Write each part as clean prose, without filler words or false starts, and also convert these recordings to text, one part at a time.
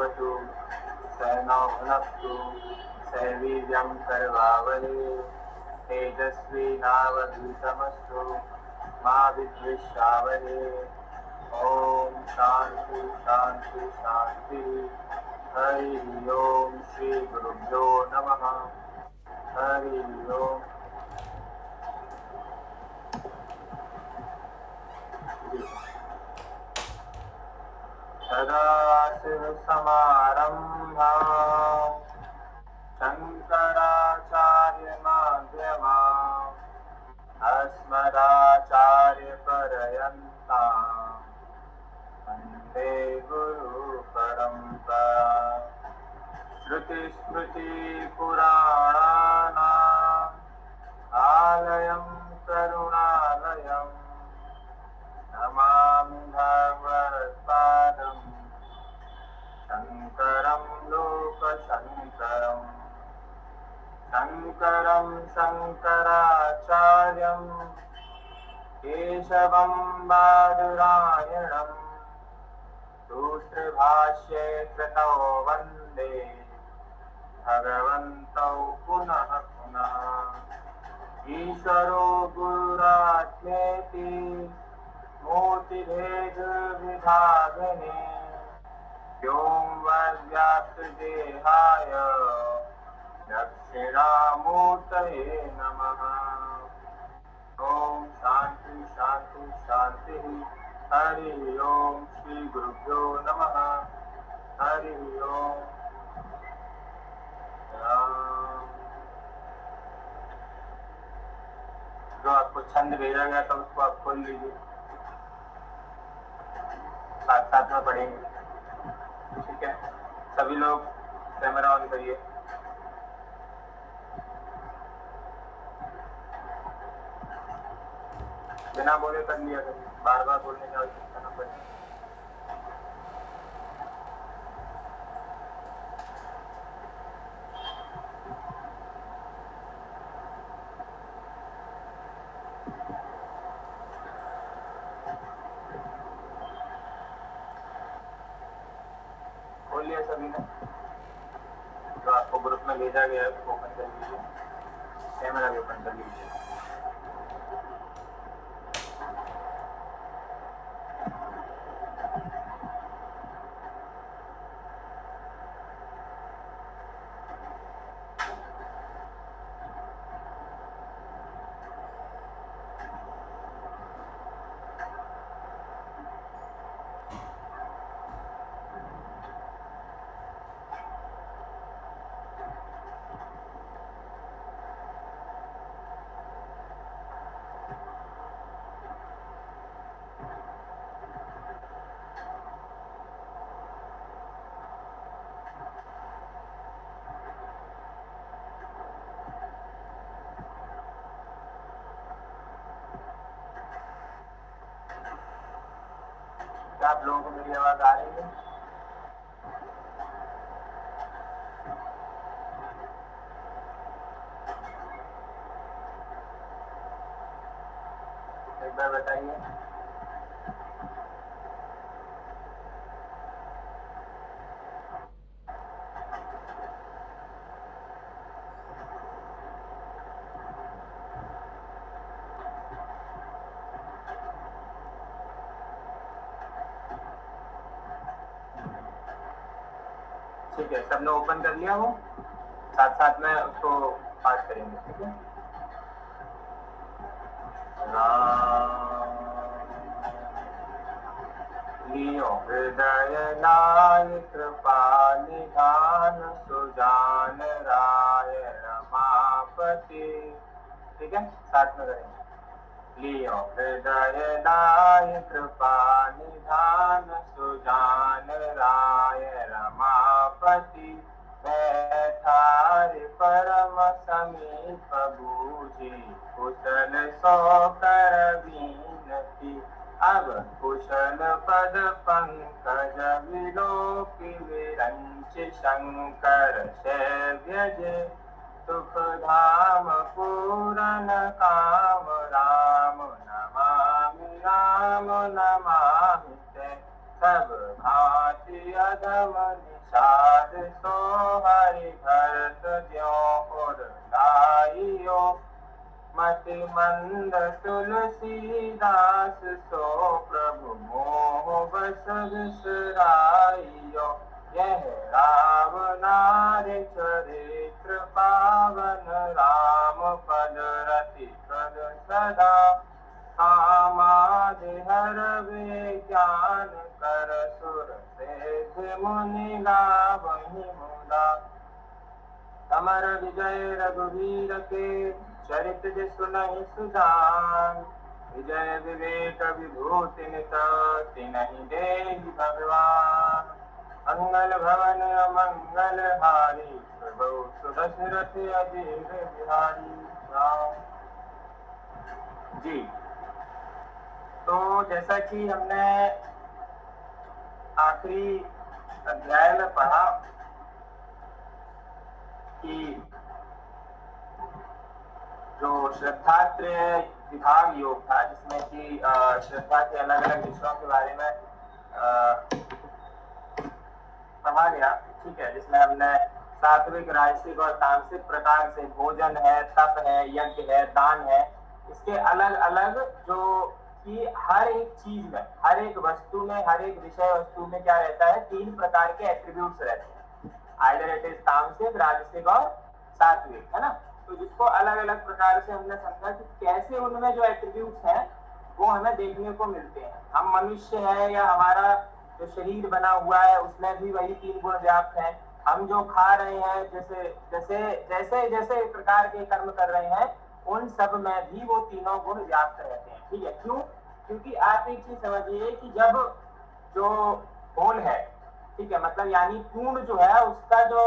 भवतु सहनौ भुनक्तु सैवीर्यं करवावहै तेजस्विनावधूतमस्तु मा विद्विषावहै। ओम शांति शांति शांति। हरि ओम श्री गुरुभ्यो नमः। हरि ओम। सदाशिवसमारम्भां शङ्कराचार्यमध्यमाम् अस्मदाचार्यपर्यन्तां वन्दे गुरुपरम्पराम्। श्रुतिस्मृतिपुराणानाम् आलयं करुणालयम् नमामि भगवत्पादं शङ्करं लोकशङ्करम्। शङ्करं शङ्कराचार्यं केशवं बादरायणं सूत्रभाष्ये कृतौ वन्दे भगवन्तौ पुनः पुनः। ईश्वरो गुरुरात्मेति मूर्तिभेदविभागिने व्योमवद्व्याप्तदेहाय दक्षिणामूर्तये नमः। ओम शांति शांति शांति। हरि ओम श्री गुरुभ्यो नमः। हरि ओम। जो आपको छंद भेजा गया था उसको आप खोल लीजिए, साथ साथ में पढ़ेंगे। ठीक है, सभी लोग कैमरा ऑन करिए। बिना बोले कर लिया करिए, बार बार बोलने की आवश्यकता न पड़े। खोल लिया सभी ने? जो आपको ग्रुप में भेजा गया है उसको ओपन कर लीजिए, कैमरा भी ओपन कर लीजिए। क्या आप लोगों को मेरी आवाज आ रही है? एक बार बताइए। ठीक है, सबने ओपन कर लिया हो? साथ साथ में उसको पाठ करेंगे। ठीक है। लियो हृदय लाय कृपा निधान सुजान राय रमापति। ठीक है, साथ में करेंगे। लियो हृदय लाय कृपा निधान सुजान राय रमापति। बैठारि परम समीप बूझी कुशल सो कर बीनती। अब कुशल पद पंकज विलोकी विरंच शंकर शैव्य जे। सुख धाम पूरन काम राम नमामि राम नमामि ते। सब भांति अधम साध सो हरि भरत ज्यों उर लाइयो, मति मंद तुलसीदास सो प्रभु मोह बस बिसराइयो। यह रावणारे चरित्र पावन, राम पद रति पद सदा। कामादि हरवे ज्ञान कर, सुर सेध मुनि लावहि मुदा। अमर विजय रघुवीर के, चरित जे सुनहि सुजान। विजय विवेक विभूति नित, तिनहि देहि भगवान। मंगल भवन मंगल हारी, प्रभु सुदशरथ अजीर बिहारी। राम जी। तो जैसा कि हमने आखिरी अध्याय में पढ़ा कि जो श्रद्धात्रय विभाग योग था, जिसमें कि श्रद्धा के अलग अलग विषयों के बारे में पढ़ा गया, ठीक है, जिसमें हमने सात्विक, राजसिक और तामसिक प्रकार से भोजन है, तप है, यज्ञ है, दान है, इसके अलग अलग जो कि हर एक चीज में, हर एक वस्तु में, हर एक विषय वस्तु में क्या रहता है, 3 प्रकार के एट्रीब्यूट्स रहते हैं, आइदर इट इज तामसिक, राजसिक और सात्विक, है ना। तो जिसको अलग अलग प्रकार से हमने समझा कि कैसे उनमें जो एट्रीब्यूट्स हैं वो हमें देखने को मिलते हैं। हम मनुष्य है या हमारा जो शरीर बना हुआ है उसमें भी वही 3 गुण व्याप्त हैं। हम जो खा रहे हैं, जैसे जैसे जैसे जैसे प्रकार के कर्म कर रहे हैं, उन सब में भी वो तीनों गुण व्याप्त रहते हैं, ठीक है। क्यों? क्योंकि आप एक चीज समझिए कि जब जो होल है, ठीक है, मतलब यानी पूर्ण जो है उसका जो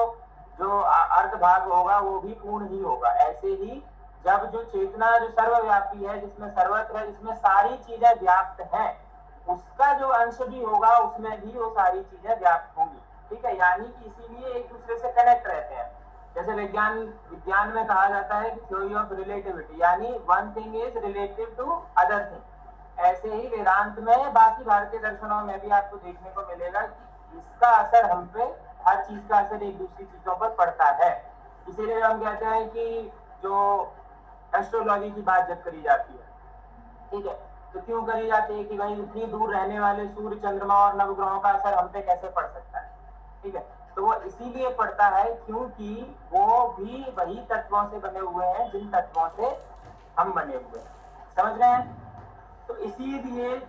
अर्ध भाग होगा वो भी पूर्ण ही होगा। ऐसे ही जब जो चेतना जो सर्वव्यापी है, जिसमें सर्वत्र है, जिसमें सारी चीजें व्याप्त हैं, उसका जो अंश भी होगा उसमें भी वो सारी चीजें व्याप्त होंगी, ठीक है। यानी कि इसीलिए एक दूसरे से कनेक्ट रहते हैं। जैसे विज्ञान में कहा जाता है कि थ्योरी ऑफ रिलेटिविटी, यानी one thing is relative to other thing. ऐसे ही वेदांत में, बाकी भारतीय दर्शनों में भी आपको देखने को मिलेगा कि इसका असर हम पे, हर चीज का असर एक दूसरी चीजों पर पड़ता है। इसीलिए हम कहते हैं कि जो एस्ट्रोलॉजी की बात जब करी जाती है, ठीक है, तो क्यों करी जाती है कि भाई इतनी दूर रहने वाले सूर्य, चंद्रमा और नवग्रहों का असर हम पे कैसे पड़ सकता है, ठीक है। तो वो इसीलिए पड़ता है क्योंकि वो भी वही तत्वों से बने हुए हैं जिन तत्वों से हम बने हुए हैं, समझ रहे हैं। तो इसीलिए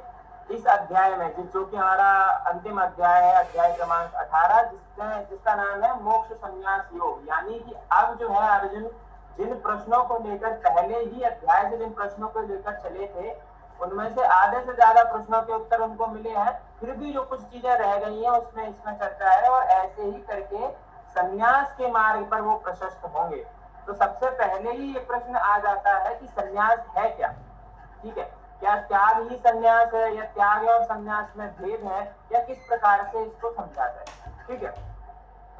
इस अध्याय में, जो कि हमारा अंतिम अध्याय है, अध्याय क्रमांक 18, जिसका नाम है मोक्ष संन्यास योग, यानी कि अब जो है अर्जुन जिन प्रश्नों को लेकर पहले ही अध्याय से जिन प्रश्नों को लेकर चले थे, उनमें से आधे से ज्यादा प्रश्नों के उत्तर उनको मिले हैं। फिर भी जो कुछ चीजें रह गई हैं उसमें इसमें चर्चा है, और ऐसे ही करके संन्यास के मार्ग पर वो प्रशस्त होंगे। तो सबसे पहले ही ये प्रश्न आ जाता है कि संन्यास है क्या, ठीक है। क्या त्याग ही संन्यास है, या त्याग और संन्यास में भेद है, या किस प्रकार से इसको समझा जाए, ठीक है।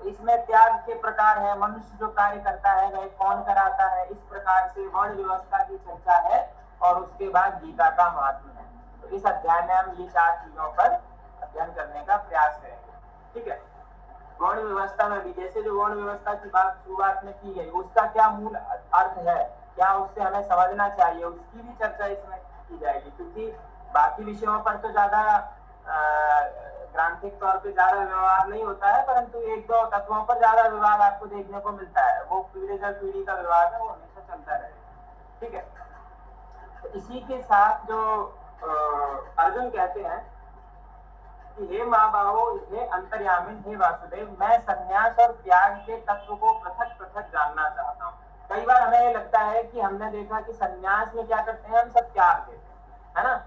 इसमें त्याग के प्रकार है, मनुष्य जो कार्य करता है वह कौन कराता है, इस प्रकार से वर्ण व्यवस्था की चर्चा है, और उसके बाद गीता का महात्म्य है। तो इस अध्याय में हम ये 4 चीजों पर अध्ययन करने का प्रयास करेंगे, ठीक है। वर्ण व्यवस्था में भी, जैसे जो वर्ण व्यवस्था की बात शुरुआत में की गई, उसका क्या मूल अर्थ है, क्या उससे हमें समझना चाहिए, उसकी भी चर्चा इसमें की जाएगी। क्योंकि बाकी विषयों पर तो ज्यादा ग्रांथिक तौर पे ज्यादा व्यवहार नहीं होता है, परंतु 1-2 तत्वों पर ज्यादा विवाद आपको देखने को मिलता है। वो पीढ़ी दर पीढ़ी का विवाद है, वो हमेशा चलता रहेगा, ठीक है। तो इसी के साथ जो अर्जुन कहते हैं कि हे महाबाहो, हे अंतर्यामिन, हे वासुदेव, मैं संन्यास और त्याग के तत्व को पृथक पृथक जानना चाहता हूँ। कई बार हमें ये लगता है कि हमने देखा कि संन्यास में क्या करते हैं, हम सब त्याग देते हैं, है ना,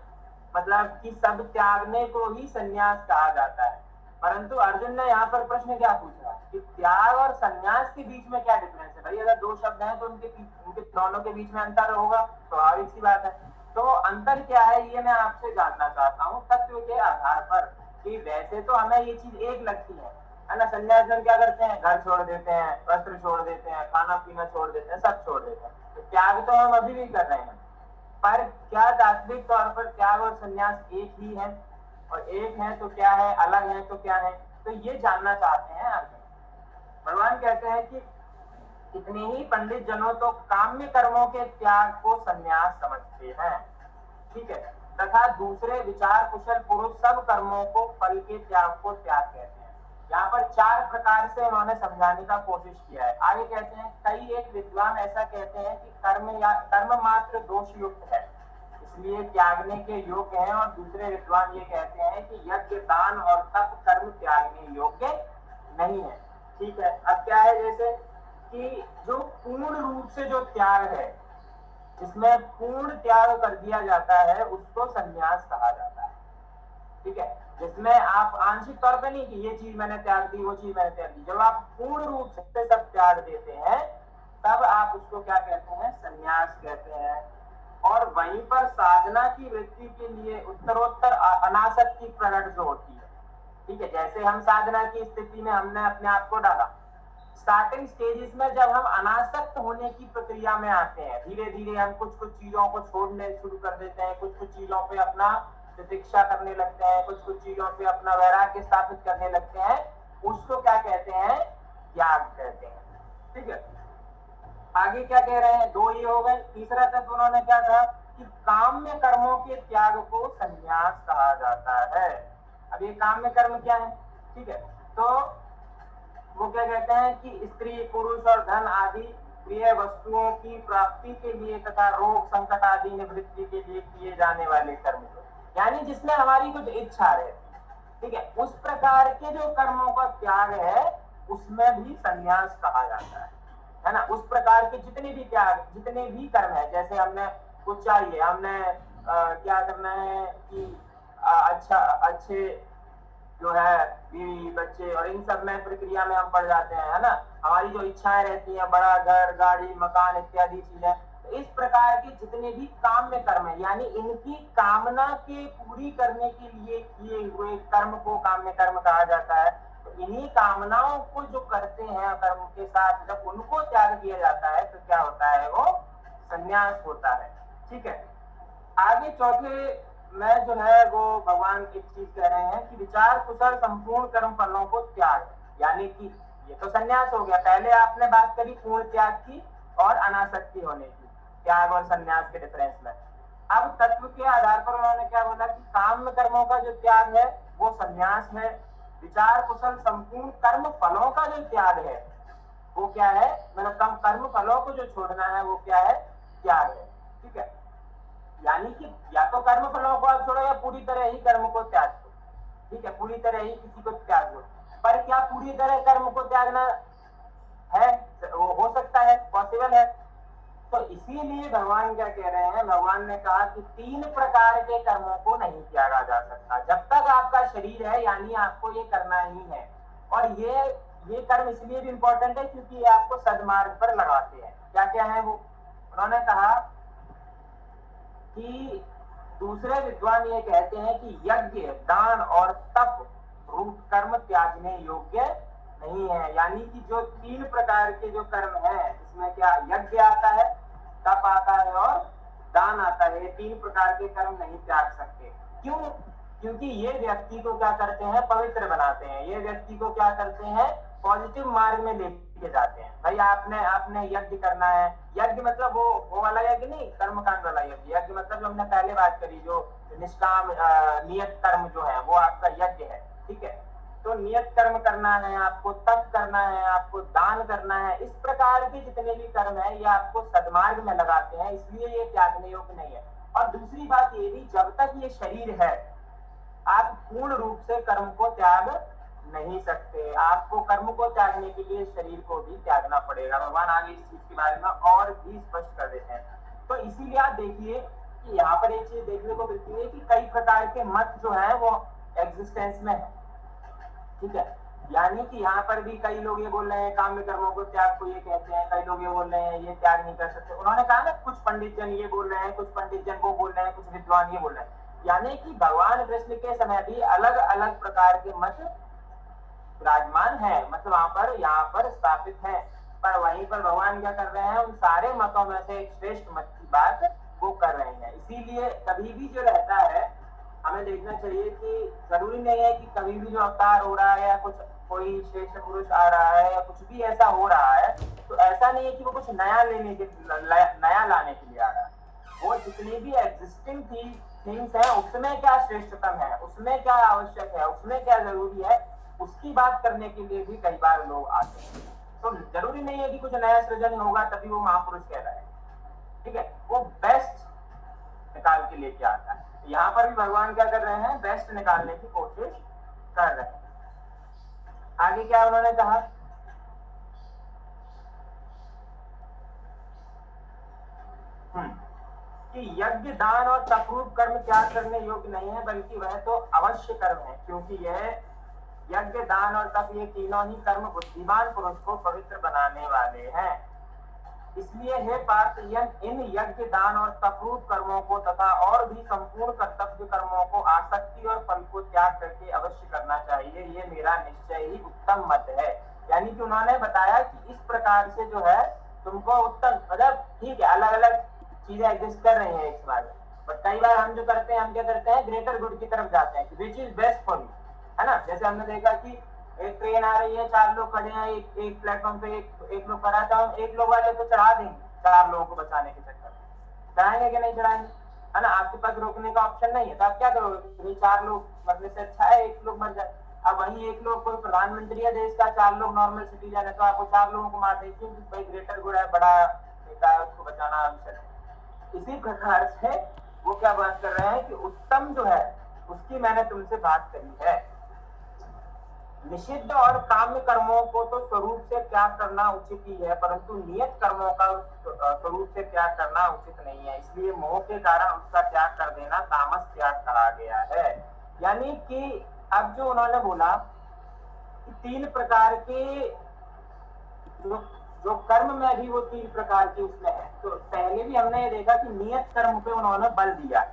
मतलब कि सब त्यागने को ही संन्यास कहा जाता है। परंतु अर्जुन ने यहाँ पर प्रश्न क्या पूछा कि त्याग और संन्यास के बीच में क्या डिफरेंस है। भाई अगर 2 शब्द हैं तो उनके दोनों के बीच में अंतर होगा, स्वाभाविक सी बात है। तो अंतर क्या है ये मैं आपसे जानना चाहता हूँ तत्व के आधार पर, कि वैसे तो हमें ये चीज एक लगती है ना। संन्यास जन क्या करते हैं, घर छोड़ देते हैं, वस्त्र छोड़ देते हैं, खाना पीना छोड़ देते हैं, सब छोड़ देते हैं। तो त्याग तो हम अभी भी कर रहे हैं, पर क्या तात्विक तौर पर त्याग और संन्यास एक ही है, और एक है तो क्या है, अलग है तो क्या है, तो ये जानना चाहते हैं अर्जुन। भगवान कहते हैं कि कितने ही पंडित जनों तो काम्य कर्मों के त्याग को संन्यास समझते हैं, ठीक है, तथा दूसरे विचार कुशल पुरुष सब कर्मों को फल के त्याग को त्याग कहते हैं। यहाँ पर 4 प्रकार से उन्होंने समझाने का कोशिश किया है। आगे कहते हैं कई एक विद्वान ऐसा कहते हैं कि कर्म मात्र दोष युक्त है, इसलिए त्यागने के योग्य है, और दूसरे विद्वान ये कहते हैं कि यज्ञ दान और तप कर्म त्यागने योग्य नहीं है, ठीक है। अब क्या है, जैसे कि जो पूर्ण रूप से जो त्याग है, जिसमें पूर्ण त्याग कर दिया जाता है, उसको संन्यास कहा जाता है, ठीक है। जिसमें आप आंशिक तौर पे नहीं कि ये चीज मैंने त्याग दी, वो चीज मैंने त्याग दी, जब आप पूर्ण रूप से सब त्याग देते हैं तब आप उसको क्या कहते हैं, संन्यास कहते हैं। और वहीं पर साधना की वृत्ति के लिए उत्तरोत्तर अनासक्ति प्रकट जो होती है, ठीक है। जैसे हम साधना की स्थिति में हमने अपने आप को डाला, स्टार्टिंग स्टेजेस में जब हम अनासक्त होने की प्रक्रिया में आते हैं, धीरे धीरे हम कुछ कुछ चीजों को छोड़ने शुरू कर देते हैं, कुछ कुछ चीजों पे अपना प्रतीक्षा करने लगते हैं, कुछ कुछ चीजों पे अपना वैराग्य स्थापित करने लगते हैं, उसको क्या कहते हैं, त्याग कहते हैं, ठीक है। आगे क्या कह रहे हैं, 2 ये हो गए। तीसरा तत्व उन्होंने क्या कहा कि काम्य कर्मों के त्याग को संन्यास कहा जाता है। अब ये काम्य कर्म क्या है, ठीक है, तो वो क्या कहते हैं कि स्त्री पुरुष और धन आदि प्रिय वस्तुओं की प्राप्ति के लिए तथा रोग संकट आदि निवृत्ति के लिए किए जाने वाले कर्म, यानी जिसमें हमारी कुछ इच्छा रहती, ठीक है, उस प्रकार के जो कर्मों का त्याग है उसमें भी संन्यास कहा जाता है ना। उस प्रकार के जितने भी त्याग, जितने भी कर्म है, जैसे हमने कुछ चाहिए, हमने क्या करना है कि अच्छा अच्छे जो है बीवी बच्चे और इन सब में प्रक्रिया में हम पड़ जाते हैं, है ना। हमारी जो इच्छाएं रहती हैं, बड़ा घर गाड़ी मकान इत्यादि चीजें, तो इस प्रकार के जितने भी काम्य कर्म है, यानी इनकी कामना के पूरी करने के लिए किए हुए कर्म को काम्य कर्म कहा जाता है। तो इन्हीं कामनाओं को जो करते हैं कर्म के साथ, जब उनको त्याग दिया जाता है तो क्या होता है, वो संन्यास होता है, ठीक है। आगे चौथे में जो है वो भगवान एक चीज कह रहे हैं कि विचार कुशल संपूर्ण कर्म फलों को त्याग, यानी कि ये तो संन्यास हो गया। पहले आपने बात करी पूर्ण त्याग की और अनासक्ति होने की, त्याग और संन्यास के डिफरेंस में। अब तत्व के आधार पर उन्होंने क्या बोला कि काम्य कर्मों का जो त्याग है वो संन्यास है, विचार कुशल संपूर्ण कर्म फलों का जो त्याग है वो क्या है, मतलब कर्म फलों को जो छोड़ना है वो क्या है, त्याग है, ठीक है। यानी कि या तो कर्म फलों को आप छोड़ो या पूरी तरह ही कर्म को त्याग दो, ठीक है, पूरी तरह ही किसी को त्याग दो। पर क्या पूरी तरह कर्म को त्यागना है, वो हो सकता है, पॉसिबल है। तो इसीलिए भगवान क्या कह रहे हैं, भगवान ने कहा कि 3 प्रकार के कर्मों को नहीं त्यागा जा सकता जब तक आपका शरीर है, यानी आपको ये करना ही है। और ये कर्म इसलिए भी इंपॉर्टेंट है क्योंकि ये आपको सद्मार्ग पर लगाते हैं। क्या क्या है वो, उन्होंने कहा कि दूसरे विद्वान ये कहते हैं कि यज्ञ दान और तप रूप कर्म त्यागने योग्य नहीं है, यानी कि जो 3 प्रकार के जो कर्म है, इसमें क्या यज्ञ आता है, तप आता है और दान आता है, ये 3 प्रकार के कर्म नहीं त्याग सकते। क्यों, क्योंकि ये व्यक्ति को क्या करते हैं, पवित्र बनाते हैं, ये व्यक्ति को क्या करते हैं, पॉजिटिव मार्ग में लेके जाते हैं। भाई आपने यज्ञ करना है, यज्ञ मतलब वो वाला यज्ञ नहीं, कर्मकांड वाला यज्ञ, यज्ञ मतलब जो हमने पहले बात करी, जो निष्काम नियत कर्म जो है वो आपका यज्ञ है, ठीक है। तो नियत कर्म करना है आपको, तप करना है आपको, दान करना है, इस प्रकार के जितने भी कर्म है ये आपको सद्मार्ग में लगाते हैं, इसलिए ये त्यागने योग्य नहीं है। और दूसरी बात ये भी, जब तक ये शरीर है आप पूर्ण रूप से कर्म को त्याग नहीं सकते, आपको कर्म को त्यागने के लिए शरीर को भी त्यागना पड़ेगा। भगवान आगे इस चीज के बारे में और भी स्पष्ट कर देते हैं। तो इसीलिए आप देखिए कि यहाँ पर एक चीज देखने को मिलती है कि कई प्रकार के मत जो है वो एग्जिस्टेंस में है, ठीक है। यानी कि यहाँ पर भी कई लोग ये बोल रहे हैं काम्य कर्मों को त्याग को ये कहते हैं, कई लोग ये बोल रहे हैं ये त्याग नहीं कर सकते। उन्होंने कहा ना, कुछ पंडित जन ये बोल रहे हैं, कुछ पंडित जन वो बोल रहे हैं, कुछ विद्वान ये बोल रहे हैं, यानी कि भगवान कृष्ण के समय भी अलग अलग प्रकार के मत विराजमान है, मतलब यहाँ पर स्थापित है। पर वहीं पर भगवान क्या कर रहे हैं, उन सारे मतों में से एक श्रेष्ठ मत की बात वो कर रहे हैं। इसीलिए कभी भी जो रहता है, हमें देखना चाहिए कि जरूरी नहीं है कि कभी भी जो अवतार हो रहा है या कुछ कोई श्रेष्ठ पुरुष आ रहा है या कुछ भी ऐसा हो रहा है तो ऐसा नहीं है कि वो कुछ नया नया लाने के लिए आ रहा है। वो जितनी भी एग्जिस्टिंग थिंग्स है उसमें क्या श्रेष्ठतम है, उसमें क्या आवश्यक है, उसमें क्या जरूरी है, उसकी बात करने के लिए भी कई बार लोग आते हैं। तो जरूरी नहीं है कि कुछ नया सृजन होगा तभी वो महापुरुष कह रहा है। ठीक है, वो बेस्ट निकाल के लेके आता है। यहाँ पर भी भगवान क्या कर रहे हैं, बेस्ट निकालने की कोशिश कर रहे हैं। आगे क्या उन्होंने कहा, कि यज्ञ दान और तपरूप कर्म त्याग करने योग्य नहीं है बल्कि वह तो अवश्य कर्म है, क्योंकि यह यज्ञ दान और तप ये तीनों ही कर्म बुद्धिमान पुरुष को पवित्र बनाने वाले हैं। इसलिए हे पार्थ इन यज्ञ दान और तपरूप कर्मों को तथा और भी संपूर्ण कर्तव्य कर्मों को आसक्ति और फल को त्याग करके अवश्य करना चाहिए, ये मेरा निश्चय ही उत्तम मत है। यानी कि उन्होंने बताया कि इस प्रकार से जो है तुमको उत्तम, मतलब ठीक है अलग अलग चीजें एग्जिस्ट कर रही हैं एक बार, बट कई बार हम जो करते हैं हम क्या करते हैं ग्रेटर गुड की तरफ जाते हैं कि which is best for you, है ना। जैसे हमने देखा कि एक ट्रेन आ रही है, 4 लोग खड़े हैं एक प्लेटफॉर्म पे, एक लोग खड़ा था, हम एक लोग वाले तो चढ़ा देंगे 4 लोगों को बचाने के चक्कर में, चढ़ाएंगे कि नहीं चढ़ाएंगे, है ना। आपके पास रोकने का ऑप्शन नहीं है तो आप क्या करोगे, 4 लोग मरने से अच्छा है 1 लोग मर जाए। अब वही 1 लोग कोई प्रधानमंत्री है देश का, 4 लोग नॉर्मल सिटीजन है, तो आपको 4 लोगों को मार देंगे क्योंकि भाई ग्रेटर गुड है, बड़ा नेता है, उसको बचाना आवश्यक है। इसी प्रकार से वो क्या बात कर रहे हैं कि उत्तम जो है उसकी मैंने तुमसे बात करी है। निषिद्ध और काम्य कर्मों को तो स्वरूप से त्याग करना उचित ही है, परंतु नियत कर्मों का स्वरूप से त्याग करना उचित नहीं है, इसलिए मोह के कारण उसका त्याग कर देना तामस त्याग कहा गया है। यानी कि अब जो उन्होंने बोला कि 3 प्रकार के जो कर्म में भी वो 3 प्रकार के उसमें है, तो पहले भी हमने ये देखा कि नियत कर्म पे उन्होंने बल दिया,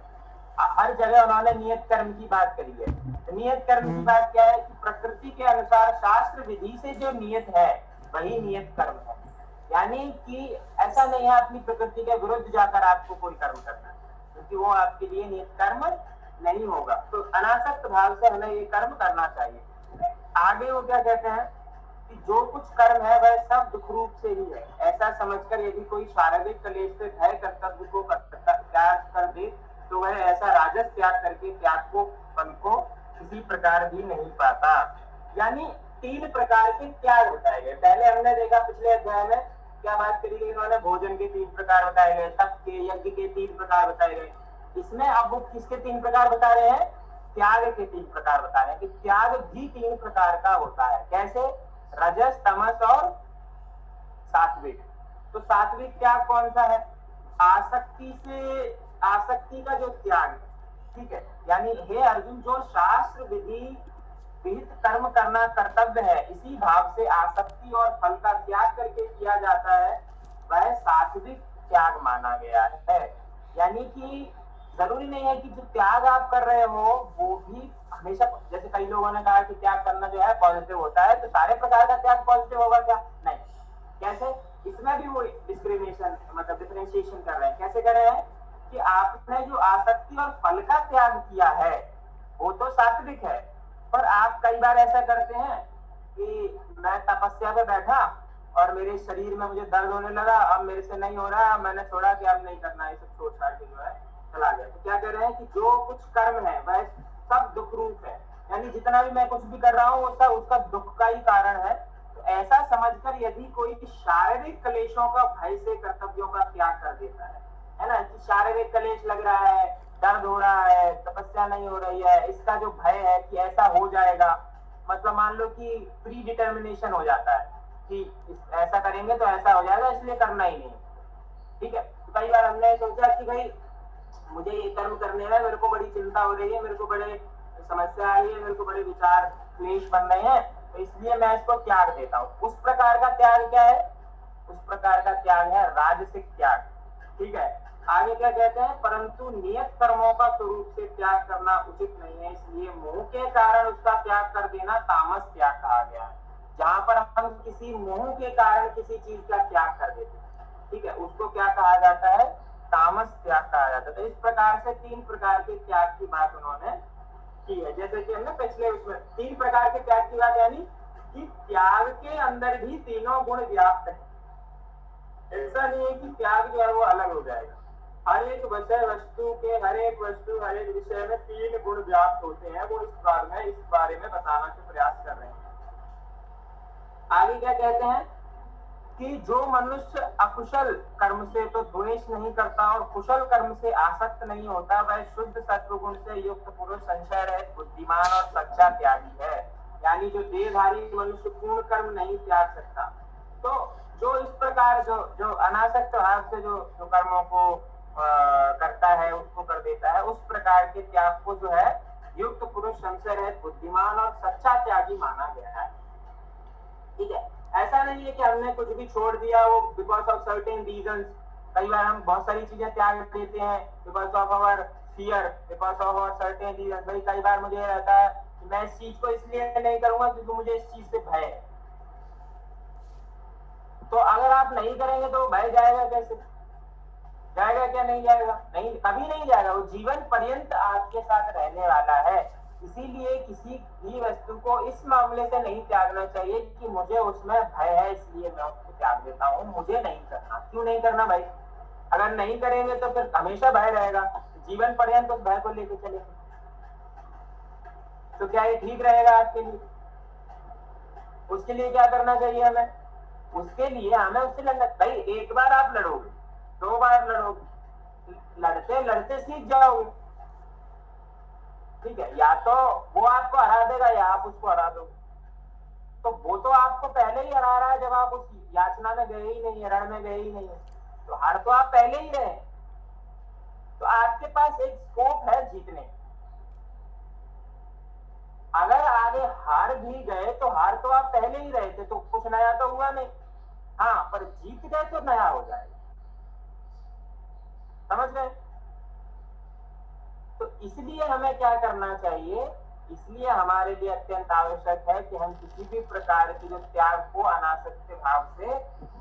हर जगह उन्होंने नियत कर्म की बात करी है। तो नियत कर्म की बात क्या है कि प्रकृति के अनुसार शास्त्र विधि से जो नियत है वही नियत कर्म है। यानी कि ऐसा नहीं है अपनी प्रकृति के विरुद्ध जाकर आपको कोई कर्म करना, क्योंकि वो आपके लिए नियत कर्म नहीं होगा। तो अनासक्त भाव से हमें ये कर्म करना चाहिए। आगे वो क्या कहते हैं कि जो कुछ कर्म है वह सब दुख रूप से ही है, ऐसा समझकर यदि कोई शारीरिक क्लेश से भय कर्तव्य को त्याग कर दे तो वह ऐसा राजस त्याग करके त्याग को फल को किसी प्रकार भी नहीं पाता। यानी 3 प्रकार के त्याग बताए गए। पहले हमने देखा पिछले अध्याय में क्या बात करी गई, उन्होंने भोजन के 3 प्रकार बताए गए, तप के यज्ञ के 3 प्रकार बताए गए। इसमें अब वो किसके 3 प्रकार बता रहे हैं, त्याग के 3 प्रकार बता रहे हैं कि त्याग भी 3 प्रकार का होता है। कैसे, रजस तमस और सात्विक। तो सात्विक त्याग कौन सा है, आसक्ति का जो त्याग है, ठीक है। यानी हे अर्जुन जो शास्त्र विधि विहित कर्म करना कर्तव्य है, इसी भाव से आसक्ति और फल का त्याग करके किया जाता है, वह सात्विक त्याग माना गया है। यानी कि जरूरी नहीं है कि जो त्याग आप कर रहे हो वो भी हमेशा, जैसे कई लोगों ने कहा कि त्याग करना जो है पॉजिटिव होता है, तो सारे प्रकार का त्याग पॉजिटिव होगा क्या, नहीं। कैसे, इसमें भी वो डिस्क्रिमिनेशन मतलब डिफरेंशिएशन कर रहे हैं। कैसे कर रहे हैं कि आपने जो आसक्ति और फल का त्याग किया है वो तो सात्विक है, पर आप कई बार ऐसा करते हैं कि मैं तपस्या पे बैठा और मेरे शरीर में मुझे दर्द होने लगा, अब मेरे से नहीं हो रहा, मैंने छोड़ा कि अब नहीं करना है, सब छोड़ छाड़ के जो है चला गया। तो क्या कह रहे हैं कि जो कुछ कर्म है वह सब दुख रूप है, यानी जितना भी मैं कुछ भी कर रहा हूँ वो सब उसका दुख का ही कारण है। तो ऐसा समझकर यदि कोई शारीरिक क्लेशों का भय से कर्तव्यों का त्याग कर देता है ना, कि शारीरिक क्लेश लग रहा है, दर्द हो रहा है, तपस्या नहीं हो रही है, इसका जो भय है कि ऐसा हो जाएगा, मतलब मान लो कि प्री डिटर्मिनेशन हो जाता है कि ऐसा करेंगे तो ऐसा हो जाएगा इसलिए करना ही नहीं, ठीक है। तो कई बार हमने सोचा कि भाई मुझे ये कर्म करने में मेरे को बड़ी चिंता हो रही है, मेरे को बड़े समस्या आ रही है, मेरे को बड़े विचार क्लेश बन रहे हैं, तो इसलिए मैं इसको त्याग देता हूँ। उस प्रकार का त्याग क्या है, उस प्रकार का त्याग है राजसिक त्याग, ठीक है। आगे क्या कहते हैं, परंतु नियत कर्मों का स्वरूप से त्याग करना उचित नहीं है, इसलिए मोह के कारण उसका त्याग कर देना तामस त्याग कहा गया है। जहां पर हम किसी मोह के कारण किसी चीज का त्याग कर देते हैं, ठीक है, उसको क्या कहा जाता है, तामस त्याग कहा जाता है। तो इस प्रकार से 3 प्रकार के त्याग की बात उन्होंने की है। जैसे कि हमने पिछले उसमें 3 प्रकार के त्याग की बात, यानी कि त्याग के अंदर भी तीनों गुण व्याप्त है। ऐसा नहीं है कि त्याग जो है वो अलग हो जाएगा। हर एक विषय वस्तु के, हर एक वस्तु, हर एक विषय में 3 गुण व्याप्त होते हैं। वो इस बारे में बताना के प्रयास कर रहे हैं। आगे क्या कहते हैं कि जो मनुष्य अकुशल कर्म से तो द्वेष नहीं करता और कुशल कर्म से आसक्त नहीं होता, वह शुद्ध सत्वगुण से युक्त पुरुष, संशय रहित, बुद्धिमान और सच्चा त्यागी है। यानी जो देहधारी मनुष्य पूर्ण कर्म नहीं त्याग सकता, तो जो इस प्रकार जो अनासक्त भाव से जो कर्मों को करता है, उसको कर देता है, उस प्रकार के त्याग को जो है युक्त पुरुष, संशय रहित, बुद्धिमान और सच्चा त्यागी माना गया है। ठीक है, ऐसा नहीं है कि हमने कुछ भी छोड़ दिया वो बिकॉज ऑफ सर्टेन रीजंस। कई बार हम बहुत सारी चीजें त्याग देते हैं because of our fear, because of our certain reasons. भाई कई बार मुझे रहता है कि मैं इस चीज को इसलिए नहीं करूंगा क्योंकि मुझे इस चीज से भय है। तो अगर आप नहीं करेंगे तो भय जाएगा कैसे? जाएगा क्या? नहीं जाएगा, नहीं, कभी नहीं जाएगा। वो जीवन पर्यंत आपके साथ रहने वाला है। इसीलिए किसी भी वस्तु को इस मामले से नहीं त्यागना चाहिए कि मुझे उसमें भय है इसलिए मैं उसको त्याग देता हूँ, मुझे नहीं करना। क्यों नहीं करना भाई? अगर नहीं करेंगे तो फिर हमेशा भय रहेगा, जीवन पर्यंत उस भय को लेकर चलेंगे, तो क्या ये ठीक रहेगा आपके लिए? उसके लिए क्या करना चाहिए हमें? उसके लिए हमें उससे लड़ना। भाई एक बार आप लड़ोगे, 2 बार लड़ोगे, लड़ते लड़ते सीख जाओगे। ठीक है, या तो वो आपको हरा देगा या आप उसको हरा दोगे। तो वो तो आपको पहले ही हरा रहा है जब आप उस याचना में गए ही नहीं है, रण में गए ही नहीं है, तो हार तो आप पहले ही रहे। तो आपके पास एक स्कोप है जीतने। अगर आगे हार भी गए तो हार तो आप पहले ही रहे थे, तो कुछ नया तो हुआ नहीं। हाँ, पर जीत गए तो नया हो जाएगा। समझ गए? तो इसलिए हमें क्या करना चाहिए? इसलिए हमारे लिए अत्यंत आवश्यक है कि हम किसी भी प्रकार की जो त्याग को अनासक्त भाव से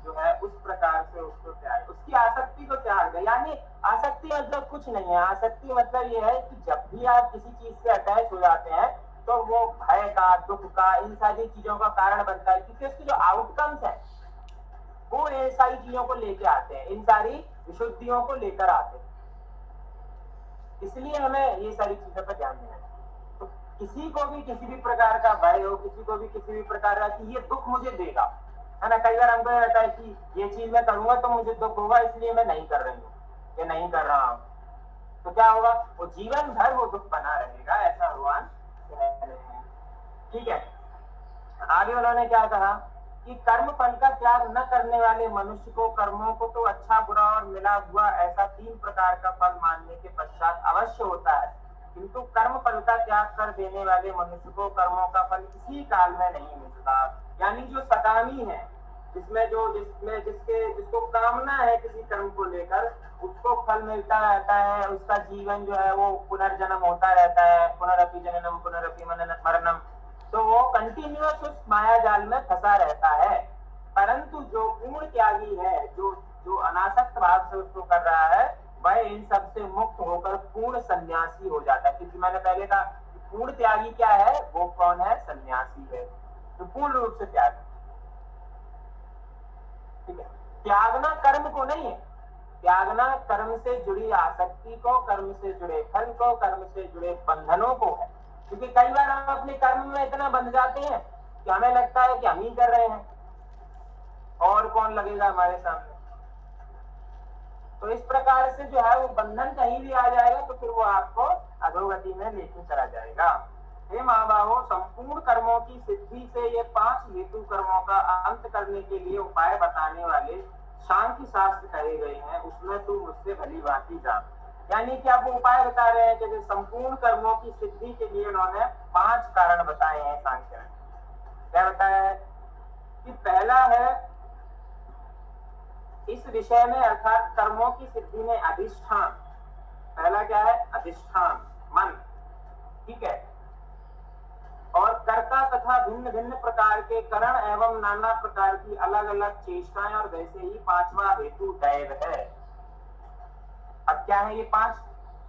जो है उस प्रकार से उसको त्याग, उसकी आसक्ति को त्याग दे। यानी आसक्ति मतलब कुछ नहीं है। आसक्ति मतलब ये है कि जब भी आप किसी चीज से अटैच हो जाते हैं तो वो भय का, दुख का, इन सारी चीजों का कारण बनता है, क्योंकि उसके जो आउटकम्स है वो इन सारी चीजों को लेके आते हैं, इन सारी विशुद्धियों को लेकर आते हैं। इसलिए हमें ये सारी चीजों पर ध्यान देना है। तो किसी को भी किसी भी प्रकार का भय हो, किसी को भी किसी भी प्रकार का कि ये दुख मुझे देगा, है ना। कई बार हमको रहता है कि ये चीज मैं करूंगा तो मुझे दुख होगा, इसलिए मैं नहीं कर रही हूँ, ये नहीं कर रहा हूँ। तो क्या होगा? वो जीवन भर वो दुख बना रहेगा, ऐसा भगवान कह रहे हैं। ठीक है, आगे उन्होंने क्या कहा कि कर्म फल का त्याग न करने वाले मनुष्य को कर्मों को तो अच्छा, बुरा और मिला हुआ ऐसा 3 प्रकार का फल मानने के पश्चात अवश्य होता है, किंतु कर्म फल का त्याग कर देने वाले मनुष्य को कर्मों का फल किसी काल में नहीं मिलता। यानी जो सकामी है, जिसको कामना है किसी कर्म को लेकर, उसको फल मिलता रहता है, उसका जीवन जो है वो पुनर्जन्म होता रहता है, पुनरअपि जननम पुनरअपि मरणम। तो वो कंटिन्यूअस उस माया जाल में फंसा रहता है। परंतु जो पूर्ण त्यागी है, जो अनासक्त भाव से उसको कर रहा है, वह इन सब से मुक्त होकर पूर्ण सन्यासी हो जाता है। क्योंकि मैंने पहले कहा पूर्ण त्यागी क्या है, वो कौन है? सन्यासी है, जो पूर्ण रूप से त्याग। ठीक है, त्यागना कर्म को नहीं है, त्यागना कर्म से जुड़ी आसक्ति को, कर्म से जुड़े फल को, कर्म से जुड़े बंधनों को है। क्योंकि कई बार हम अपने कर्म में इतना बंध जाते हैं कि हमें लगता है कि हम ही कर रहे हैं और कौन लगेगा हमारे सामने। तो इस प्रकार से जो है वो बंधन कहीं भी आ जाएगा तो फिर वो आपको अधोगति में लेके चला जाएगा। हे महाबाहो, संपूर्ण कर्मों की सिद्धि से ये 5 हेतु कर्मों का अंत करने के लिए उपाय बताने वाले सांख्य शास्त्र कहे गए हैं, उसमें तू मुझसे भली भांति जान। यानी कि आप उपाय बता रहे हैं कि संपूर्ण कर्मों की सिद्धि के लिए उन्होंने 5 कारण बताए हैं सांख्य में। क्या बताया है कि पहला है इस विषय में, अर्थात कर्मों की सिद्धि में अधिष्ठान। पहला क्या है? अधिष्ठान, मन। ठीक है, और कर्ता तथा भिन्न भिन्न प्रकार के करण एवं नाना प्रकार की अलग अलग चेष्टाएं, और वैसे ही 5वां हेतु दैव है। अब क्या है ये 5?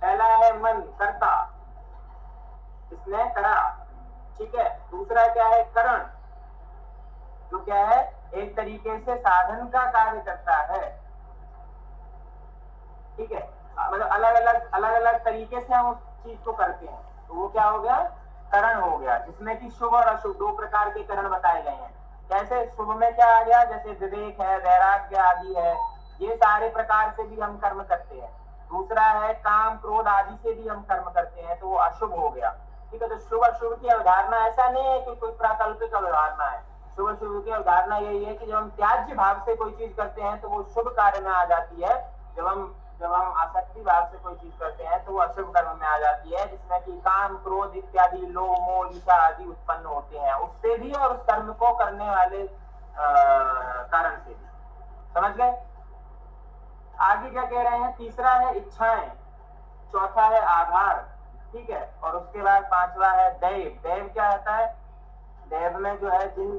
पहला है मन, कर्ता। इस जिसने करा, ठीक है। दूसरा क्या है, करण, जो क्या है, एक तरीके से साधन का कार्य करता है, ठीक है। मतलब अलग अलग तरीके से हम उस चीज को करते हैं, तो वो क्या हो गया, करण हो गया, जिसमें कि शुभ और अशुभ दो प्रकार के करण बताए गए हैं। कैसे, शुभ में क्या आ गया, जैसे विवेक है, वैराग्य आदि है, ये सारे प्रकार से भी हम कर्म करते हैं। दूसरा है काम क्रोध आदि से भी हम कर्म करते हैं, तो वो अशुभ हो गया, ठीक है। तो शुभ अशुभ की अवधारणा ऐसा नहीं है कि कोई प्राकल्पिक अवधारणा है। शुभ अशुभ की अवधारणा यही है कि जब हम त्याज्य भाव से कोई चीज करते हैं तो वो शुभ कार्य में आ जाती है, जब हम आसक्ति भाव से कोई चीज करते हैं तो वो अशुभ कर्म में आ जाती है, जिसमें कि काम क्रोध इत्यादि लोभ मोह ईर्ष्या आदि उत्पन्न होते हैं, उससे भी और उस कर्म को करने वाले कारण से भी। समझ गए। आगे क्या कह रहे हैं, तीसरा है इच्छाएं, चौथा है आधार, ठीक है। और उसके बाद पांचवा है दैव। दैव क्या होता है, दैव में जो है जिन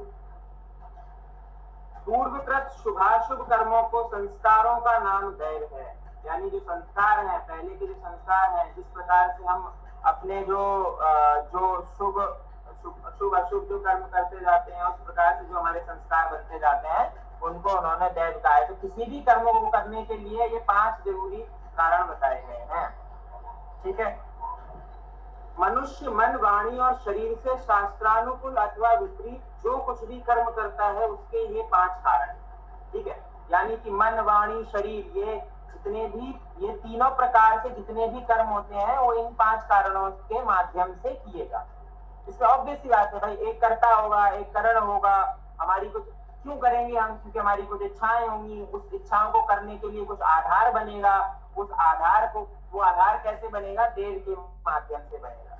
पूर्वकृत शुभाशुभ कर्मों को संस्कारों का नाम दैव है। यानी जो संस्कार हैं, पहले के जो संस्कार हैं, जिस प्रकार से हम अपने जो शुभ अशुभ जो कर्म करते जाते हैं, उस प्रकार से जो हमारे संस्कार बनते जाते हैं, उनको उन्होंने दैव कहा है। तो किसी भी कर्मों को करने के लिए ये 5 जरूरी कारण बताए गए हैं, ठीक है। मनुष्य मन वाणी और शरीर से शास्त्रानुकूल अथवा विपरीत जो कुछ भी कर्म करता है उसके ये 5 कारण, ठीक है। यानी कि मन वाणी शरीर, ये तीनों प्रकार से जितने भी कर्म होते हैं वो इन 5 कारणों के माध्यम से किएगा। इसमें ऑब्वियस सी बात है भाई, एक कर्ता होगा, एक करण होगा। हमारी कुछ क्यों करेंगे हम, क्योंकि हमारी कुछ इच्छाएं होंगी, उस इच्छाओं को करने के लिए कुछ आधार बनेगा, उस आधार को, वो आधार कैसे बनेगा, देव के माध्यम से बनेगा।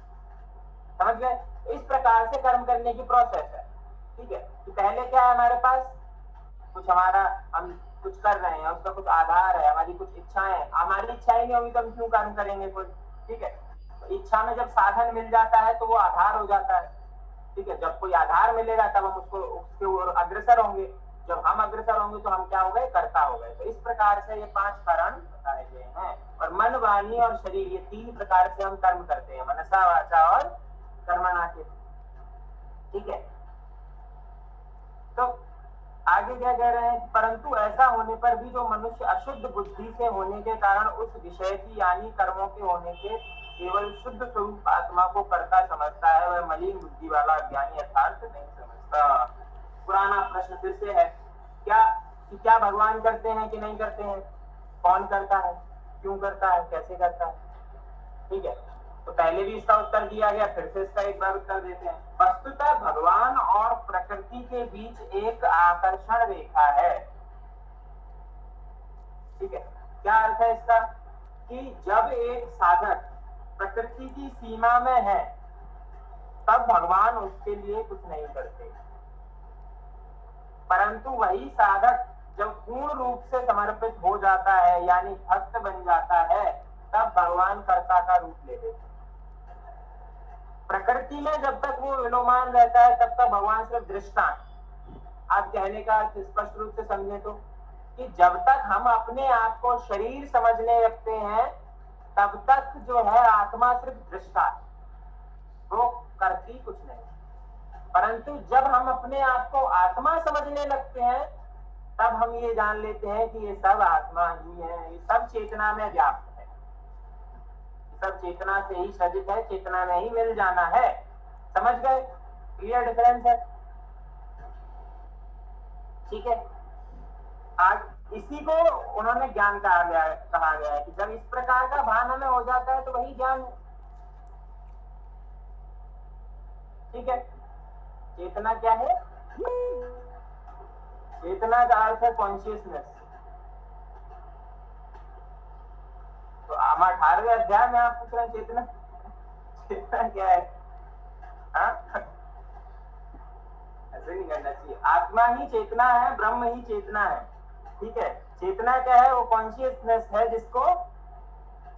समझ गए। इस प्रकार से कर्म करने की प्रोसेस है, ठीक है। तो पहले क्या है, हमारे पास कुछ हम कुछ कर रहे हैं, उसका कुछ आधार है, हमारी कुछ इच्छाएं, हमारी इच्छाएं नहीं होगी तो हम क्यों कर्म करेंगे कुछ, ठीक है। तो इच्छा में जब साधन मिल जाता है तो वो आधार हो जाता है, ठीक है। जब कोई आधार मिलेगा तब हम उसके ओर अग्रसर होंगे, जब हम अग्रसर होंगे तो हम क्या हो गए, कर्ता हो गए। तो इस प्रकार से ये 5 कारण बताए गए हैं। और मन वाणी और शरीर, ये 3 प्रकार से हम कर्म करते हैं, मनसा वाचा और कर्मणा के, ठीक है। तो आगे क्या कह रहे हैं, परंतु ऐसा होने पर भी जो मनुष्य अशुद्ध बुद्धि से होने के कारण उस विषय की यानी कर्मों के होने के केवल शुद्ध स्वरूप आत्मा को कर्ता समझता है, वह मलिन बुद्धि वाला अज्ञानी यथार्थ नहीं समझता। पुराना प्रश्न फिर से है, क्या भगवान करते हैं कि नहीं करते हैं, कौन करता है, क्यों करता है, कैसे करता है, ठीक है। तो पहले भी इसका उत्तर दिया गया, फिर से इसका एक बार उत्तर देते हैं। वस्तुतः भगवान और प्रकृति के बीच एक आकर्षण रेखा है, ठीक है। क्या अर्थ है इसका, कि जब एक साधक प्रकृति की सीमा में है तब भगवान उसके लिए कुछ नहीं करते, परंतु वही साधक जब पूर्ण रूप से समर्पित हो जाता है, यानी भक्त बन जाता है, तब भगवान कर्ता का रूप ले लेते हैं। प्रकृति में जब तक वो विलोमान रहता है तब तक भगवान सिर्फ दृष्टांत। आप कहने का स्पष्ट रूप से समझे तो, कि जब तक हम अपने आप को शरीर समझने लगते हैं तब तक जो है आत्मा सिर्फ दृष्टा, वो करती कुछ नहीं। परंतु जब हम अपने आप को आत्मा समझने लगते हैं तब हम ये जान लेते हैं कि ये सब आत्मा ही है, ये सब चेतना में व्याप्त है, सब चेतना से ही सजित है, चेतना में ही मिल जाना है। समझ गए, क्लियर डिफरेंस है, ठीक है। आज इसी को उन्होंने ज्ञान कहा गया है कि जब इस प्रकार का भान हमें हो जाता है तो वही ज्ञान है, ठीक है। चेतना क्या है, चेतना का अर्थ है कॉन्शियसनेस। तो हम 18वें अध्याय में आप पूछ रहे हैं चेतना, चेतना क्या है, ऐसे नहीं करना चाहिए। आत्मा ही चेतना है, ब्रह्म ही चेतना है, ठीक है। चेतना क्या है, वो कॉन्शियसनेस है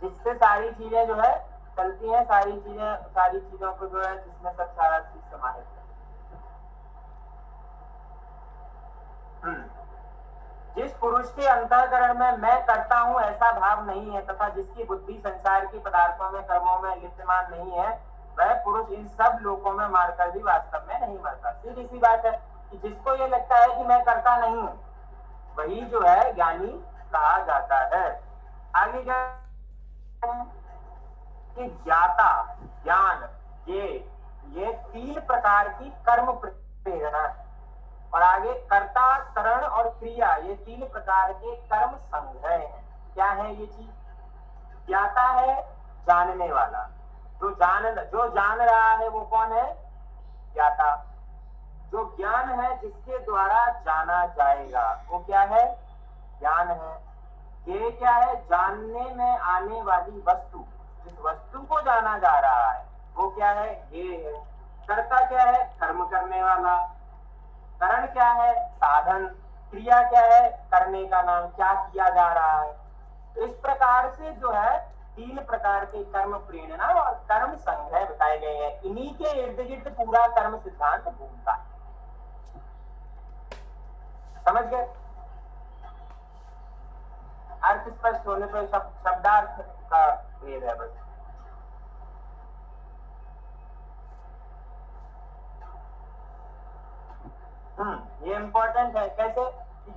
जिससे सारी चीजें जो है चलती हैं, सारी चीजों को जो है जिसमें सब सारा चीज समाहित है। जिस पुरुष के अंतःकरण में मैं करता हूं ऐसा भाव नहीं है तथा जिसकी बुद्धि संसार की पदार्थों में कर्मों में लिप्यमान नहीं है, वह पुरुष कोच इन सब लोगों में मारकर भी वास्तव में नहीं मरता। सीधी सी बात है कि जिसको ये लगता है कि मैं करता नहीं हूं, वही जो है ज्ञानी कहा जाता है। आगे क्या कि ज्ञाता, ज्ञान, ये 3 प्रकार की कर्म प्रेरणा है। और आगे कर्ता, करण और क्रिया, ये 3 प्रकार के कर्म संग्रह हैं। क्या है ये चीज? ज्ञाता है जानने वाला, जो जान रहा है वो कौन है? ज्ञाता। जो ज्ञान है जिसके द्वारा जाना जाएगा वो क्या है? ज्ञान है। ये क्या है? जानने में आने वाली वस्तु, जिस वस्तु को जाना जा रहा है वो क्या है? ये है। कर्ता क्या है? कर्म करने वाला। करण क्या है? साधन। क्रिया क्या है? करने का नाम, क्या किया जा रहा है। इस प्रकार से जो है 3 प्रकार के कर्म प्रेरणा और कर्म संग्रह बताए गए हैं। इन्हीं के इर्द गिर्द पूरा कर्म सिद्धांत घूमता है। समझ गए? अर्थ स्पष्ट होने पर शब्दार्थ का भेद है बस। ये इंपॉर्टेंट है। कैसे?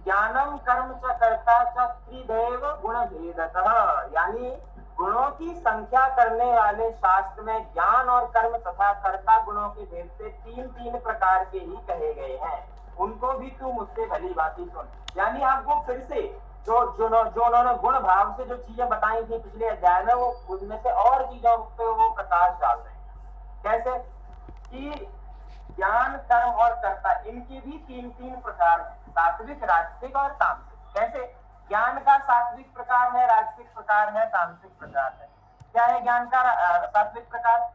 ज्ञानम कर्म च कर्ता च त्रिदेव गुण भेदतः, यानी गुणों की संख्या करने वाले शास्त्र में ज्ञान और कर्म तथा कर्ता गुणों के भेद से 3 प्रकार के ही कहे गए हैं। उनको भी तू मुझसे भली भांति सुन। यानी आपको फिर से जो उन्होंने गुण भाव से जो चीजें बताई थी पिछले अध्याय में, वो उनमें से और चीजों पे वो प्रकाश डाल रहे हैं। कैसे कि ज्ञान, कर्म और कर्ता, इनके भी 3 प्रकार हैं, सात्विक, राजसिक और तामसिक। कैसे? ज्ञान का सात्विक प्रकार है, राजसिक प्रकार है, तामसिक प्रकार है। क्या है ज्ञान का सात्विक प्रकार?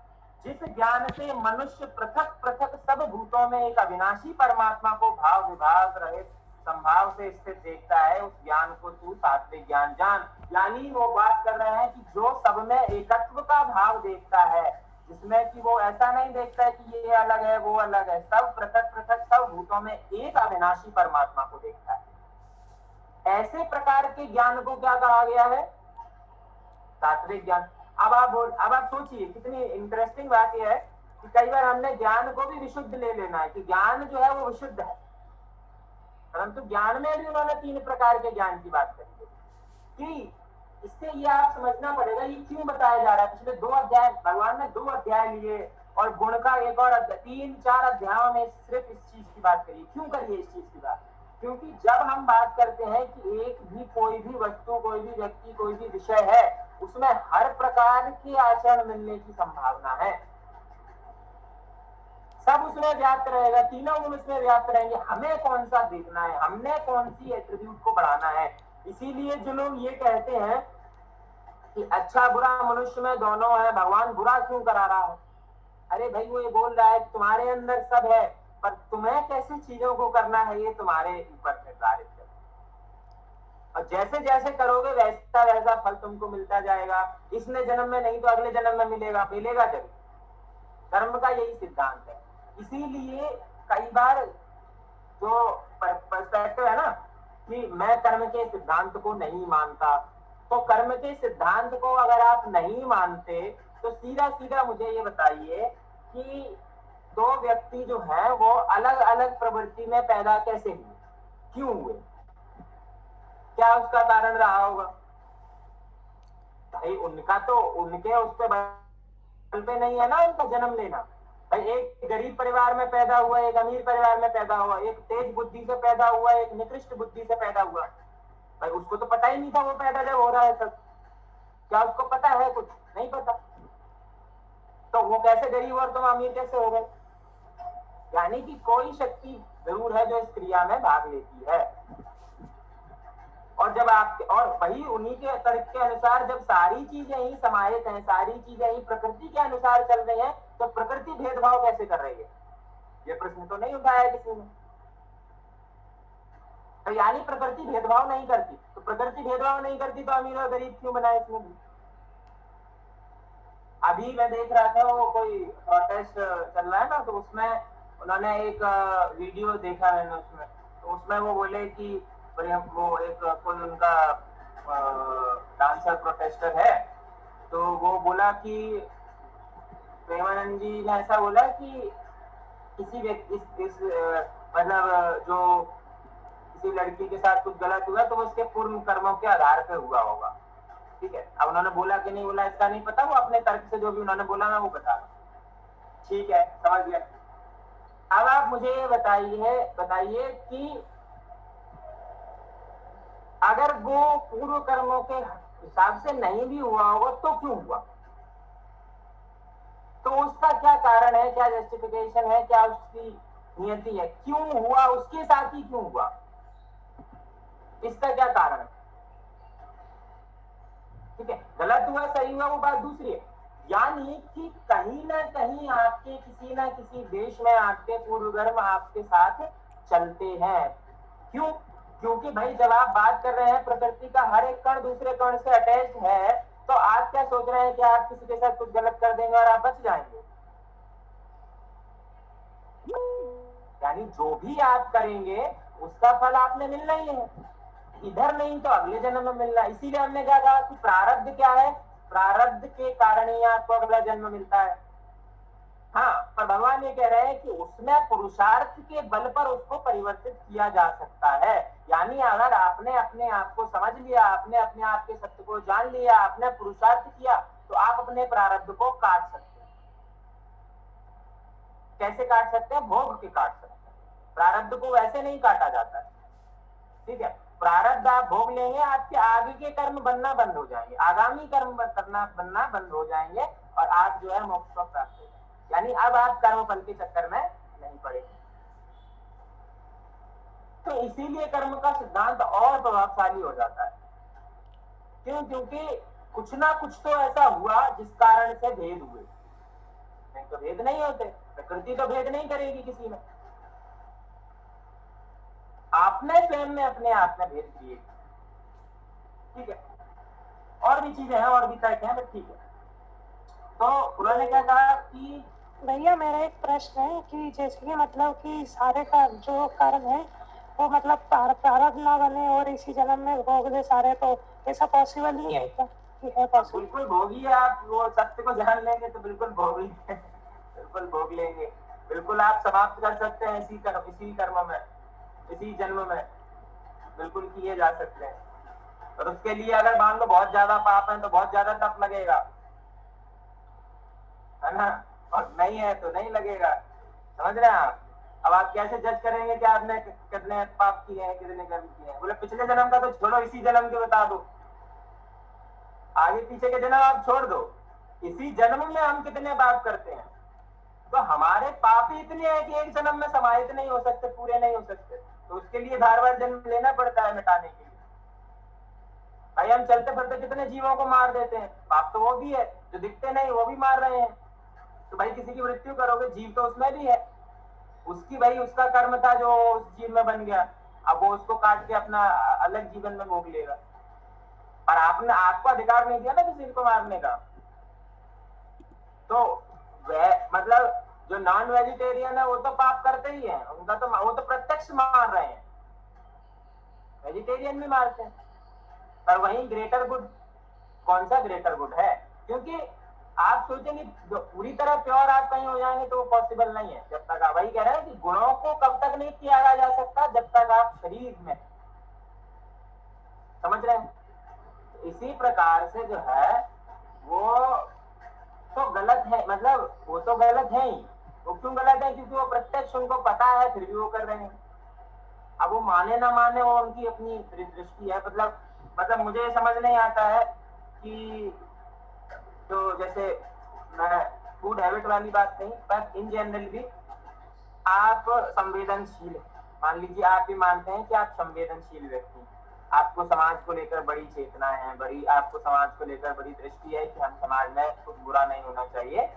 जिस ज्ञान से मनुष्य पृथक पृथक सब भूतों में एक अविनाशी परमात्मा को भाव विभाग रहित संभाव से स्थित देखता है, उस ज्ञान को तू सात्विक ज्ञान जान। यानी वो बात कर रहे हैं कि जो सब में एकत्व का भाव देखता है, जिसमें कि वो ऐसा नहीं देखता है कि ये अलग है वो अलग है, सब पृथक पृथक सब भूतों में एक अविनाशी परमात्मा को देखता है। ऐसे प्रकार के ज्ञान को क्या कहा गया है? सात्विक ज्ञान। अब आप सोचिए कितनी इंटरेस्टिंग बात यह है कि कई बार हमने ज्ञान को भी विशुद्ध ले लेना है कि ज्ञान जो है वो विशुद्ध है, परंतु ज्ञान में भी उन्होंने 3 प्रकार के ज्ञान की बात करी है। कि इससे ये आप समझना पड़ेगा ये क्यों बताया जा रहा है। पिछले 2 अध्याय भगवान ने 2 अध्याय लिए और गुण का एक और 3-4 अध्यायों में सिर्फ इस चीज की बात करी। क्यों करिए इस चीज की बात? क्योंकि जब हम बात करते हैं कि एक भी कोई भी वस्तु, कोई भी व्यक्ति, कोई भी विषय है, उसमें हर प्रकार के आचरण मिलने की संभावना है। सब उसमें व्याप्त रहेगा, तीनों गुण उसमें व्याप्त रहेंगे। हमें कौन सा देखना है, हमने कौन सी एट्रीब्यूट को बढ़ाना है। इसीलिए जो लोग ये कहते हैं कि अच्छा बुरा मनुष्य में दोनों है, भगवान बुरा क्यों करा रहा है? अरे भाई वो ये बोल रहा है कि तुम्हारे अंदर सब है, पर तुम्हें कैसी चीजों को करना है ये तुम्हारे ऊपर निर्धारित है। और जैसे जैसे करोगे वैसा वैसा फल तुमको मिलता जाएगा। इसने जन्म में नहीं तो अगले जन्म में मिलेगा जरूर। कर्म का यही सिद्धांत है। इसीलिए कई बार जो पर्सपेक्टिव है ना कि मैं कर्म के सिद्धांत को नहीं मानता, तो कर्म के सिद्धांत को अगर आप नहीं मानते तो सीधा सीधा मुझे ये बताइए कि 2 व्यक्ति जो हैं वो अलग अलग प्रवृत्ति में पैदा कैसे हुए, क्यों हुए, क्या उसका कारण रहा होगा? भाई उनका तो उनके उस पे नहीं है ना उनका जन्म लेना। भाई एक गरीब परिवार में पैदा हुआ, एक अमीर परिवार में पैदा हुआ, एक तेज बुद्धि से पैदा हुआ, एक निकृष्ट बुद्धि से पैदा हुआ। भाई उसको तो पता ही नहीं था वो पैदा जब हो रहा है तब। क्या उसको पता है? कुछ नहीं पता। तो वो कैसे गरीब और तुम अमीर कैसे हो गए? यानी कि कोई शक्ति जरूर है जो इस क्रिया में भाग लेती है। और जब आप और वही उन्हीं के तर्क के अनुसार जब सारी चीजें ही समाहित हैं, सारी चीजें ही प्रकृति के अनुसार चल रही हैं, तो प्रकृति भेदभाव कैसे कर रही है? ये प्रश्न तो नहीं उठाया किसी ने। तो यानी प्रकृति भेदभाव नहीं करती, तो प्रकृति भेदभाव नहीं करती तो अमीर और गरीब क्यों बनाए इसमें भी? अभी मैं देख रहा था वो कोई प्रोटेस्ट चल रहा है ना, तो उसमें उन्होंने एक वीडियो देखा मैंने उसमें, तो उसमें वो बोले कि वो एक कोई उनका डांसर प्रोटेस्टर है, तो वो बोला कि प्रेमानंद जी ने ऐसा बोला कि किसी व्यक्ति मतलब जो किसी लड़की के साथ कुछ गलत हुआ तो वो उसके पूर्व कर्मों के आधार पे हुआ होगा। ठीक है, अब उन्होंने बोला कि नहीं बोला इसका नहीं पता, वो अपने तर्क से जो भी उन्होंने बोला मैं वो बता रहा हूँ। ठीक है, समझ गया। अब आप मुझे ये बताइए कि अगर वो पूर्व कर्मों के हिसाब से नहीं भी हुआ होगा तो क्यों हुआ, तो उसका क्या कारण है, क्या जस्टिफिकेशन है, क्या उसकी नियति है, क्यों हुआ, उसके साथ ही क्यों हुआ, इसका क्या कारण है। ठीक है, गलत हुआ सही हुआ वो बात दूसरी है, यानी कि कहीं ना कहीं आपके किसी ना किसी देश में आपके पूर्व कर्म आपके साथ चलते हैं। क्यों? क्योंकि भाई जब आप बात कर रहे हैं प्रकृति का हर एक कण दूसरे कण से अटैच है, तो आप क्या सोच रहे हैं कि आप किसी के साथ कुछ गलत कर देंगे और आप बच जाएंगे। यानी जो भी आप करेंगे उसका फल आपने मिलना ही है, इधर नहीं तो अगले जन्म में मिलना। इसीलिए हमने क्या कहा कि प्रारब्ध क्या है, प्रारब्ध के कारण ही आपको अगला जन्म मिलता है। हाँ, पर भगवान ये कह रहे हैं कि उसमें पुरुषार्थ के बल पर उसको परिवर्तित किया जा सकता है। यानी अगर आपने अपने आप को समझ लिया, आपने अपने आप के सत्य को जान लिया, आपने पुरुषार्थ किया, तो आप अपने प्रारब्ध को काट सकते हैं। कैसे काट सकते हैं? भोग के काट सकते हैं। प्रारब्ध को वैसे नहीं काटा जाता है। ठीक है, प्रारब्ध आप भोग लेंगे, आपके आगे के कर्म बनना बंद हो जाएंगे, आगामी कर्म करना बनना बंद हो जाएंगे और आप जो है मोक्ष को प्राप्त हो जाएंगे। यानी अब आप कर्म फल के चक्कर में नहीं पड़ेंगे। तो इसीलिए कर्म का सिद्धांत और प्रभावशाली हो जाता है। क्यों? क्योंकि कुछ ना कुछ तो ऐसा हुआ जिस कारण से भेद हुए, नहीं तो भेद नहीं होते। प्रकृति तो भेद नहीं करेगी किसी में, आपने स्वयं में अपने आप में भेद किए। ठीक है, और भी चीजें हैं और भी तर्क हैं, बट ठीक है। तो उन्होंने क्या कहा कि भैया मेरा एक प्रश्न है कि जैसे कि मतलब कि सारे का जो कर्म है वो मतलब प्रारब्ध ना बने और इसी जन्म में भोग ले सारे, तो ऐसा पॉसिबल नहीं है क्या कि है पॉसिबल? बिल्कुल भोगी, आप वो सत्य को जान लेंगे तो बिल्कुल भोग लेंगे, बिल्कुल भोग लेंगे। बिल्कुल आप समाप्त कर सकते हैं इसी कर्म में, इसी जन्म में बिल्कुल किए जा सकते हैं। और उसके लिए अगर मान लो बहुत ज्यादा पाप है तो बहुत ज्यादा तप लगेगा, है ना, और नहीं है तो नहीं लगेगा। समझ रहे हैं आप? अब आप कैसे जज करेंगे कि आपने कितने पाप किए हैं, कितने कर्म किए हैं? बोले पिछले जन्म का तो छोड़ो, इसी जन्म के बता दो, आगे पीछे के जन्म आप छोड़ दो, इसी जन्म में हम कितने पाप करते हैं। तो हमारे पाप ही इतने हैं कि एक जन्म में समाहित नहीं हो सकते, पूरे नहीं हो सकते, तो उसके लिए बार बार जन्म लेना पड़ता है मिटाने के लिए। भाई हम चलते फिरते कितने जीवों को मार देते हैं, पाप तो वो भी है, जो दिखते नहीं वो भी मार रहे हैं। तो भाई किसी की मृत्यु करोगे, जीव तो उसमें भी है, उसकी भाई उसका कर्म था जो उस जीव में बन गया, अब वो उसको काट के अपना अलग जीवन में भोग लेगा। और आपने, आपको अधिकार नहीं दिया ना किसी को मारने का। तो वह मतलब जो नॉन वेजिटेरियन है वो तो पाप करते ही है, उनका तो वो तो प्रत्यक्ष मार रहे हैं, वेजिटेरियन भी मारते हैं। पर वही ग्रेटर गुड, कौन सा ग्रेटर गुड है? क्योंकि आप सोचेंगे पूरी तरह प्योर आप कहीं हो जाएंगे तो वो पॉसिबल नहीं है। जब तक आप, वही कह रहे हैं कि गुणों को कब तक नहीं त्यागा जा सकता, जब तक आप शरीर में। समझ रहे हैं? इसी प्रकार से जो है वो तो गलत है, मतलब वो तो गलत है ही। वो क्यों गलत है? क्योंकि वो प्रत्यक्ष उनको पता है फिर भी वो कर रहे हैं। अब वो माने ना माने वो उनकी अपनी दृष्टि है। मतलब मुझे समझ नहीं आता है कि तो जैसे मैं फूड हैबिट वाली बात नहीं, पर इन जनरल भी आप संवेदनशील, मान लीजिए आप भी मानते हैं कि आप संवेदनशील व्यक्ति, आपको समाज को लेकर बड़ी चेतना है, बड़ी आपको समाज को लेकर बड़ी दृष्टि है कि हम समाज में कुछ बुरा नहीं होना चाहिए,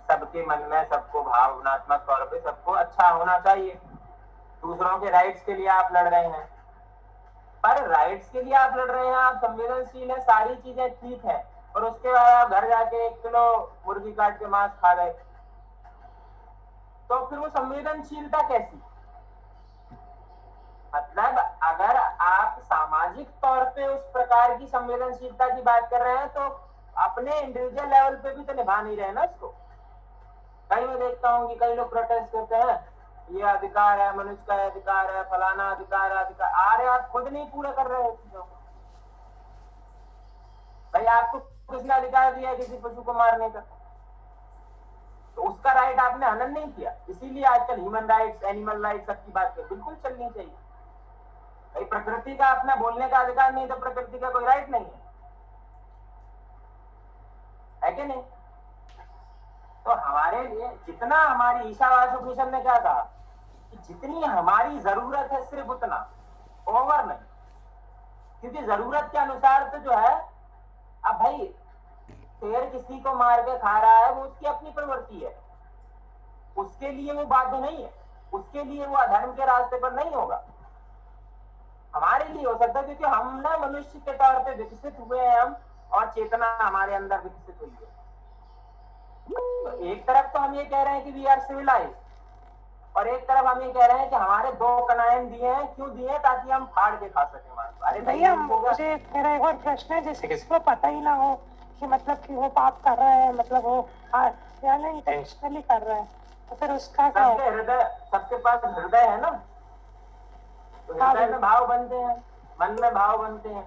सबके मन में सबको भावनात्मक तौर पे सबको अच्छा होना चाहिए, दूसरों के राइट्स के लिए आप लड़ रहे हैं। पर राइट्स के लिए आप लड़ रहे हैं, आप संवेदनशील है, सारी चीजें ठीक है, और उसके बाद आप घर जाके 1 किलो मुर्गी काट के मांस खा गए, तो फिर वो संवेदनशीलता कैसी? मतलब अगर आप सामाजिक तौर पे उस प्रकार की संवेदनशीलता की बात कर रहे हैं तो अपने इंडिविजुअल लेवल पे भी तो निभा नहीं रहे ना उसको। कई मैं देखता हूँ कि कई लोग प्रोटेस्ट करते हैं, ये अधिकार है, मनुष्य का अधिकार है, फलाना अधिकार है, अधिकार। अरे आप खुद नहीं पूरा कर रहे हो चीजों को। भाई आपको किसने अधिकार दिया है किसी पशु को मारने का? तो उसका राइट आपने हनन नहीं किया। इसीलिए आजकल ह्यूमन राइट्स, एनिमल राइट्स सबकी बात कर बिल्कुल चलनी चाहिए। भाई प्रकृति का अपना बोलने का अधिकार नहीं तो प्रकृति का कोई राइट नहीं है कि नहीं? तो हमारे लिए जितना, हमारी ईशावास्य उपनिषद ने क्या कहा कि जितनी हमारी जरूरत है सिर्फ उतना, ओवर नहीं। क्योंकि जरूरत के अनुसार तो जो है, अब भाई शेर किसी को मार के खा रहा है, वो उसकी अपनी प्रवृत्ति है, उसके लिए वो बाध्य नहीं है, उसके लिए वो अधर्म के रास्ते पर नहीं होगा। हमारे लिए हो सकता है क्योंकि हम ना मनुष्य के तौर पे विकसित हुए हैं हम, और चेतना हमारे अंदर विकसित हुई है। तो एक तरफ तो हम ये कह रहे हैं कि वी आर सिविलाइज्ड, और एक तरफ हम ये कह रहे हैं कि हमारे दो कनायन दिए हैं। क्यों दिए हैं? ताकि हम फाड़ के खा सके मांस। अरे भैया मुझे मेरा एक और प्रश्न है, जैसे किसी को पता ही ना हो कि मतलब कि वो पाप कर रहा है, मतलब वो यानी इंटेंशनली कर रहा है, तो फिर उसका क्या होगा? हृदय, सबके पास हृदय है ना, तो हृदय में भाव बनते हैं, मन में भाव बनते हैं,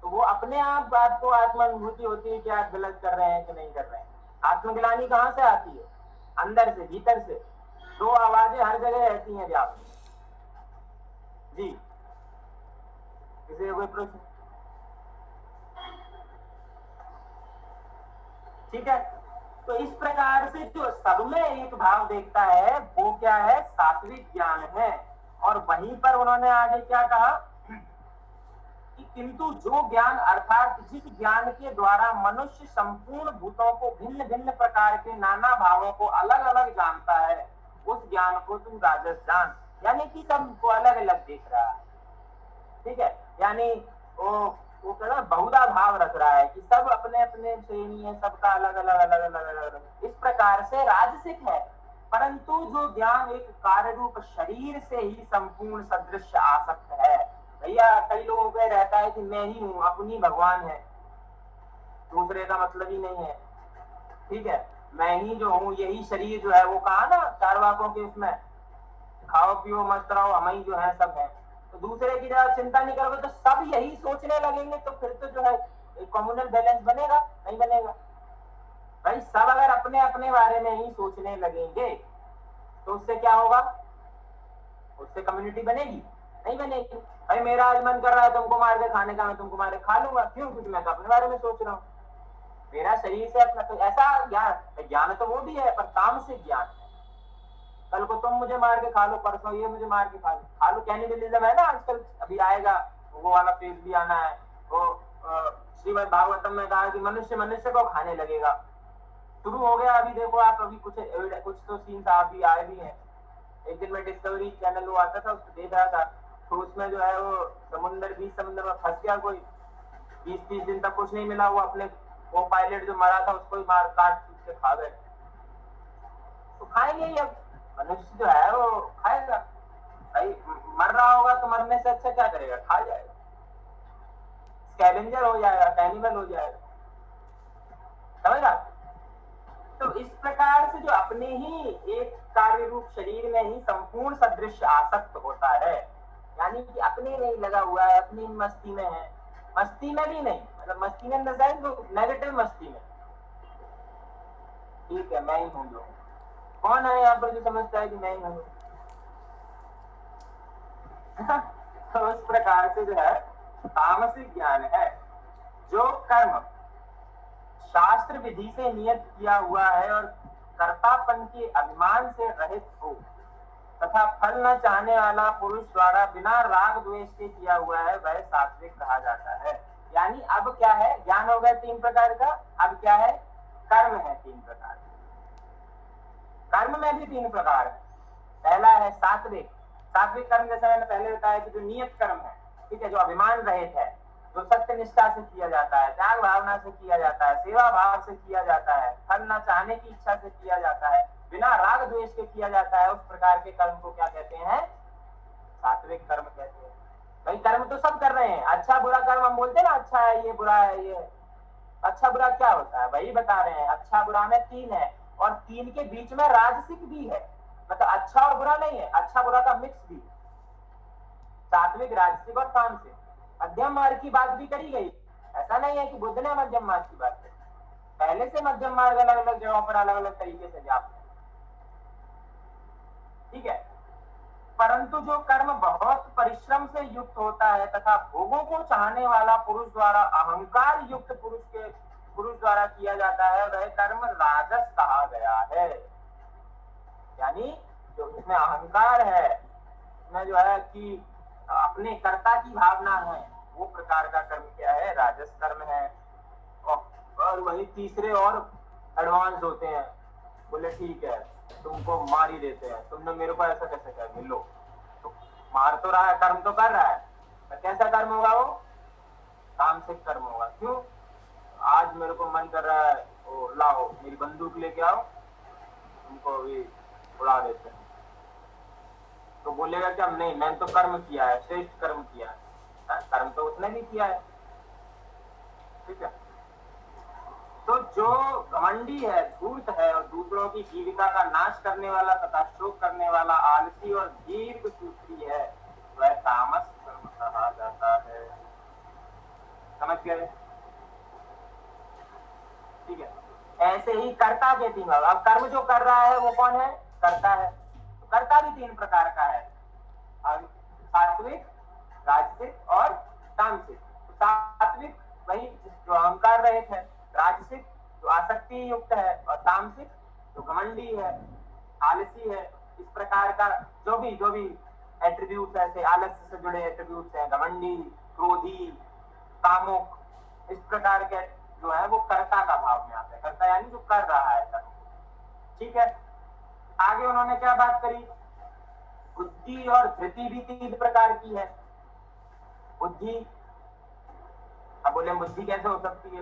तो वो अपने आप आपको आत्मानुभूति होती है कि आप गलत कर रहे हैं कि नहीं कर रहे हैं। आत्मग्लानि कहाँ से आती है? अंदर से, भीतर से। दो आवाजें हर जगह रहती हैं व्याप्त। जी, किसी कोई प्रश्न? ठीक है, तो इस प्रकार से जो सब में एक भाव देखता है वो क्या है? सात्विक ज्ञान है। और वहीं पर उन्होंने आगे क्या कहा कि किंतु जो ज्ञान, अर्थात जिस ज्ञान के द्वारा मनुष्य संपूर्ण भूतों को, भिन्न भिन्न प्रकार के नाना भावों को अलग अलग जानता है, उस ज्ञान को तुम राजस जान। यानी कि सबको अलग अलग देख रहा है। ठीक है, यानी वो कहना बहुधा भाव रख रहा है कि सब अपने अपने श्रेणी है, सबका अलग अलग अलग अलग अलग। इस प्रकार से राजसिक है। परंतु जो ज्ञान एक कार्य रूप शरीर से ही संपूर्ण सदृश आसक्त है। भैया कई लोगों को रहता है कि मैं ही हूँ, अपनी भगवान है, दूसरे का मतलब ही नहीं है। ठीक है, मैं ही जो हूँ, यही शरीर जो है, वो कहा ना चारवाकों के इसमें, खाओ पियो मस्त रहो, हम ही जो है सब है। तो दूसरे की जब चिंता नहीं करोगे तो सब यही सोचने लगेंगे, तो फिर तो जो है कम्युनल बैलेंस बनेगा? नहीं बनेगा। भाई सब अगर अपने अपने बारे में ही सोचने लगेंगे तो उससे क्या होगा? उससे कम्युनिटी बनेगी? नहीं बनेगी। भाई मेरा आज मन कर रहा है तुमको मार के खाने का, मैं तुमको मार के खा लूंगा। क्यों? क्योंकि मैं तो अपने बारे में सोच रहा हूँ, मेरा शरीर से अपना। तो ऐसा ज्ञान तो वो भी है, पर तामसिक ज्ञान। कल को तुम मुझे मार के खा लो, परसों ये मुझे मार के खा लो। कैनिबलिज्म है ना आजकल, अभी आएगा वो वाला फेज भी आना है। वो श्रीमद् भागवतम में कहा कि मनुष्य मनुष्य को खाने लगेगा। शुरू हो गया अभी, देखो आप, अभी कुछ तो सीन्स आप भी आए भी हैं। एक दिन में डिस्कवरी चैनल वो आता था, उसको देख रहा था, तो उसमें जो है वो बीच समुद्र में फंस गया कोई, 20-30 दिन तक कुछ नहीं मिला। वो अपने वो पायलट जो मरा था उसको ही मार काट के खा गए। तो खाएंगे ही अब, मनुष्य जो है वो खाएगा। भाई मर रहा होगा तो मरने से अच्छा क्या करेगा? खा जाएगा, स्कैवेंजर हो जाएगा, कैनिबल हो जाएगा। समझ रहा? तो इस प्रकार से जो अपने ही एक कार्य रूप शरीर में ही संपूर्ण सदृश आसक्त होता है, यानी कि अपने में ही लगा हुआ है, अपनी मस्ती में है। मस्ती में भी नहीं, मतलब मस्ती में नेगेटिव मस्ती में। ठीक है, मैं ही हूँ जो। कौन है यहाँ पर जो समझता है कि मैं ही हूँ? तो उस प्रकार से जो है तामसिक ज्ञान है, जो कर्म शास्त्र विधि से नियत किया हुआ है और कर्तापन के अभिमान से रहित हो, तथा फल न चाहने वाला पुरुष द्वारा बिना राग द्वेष के किया हुआ है, वह सात्विक कहा जाता है। यानी अब क्या है? ज्ञान हो गया 3 प्रकार का, अब क्या है? कर्म है 3 प्रकार। कर्म में भी 3 प्रकार है। पहला है सात्विक। सात्विक कर्म जैसे मैंने पहले बताया कि जो नियत कर्म है, ठीक है, जो अभिमान रहित है, जो सत्य निष्ठा से किया जाता है, त्याग भावना से किया जाता है, सेवा भाव से किया जाता है, फल न चाहने की इच्छा से किया जाता है, बिना राग द्वेष के किया जाता है, उस प्रकार के कर्म को क्या कहते हैं? सात्विक कर्म कहते हैं। भाई कर्म तो सब कर रहे हैं, अच्छा बुरा कर्म हम बोलते हैं ना, अच्छा है ये, बुरा है ये। अच्छा बुरा क्या होता है? वही बता रहे हैं, अच्छा बुरा में 3 है। और 3 के बीच में राजसिक भी है, मतलब अच्छा और बुरा नहीं है, अच्छा बुरा का मिक्स भी, सात्विक, राजसिक और तामसिक। मध्यम मार्ग की बात भी करी गई, ऐसा नहीं है कि बुद्ध ने मध्यम मार्ग की बात करी, पहले से मध्यम मार्ग अलग अलग जगहों पर अलग अलग तरीके से व्याप्त है, ठीक है। परंतु जो कर्म बहुत परिश्रम से युक्त होता है तथा भोगों को चाहने वाला पुरुष द्वारा, अहंकार युक्त पुरुष द्वारा किया जाता है, वह कर्म राजस कहा गया है। यानी जो इसमें अहंकार है, इसमें जो है कि अपने कर्ता की भावना है, वो प्रकार का कर्म क्या है, राजस कर्म है। और वही तीसरे और एडवांस होते हैं, बोले ठीक है तुमको मार ही देते हैं, तुमने मेरे को ऐसा कैसे कर दिया, लो तो मार तो रहा है, कर्म तो कर रहा है, तो कैसा कर्म होगा वो, तामसिक कर्म होगा। क्यों, आज मेरे को मन कर रहा है, ओ लाओ मेरी बंदूक लेके आओ, तुमको भी उड़ा देते हैं, तो बोलेगा कि नहीं मैंने तो कर्म किया है, श्रेष्ठ कर्म किया है, कर्म तो उसने भी किया है, ठीक है। तो जो घमंडी है, धूर्त है और दूसरों की जीविका का नाश करने वाला तथा शोक करने वाला, आलसी और दीर्घ सूत्री है, वह तामस कर्म कहा जाता है। समझ गए, ठीक है। ऐसे ही कर्ता के 3 भाग, अब कर्म जो कर रहा है वो कौन है, कर्ता है। तो कर्ता भी 3 प्रकार का है, सात्विक, राजसिक और तामसिक। तो सात्विक वही जो अहंकार रहित है, राजसिक जो आसक्ति युक्त है, और तामसिक जो घमंडी है, आलसी है। इस प्रकार का जो भी एट्रीब्यूट्स, ऐसे आलस्य से जुड़े एट्रीब्यूट्स हैं, घमंडी, क्रोधी, कामुक, इस प्रकार के जो है वो कर्ता का भाव में आता है। कर्ता यानी जो कर रहा है कर्म, ठीक है। आगे उन्होंने क्या बात करी, बुद्धि और धृति भी 3 प्रकार की है। बुद्धि, अब बोले बुद्धि कैसे हो सकती है,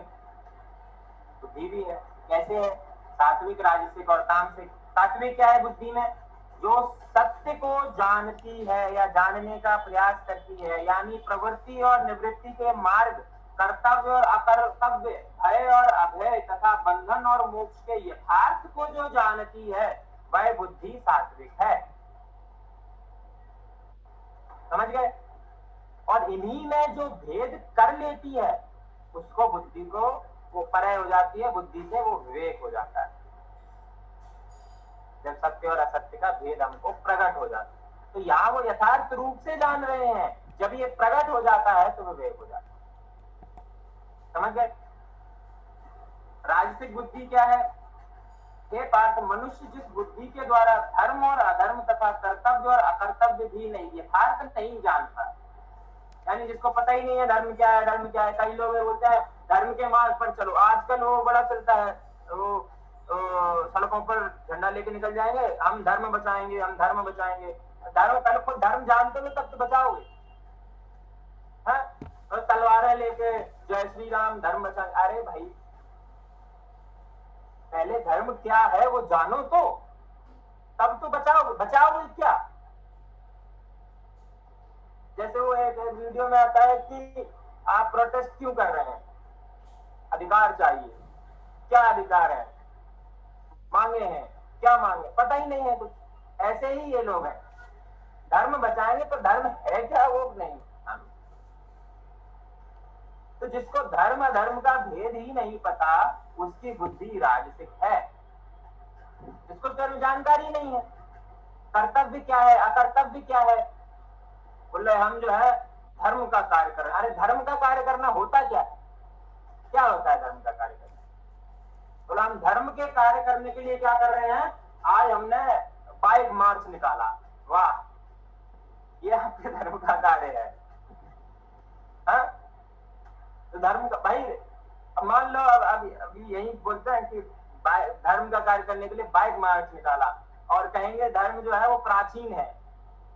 बुद्धि भी है, कैसे है, सात्विक, राजसिक और तामसिक। सात्विक क्या है बुद्धि में, जो सत्य को जानती है या जानने का प्रयास करती है, यानी प्रवृत्ति और निवृत्ति के मार्ग, कर्तव्य और अकर्तव्य, भय और अभय तथा बंधन और मोक्ष के यथार्थ को जो जानती है, वह बुद्धि सात्विक है। समझ गए। और इन्हीं में जो भेद कर लेती है, उसको बुद्धि को वो परय हो जाती है, बुद्धि से वो विवेक हो जाता है। जब सत्य और असत्य का भेद हमको प्रकट हो जाता है, तो यहाँ वो यथार्थ रूप से जान रहे हैं, जब ये प्रकट हो जाता है तो विवेक हो जाता है। समझ गए। राजसिक बुद्धि क्या है, हे पार्थ, मनुष्य जिस बुद्धि के द्वारा धर्म और अधर्म तथा कर्तव्य और अकर्तव्य भी नहीं, यथार्थ नहीं जानता, यानी जिसको पता ही नहीं है धर्म क्या है, धर्म क्या है। कई लोग बोलते हैं धर्म के मार्ग पर चलो, आजकल वो बड़ा चलता है, वो सड़कों पर झंडा लेके निकल जाएंगे, हम धर्म बचाएंगे, हम धर्म बचाएंगे। धर्म, पहले खुद धर्म जानते हो तब तो बचाओगे, है? तो तलवारें लेके जय श्री राम धर्म बचाएंगे, अरे भाई पहले धर्म क्या है वो जानो तो, तब तो बचाओगे। बचाओगे क्या, जैसे वो एक वीडियो में आता है कि आप प्रोटेस्ट क्यों कर रहे हैं, अधिकार चाहिए, क्या अधिकार है, मांगे हैं, क्या मांगे, पता ही नहीं है कुछ। ऐसे ही ये लोग हैं, धर्म बचाएंगे तो धर्म है क्या वो नहीं। तो जिसको धर्म अधर्म का भेद ही नहीं पता, उसकी बुद्धि राजसिक है। जिसको धर्म जानकारी नहीं है, कर्तव्य क्या है, अकर्तव्य क्या है, बोले हम जो है धर्म का कार्य कर रहे हैं। अरे धर्म का कार्य करना होता क्या है, क्या होता है धर्म का कार्य करना? बोला हम धर्म के कार्य करने के लिए क्या कर रहे हैं, आज हमने बाइक मार्च निकाला, वाह ये आपके धर्म का कार्य है। हाँ? तो धर्म का भाई, मान लो अभी यही बोलते हैं कि धर्म का कार्य करने के लिए बाइक मार्च निकाला, और कहेंगे धर्म जो है वो प्राचीन है,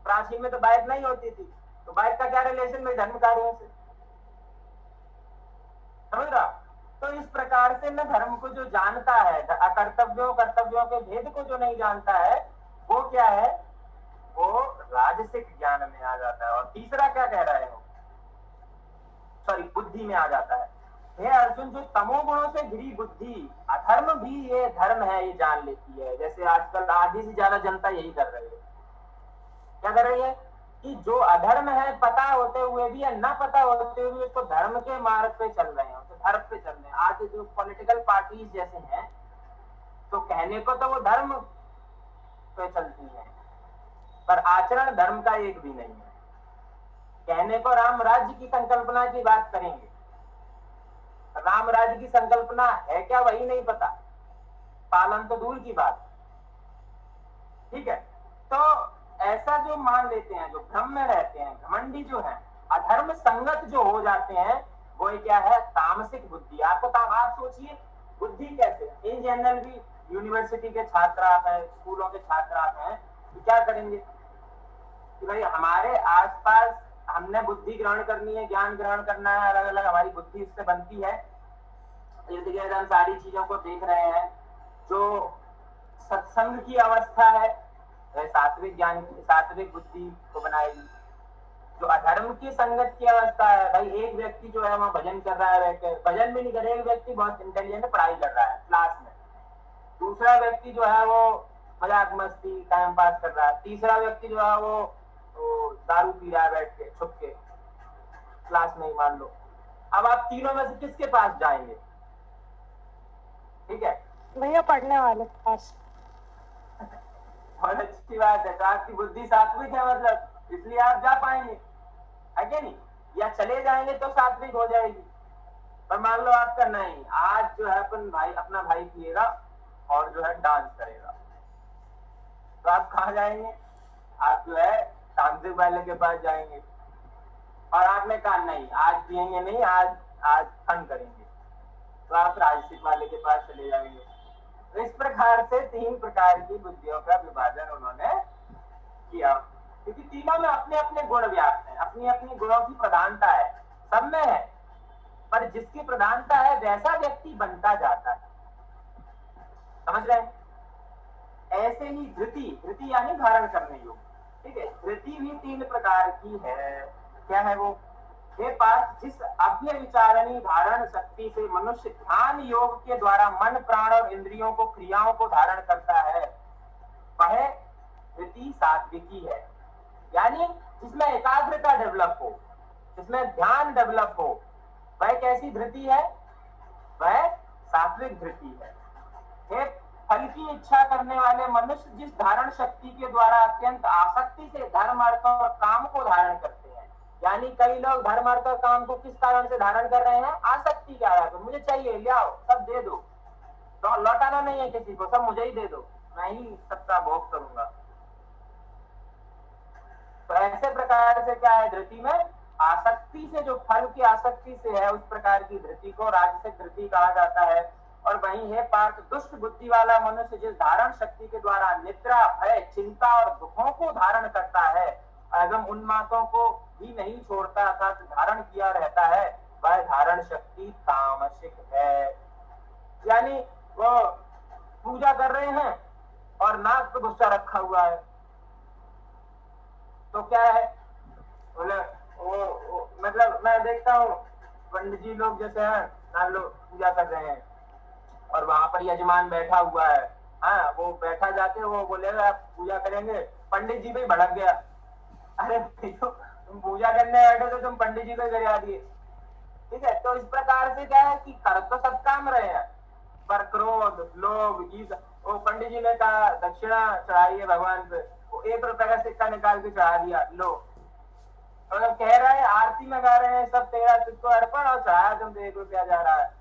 प्राचीन में तो बाइक नहीं होती थी, तो बाइक का क्या रिलेशन में धर्म कार्यों से, समझ रहा। तो इस प्रकार से न धर्म को जो जानता है, अकर्तव्यों कर्तव्यों के भेद को जो नहीं जानता है, वो क्या है, वो राजसिक ज्ञान में आ जाता है। और तीसरा क्या कह रहे हो, सॉरी बुद्धि में आ जाता है। हे अर्जुन, जो तमोगुणों से घिरी बुद्धि, अधर्म भी ये धर्म है ये जान लेती है। जैसे आजकल आधी से ज्यादा जनता यही कर रही है। क्या कर रही है कि जो अधर्म है पता होते हुए भी या ना पता होते हुए भी उसको धर्म के मार्ग पे चल रहे हैं, तो धर्म पे चल रहे हैं। आज जो पॉलिटिकल पार्टीज जैसे हैं, तो कहने को तो वो धर्म पे चलती है, पर आचरण धर्म का एक भी नहीं है। कहने को राम राज्य की संकल्पना की बात करेंगे, राम राज्य की संकल्पना है क्या वही नहीं पता, पालन तो दूर की बात। ठीक है, तो ऐसा जो मान लेते हैं, जो भ्रम में रहते हैं, घमंडी जो है, अधर्म संगत जो हो जाते हैं, वो क्या है, तामसिक बुद्धि। आप सोचिए बुद्धि कैसे, इन जनरल भी यूनिवर्सिटी के छात्र हैं, स्कूलों के छात्र हैं, तो क्या करेंगे कि भाई हमारे आसपास हमने बुद्धि ग्रहण करनी है, ज्ञान ग्रहण करना है, अलग अलग हमारी बुद्धि इससे बनती है। इर्द गिर्द हम सारी चीजों को देख रहे हैं। जो सत्संग की अवस्था है वह सात्विक ज्ञान की, सात्विक बुद्धि को बनाएगी। जो अधर्म की संगत की अवस्था है, भाई एक व्यक्ति जो है वहां भजन कर रहा है, बैठकर भजन भी नहीं कर रहा, एक व्यक्ति बहुत इंटेलिजेंट है, पढ़ाई कर रहा है क्लास में, दूसरा व्यक्ति जो है वो मजाक मस्ती टाइम पास कर रहा है, तीसरा व्यक्ति जो है वो दारू पी रहा है बैठ के छुप के क्लास में ही, मान लो। अब आप तीनों में से किसके पास जाएंगे? ठीक है भैया, पढ़ने वाले के पास। बहुत अच्छी बात है, तो आपकी बुद्धि सात्विक है, मतलब इसलिए आप जा पाएंगे, है क्या नहीं? या चले जाएंगे तो सात्विक हो जाएगी। पर मान लो आपका नहीं, आज जो है अपना भाई पिएगा और जो है डांस करेगा, तो आप कहाँ जाएंगे? आप जो है तांत्रिक वाले के पास जाएंगे। और आपने कहा नहीं, आज पिएंगे नहीं, आज फन करेंगे, तो आप राजसिक वाले के पास चले जाएंगे। तो इस प्रकार से 3 प्रकार की बुद्धियों का विभाजन उन्होंने किया, क्योंकि तीनों में अपने अपने गुण व्याप्त हैं, अपनी अपनी गुणों की प्रधानता है, सब में है, पर जिसकी प्रधानता है वैसा व्यक्ति बनता जाता है। समझ रहे हैं? ऐसे ही धृति यानी धारण करने योग्य। ठीक है, धृति भी 3 प्रकार की है। क्या है वो? हे पार्थ, जिस अभ्यविचारणी धारण शक्ति से मनुष्य ध्यान योग के द्वारा मन, प्राण और इंद्रियों को, क्रियाओं को धारण करता है, वह धृति सात्विकी है। यानी जिसमें एकाग्रता डेवलप हो, जिसमें ध्यान डेवलप हो, वह कैसी धृति है? वह सात्विक धृति है। हे फल की इच्छा करने वाले मनुष्य जिस धारण शक्ति के द्वारा अत्यंत आसक्ति से धर्म, अर्थ और काम को धारण करते हैं, यानी कई लोग धर्म, अर्थ और काम को किस कारण से धारण कर रहे हैं? आसक्ति के आधार पर। मुझे चाहिए, ले आओ, सब दे दो, तो लौटाना नहीं है किसी को, सब मुझे ही दे दो, मैं ही सबका भोग करूंगा। तो ऐसे प्रकार से क्या है, धृति में आसक्ति से, जो फल की आसक्ति से है, उस प्रकार की धृति को राजसिक धृति कहा जाता है। और वहीं है पार्थ, दुष्ट बुद्धि वाला मनुष्य जिस धारण शक्ति के द्वारा निद्रा, भय, चिंता और दुखों को धारण करता है एवं उन्मादों को भी नहीं छोड़ता, अर्थात धारण किया रहता है, वह धारण शक्ति तामसिक है। यानी वो पूजा कर रहे हैं और नाक पे गुस्सा रखा हुआ है, तो क्या है, बोले वो मतलब मैं देखता हूँ पंडित जी लोग जैसे हैं, मान लो पूजा कर रहे हैं और वहां पर यजमान बैठा हुआ है, हाँ, वो बैठा जाके वो बोलेगा आप पूजा करेंगे, पंडित जी भी भड़क गया, अरे तो तुम पूजा करने बैठे तो तुम पंडित जी को गिरा दिए। ठीक है, तो इस प्रकार से क्या है कि कर तो सब काम रहे हैं, पर क्रोध, लोभ, ईर्ष्या। वो पंडित जी ने कहा दक्षिणा चढ़ाइए भगवान पे, वो 1 रुपए का सिक्का निकाल के चढ़ा दिया, लो। मतलब कह रहे हैं, आरती में गा रहे हैं, सब तेरा तुझको अर्पण, और चढ़ाया तुमसे 1 रुपया जा रहा है।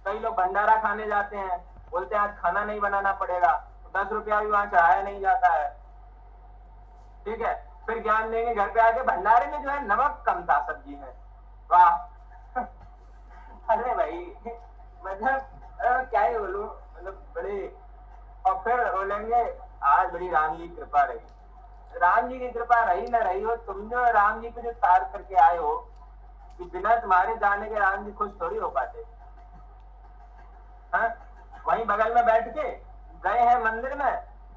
कई लोग भंडारा खाने जाते हैं, बोलते हैं आज खाना नहीं बनाना पड़ेगा, 10 रुपया भी वहां चढ़ाया नहीं जाता है। ठीक है, फिर ज्ञान देंगे घर पे आके, भंडारे में जो है नमक कम था सब्जी में, वाह। अरे भाई, मतलब क्या ही बोलूं, मतलब बड़े। और फिर बोलेंगे आज बड़ी राम जी की कृपा रही। राम जी की कृपा रही ना रही हो, तुम जो राम जी को जो तार करके आए हो, कि बिना तुम्हारे जाने के राम जी खुश थोड़ी हो पाते। हाँ, वहीं बगल में बैठ के गए हैं मंदिर में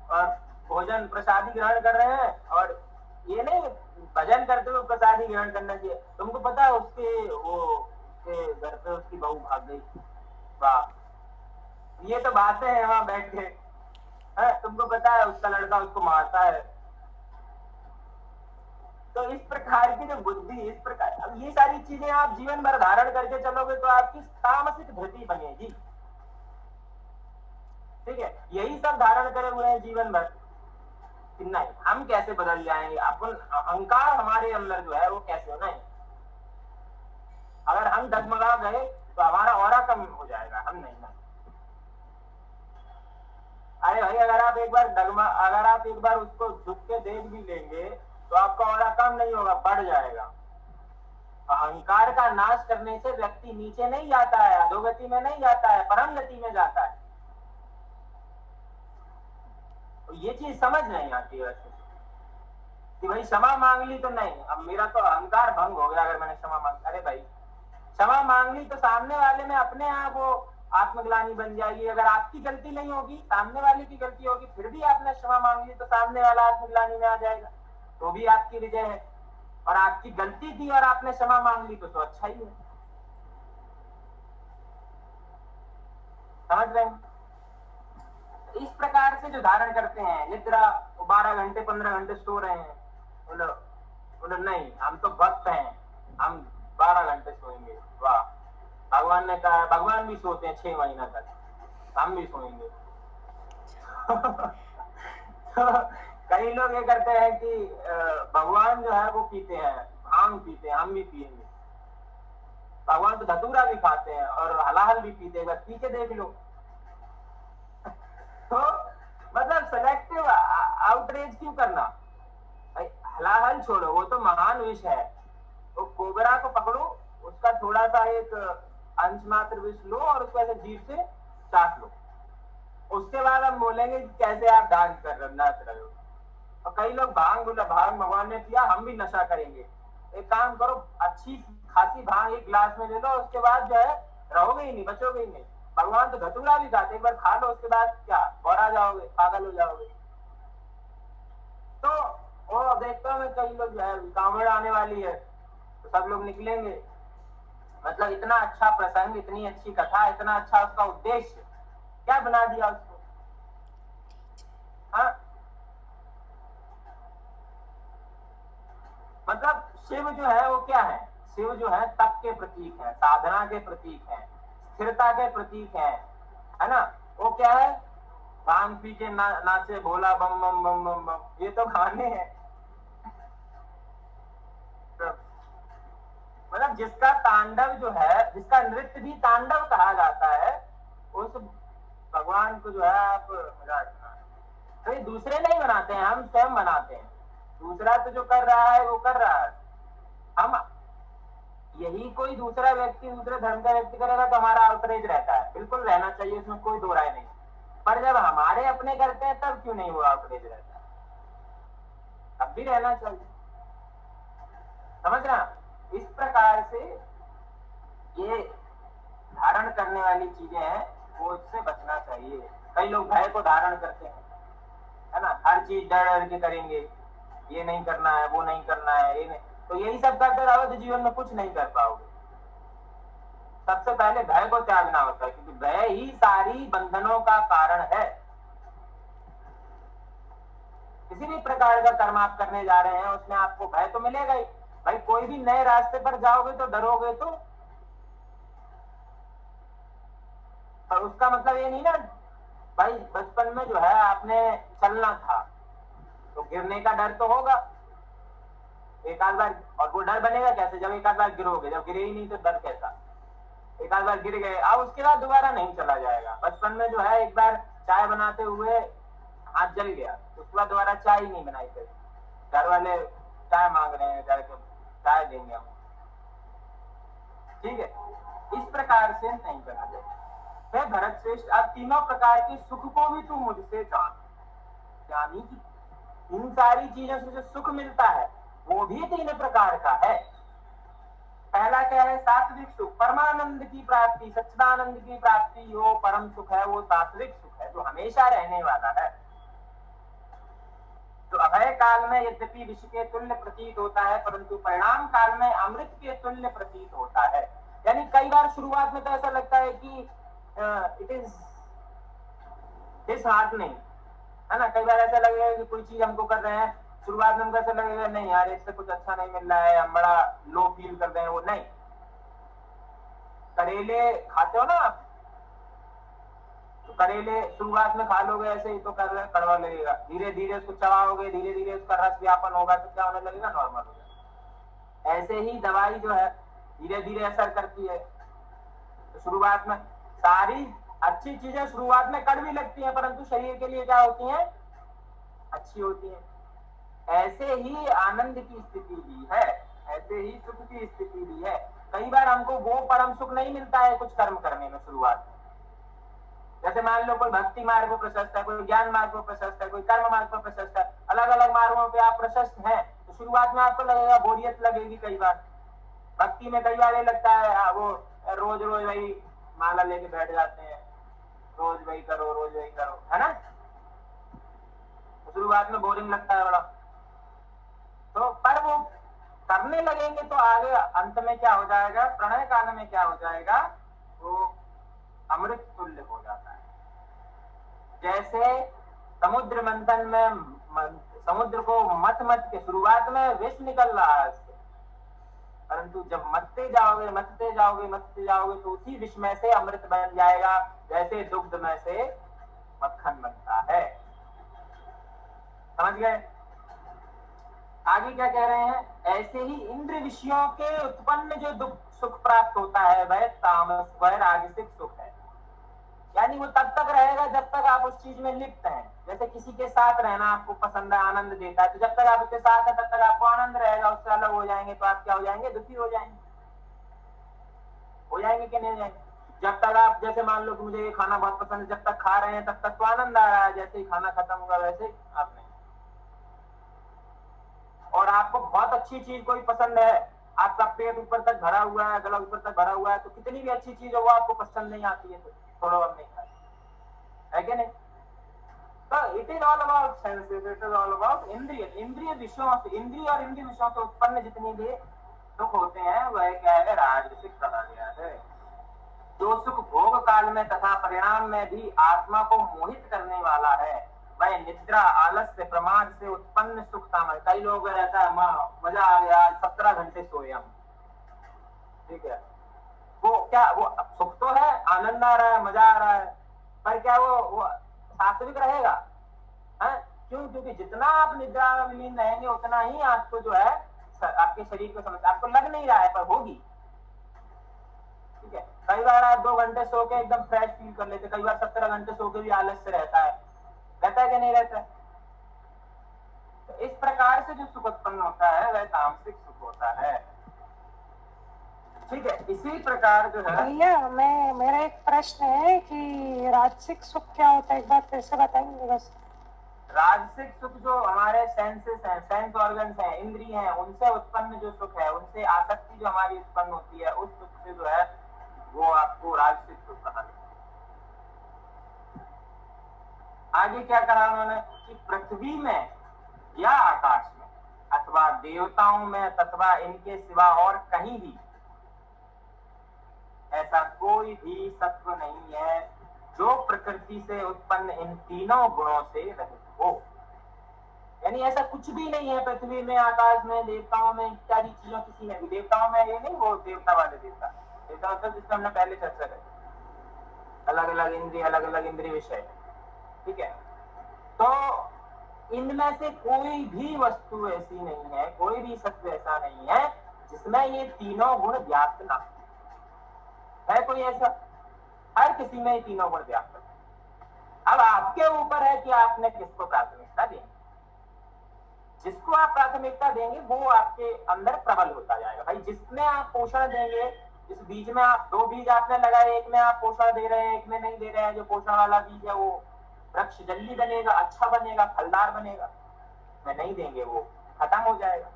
और भोजन प्रसादी ग्रहण कर रहे हैं, और ये नहीं भजन करते हुए प्रसादी ग्रहण करना चाहिए। तुमको पता है उसके वो उसके घर पे उसकी बहू भाग गई। वाह, ये तो बातें हैं वहां बैठ के। तुमको पता है उसका लड़का उसको मारता है। तो इस प्रकार की जो बुद्धि, इस प्रकार, अब ये सारी चीजें आप जीवन भर धारण करके चलोगे तो आपकी तामसिक धृति बनेगी। ठीक है, यही सब धारण करे हुए हैं जीवन भर कि नहीं हम कैसे बदल जाएंगे, अपन अहंकार हमारे अंदर जो है वो कैसे होना है। अगर हम डगमगा गए तो हमारा ऑरा कम हो जाएगा, हम नहीं ना। अरे भाई अगर आप एक बार उसको झुक के देख भी लेंगे तो आपका ऑरा कम नहीं होगा, बढ़ जाएगा। अहंकार का नाश करने से व्यक्ति नीचे नहीं जाता है, अधोगति में नहीं जाता है, परम गति में जाता है। तो ये चीज समझ नहीं आती वैसे कि भाई क्षमा मांग ली तो नहीं, अब मेरा तो अहंकार भंग हो गया अगर मैंने क्षमा मांग। अरे भाई क्षमा मांग ली तो सामने वाले में अपने आप वो आत्मग्लानि बन जाएगी। अगर आपकी गलती नहीं होगी, सामने वाले की गलती होगी, फिर भी आपने क्षमा मांग ली तो सामने वाला आत्मग्लानि में आ जाएगा, तो भी आपकी विजय है। और आपकी गलती थी और आपने क्षमा मांग ली तो अच्छा ही है। समझ रहे हैं? इस प्रकार से जो धारण करते हैं निद्रा, 12 घंटे 15 घंटे सो रहे हैं, बोलो नहीं हम तो भक्त हैं, हम 12 घंटे सोएंगे। वाह, भगवान ने कहा, भगवान भी सोते हैं 6 महीना तक, हम भी सोएंगे। तो कई लोग ये करते हैं कि भगवान जो है वो पीते हैं, भांग पीते हैं, हम भी पिएंगे। भगवान तो धतूरा भी खाते हैं और हलाहल भी पीते हैं, बस पीछे देख लो। तो मतलब सेलेक्टिव आउटरीच क्यों करना भाई? हलाहल छोड़ो, वो तो महान विष है। तो कोबरा को पकड़ो, उसका थोड़ा सा एक अंश मात्र विष लो और उसको ऐसे जीभ से चाट लो, उसके बाद हम बोलेंगे कि कैसे आप डांस कर रहे हो, नाच रहे हो। और कई लोग भांग, बोला भांग भगवान ने पिया, हम भी नशा करेंगे। एक काम करो, अच्छी खासी भांग एक गिलास में ले लो, उसके बाद जो है रहोगे ही नहीं, बचोगे ही नहीं। भगवान तो धतूरा भी खाते, एक बार खा लो उसके बाद क्या बौरा जाओगे, पागल हो जाओगे। तो वो देखता मैं कई लोग जो है कांवड़ आने वाली है तो सब लोग निकलेंगे, मतलब इतना अच्छा प्रसंग, इतनी अच्छी कथा, इतना अच्छा उसका उद्देश्य, क्या बना दिया उसको। हाँ, मतलब शिव जो है वो क्या है? शिव जो है तप के प्रतीक है, साधना के प्रतीक है, स्थिरता के प्रतीक है ना। वो क्या है? भांग पी के नाचे भोला बम बम बम बम बम, ये तो गाने हैं। तो, मतलब जिसका तांडव जो है, जिसका नृत्य भी तांडव कहा जाता है, उस भगवान को जो है आप मजाक बना, तो ये दूसरे नहीं बनाते हैं, हम स्वयं बनाते हैं। दूसरा तो जो कर रहा है वो कर रहा है, हम यही कोई दूसरा व्यक्ति, दूसरे धर्म का व्यक्ति करेगा तो हमारा आउटरीच रहता है, बिल्कुल रहना चाहिए, इसमें कोई दो राय नहीं। पर जब हमारे अपने करते हैं तब क्यों नहीं वो आउटरीच रहता है? तब भी रहना चाहिए। समझ रहा? इस प्रकार से ये धारण करने वाली चीजें हैं, वो उससे बचना चाहिए। कई लोग भय को धारण करते हैं, है ना, हर चीज डर डर के करेंगे, ये नहीं करना है, वो नहीं करना है, ये नहीं, तो यही सब करते रहो तो जीवन में कुछ नहीं कर पाओगे। सबसे पहले भय को त्यागना होता है, क्योंकि भय ही सारी बंधनों का कारण है। किसी भी प्रकार का कर्म आप करने जा रहे हैं उसमें आपको भय तो मिलेगा ही। भाई कोई भी नए रास्ते पर जाओगे तो डरोगे तो, पर उसका मतलब ये नहीं ना भाई बचपन में जो है आपने चलना था तो गिरने का डर तो होगा एक आध बार, और वो डर बनेगा कैसे? जब एक आध बार गिरोगे, जब गिरे ही नहीं तो डर कैसा? एक आध बार गिर गए, अब उसके बाद दोबारा नहीं चला जाएगा। बचपन में जो है एक बार चाय बनाते हुए हाथ जल गया, उसके बाद दोबारा चाय ही नहीं बनाई, फिर घर वाले चाय मांग रहे हैं, चाय देंगे हम, ठीक है। इस प्रकार से नहीं करना चाहिए। फिर भरत श्रेष्ठ, अब तीनों प्रकार के सुख को भी तू मुझसे जान, यानी कि इन सारी चीजों से जो सुख मिलता है वो भी 3 प्रकार का है। पहला क्या है? सात्विक सुख, परमानंद की प्राप्ति, सच्चिदानंद की प्राप्ति, वो परम सुख है, वो सात्विक सुख है जो हमेशा रहने वाला है। तो अभय काल में यद्यपि विष के तुल्य प्रतीत होता है, परंतु परिणाम काल में अमृत के तुल्य प्रतीत होता है। यानी कई बार शुरुआत में तो ऐसा लगता है कि इट इज डिसहार्टनिंग, है ना। कई बार ऐसा लगेगा कि कोई चीज हमको कर रहे हैं, शुरुआत में हमको ऐसा लगेगा नहीं यार इससे कुछ अच्छा नहीं मिल रहा है, हम बड़ा लो फील कर रहे हैं। वो नहीं, करेले खाते हो ना आप, तो करेले शुरुआत में खा लोगे ऐसे ही तो कड़वा लगेगा, धीरे धीरे उसको चबाओगे, धीरे धीरे उसका रस व्यापन होगा तो क्या होने लगेगा, नॉर्मल हो जाएगा। ऐसे ही दवाई जो है धीरे धीरे असर करती है। तो शुरुआत में सारी अच्छी चीजें शुरुआत में कड़वी लगती हैं, परंतु शरीर के लिए क्या होती हैं, अच्छी होती हैं। ऐसे ही आनंद की स्थिति भी है, ऐसे ही सुख की स्थिति भी है। कई बार हमको वो परम सुख नहीं मिलता है कुछ कर्म करने में शुरुआत में। जैसे मान लो कोई भक्ति मार्ग को प्रशस्त है, कोई ज्ञान मार्ग को प्रशस्त है, कोई कर्म मार्ग को प्रशस्त है, अलग अलग मार्गों पे आप प्रशस्त हैं, तो शुरुआत में आपको लगेगा, बोरियत लगेगी। कई बार भक्ति में कई बार ये लगता है वो रोज रोज वही माला लेके बैठ जाते हैं, रोज वही करो, रोज वही करो, है ना। तो शुरुआत में बोरिंग लगता है बड़ा, तो पर वो करने लगेंगे तो आगे अंत में क्या हो जाएगा, प्रणय काल में क्या हो जाएगा, वो अमृत तुल्य हो जाता है। जैसे समुद्र मंथन में समुद्र को मत मत के शुरुआत में विष निकल रहा है इससे, परंतु जब मथते जाओगे मथते जाओगे मथते जाओगे तो उसी विष में से अमृत बन जाएगा, जैसे दुग्ध में से मक्खन बनता है। समझ गए। आगे क्या कह रहे हैं, ऐसे ही इंद्र विषयों के उत्पन्न जो दुख सुख प्राप्त होता है वह तामस वह राजसिक सुख है। यानी वो तब तक रहेगा जब तक आप उस चीज में लिप्त हैं। जैसे किसी के साथ रहना आपको पसंद है, आनंद देता है, तो जब तक आप उसके साथ हैं तब तक आपको आनंद रहेगा। उससे अलग हो जाएंगे तो आप क्या हो जाएंगे, दुखी हो जाएंगे। हो जाएंगे कि नहीं हो जाएंगे। जब तक आप, जैसे मान लो कि मुझे ये खाना बहुत पसंद है, जब तक खा रहे हैं तब तक तो आनंद आ रहा है, जैसे ही खाना खत्म होगा वैसे आप नहीं। और आपको बहुत अच्छी चीज कोई पसंद है, आपका पेट ऊपर तक भरा हुआ है, गला ऊपर तक भरा हुआ है, तो कितनी भी अच्छी चीज हो वो आपको पसंद नहीं आती है, तो थोड़ा अब नहीं खाए, है कि नहीं। तो it is all about senses, it is all about इंद्रिय विषयों से, इंद्रिय और इंद्रिय विषयों से उत्पन्न जितनी भी सुख होते हैं वह क्या है, राजसिक कहा गया है। जो सुख भोग काल में तथा परिणाम में भी आत्मा को मोहित करने वाला है वह निद्रा, आलस्य, प्रमाद से उत्पन्न सुख तामस। कई लोग रहता है मजा आ गया 17 घंटे सोए हम, ठीक है, वो क्या वो सुख तो है, आनंद आ रहा है, मजा आ रहा है, पर क्या वो सात्विक रहेगा, है? क्यों? क्योंकि जितना आप निद्रा में विलीन रहेंगे उतना ही आपको जो है आपके शरीर को समस्या आपको लग नहीं रहा है पर होगी, ठीक है। कई बार आप 2 घंटे सो के एकदम फ्रेश फील कर लेते, कई बार 17 घंटे सो के भी आलस्य रहता है कि नहीं रहता है। तो इस प्रकार से जो सुख उत्पन्न होता है वह तामसिक सुख होता है, ठीक है। इसी प्रकार जो है भैया मेरा एक प्रश्न है कि राजसिक सुख क्या होता है, एक बार फिर से बताएंगे बस। राजसिक सुख जो हमारे सेंसेस हैं, सेंस ऑर्गन्स हैं, इंद्रिय हैं, उनसे उत्पन्न जो सुख है, उनसे आसक्ति जो हमारी उत्पन्न होती है, उस सुख से जो है वो आपको राजसिक सुख कहा जाता है। आगे क्या कहा उन्होंने कि पृथ्वी में या आकाश में अथवा देवताओं में तथा इनके सिवा और कहीं भी ऐसा कोई भी सत्व नहीं है जो प्रकृति से उत्पन्न इन तीनों गुणों से रहित हो। यानी ऐसा कुछ भी नहीं है पृथ्वी में, आकाश में, देवताओं में, इत्यादि चीजों किसी में भी। देवताओं में ये नहीं वो देवता वाले देवता, देवता मतलब जिसमें हमने पहले चर्चा करी, अलग अलग इंद्रिय विषय, ठीक है। तो इनमें से कोई भी वस्तु ऐसी नहीं है, कोई भी सत्व ऐसा नहीं है जिसमें ये तीनों गुण व्याप्त ना है। कोई ऐसा? हर किसी में ये तीनों गुण व्याप्त है। अब आपके ऊपर है कि आपने किसको प्राथमिकता देंगे। जिसको आप प्राथमिकता देंगे वो आपके अंदर प्रबल होता जाएगा। भाई जिसमें आप पोषण देंगे, जिस बीज में आप 2 बीज आपने लगाए, एक में आप पोषण दे रहे हैं, एक में नहीं दे रहे हैं, जो पोषण वाला बीज है वो वृक्ष जल्दी बनेगा, अच्छा बनेगा, फलदार बनेगा। में नहीं देंगे वो खत्म हो जाएगा,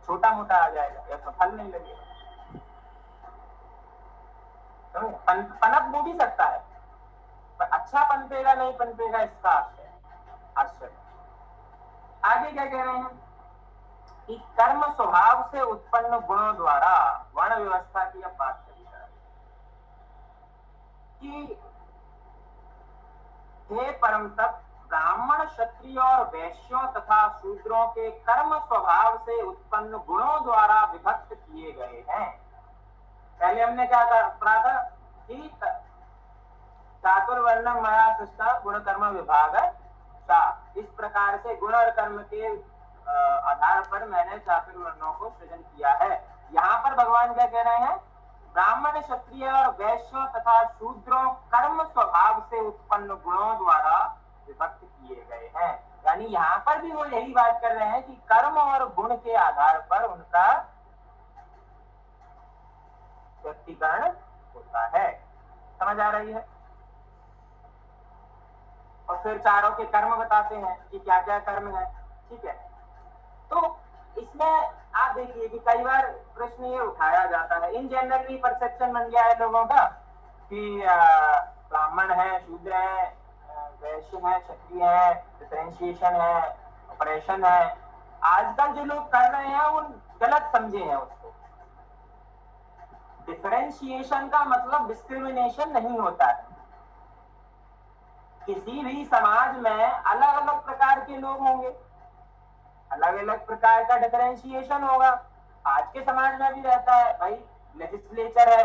छोटा मोटा आ जाएगा या तो फल नहीं लगेगा। पनप वो भी सकता है पर अच्छा पनपेगा नहीं पनपेगा, इसका आश्चर्य। आगे क्या कह रहे हैं कि कर्म स्वभाव से उत्पन्न गुणों द्वारा वर्ण व्यवस्था की अब बात करी जाए। कि हे परम तप, ब्राह्मण, क्षत्रिय और वैश्यों तथा शूद्रों के कर्म स्वभाव से उत्पन्न गुणों द्वारा विभक्त किए गए हैं। पहले हमने क्या पढ़ा था कि चातुर्वर्णम मया सृष्टा गुण कर्म विभाग। इस प्रकार से गुण और कर्म के आधार पर मैंने चातुर्वर्णों को सृजन किया है। यहाँ पर भगवान क्या कह रहे हैं? ब्राह्मण, क्षत्रिय और वैश्यों तथा शूद्रों कर्म स्वभाव से उत्पन्न गुणों द्वारा विभक्त किए गए हैं। यानी यहाँ पर भी वो यही बात कर रहे हैं कि कर्म और गुण के आधार पर उनका व्यक्तिकरण होता है। समझ आ रही है? और फिर चारों के कर्म बताते हैं कि क्या क्या कर्म है। ठीक है, तो इसमें आप देखिए कि कई बार प्रश्न ये उठाया जाता है, इन जनरल भी परसेप्शन बन गया है लोगों का कि ब्राह्मण है, शूद्र है, वैश्य है, क्षत्रिय है, डिफरेंशिएशन है, ऑपरेशन है। आजकल जो लोग कर रहे हैं वो गलत समझे हैं उसको। डिफरेंशिएशन का मतलब डिस्क्रिमिनेशन नहीं होता है। किसी भी समाज में अलग अलग प्रकार के लोग होंगे, अलग अलग प्रकार का डिफरेंशिएशन होगा। आज के समाज में भी रहता है भाई, लेजिस्लेचर है,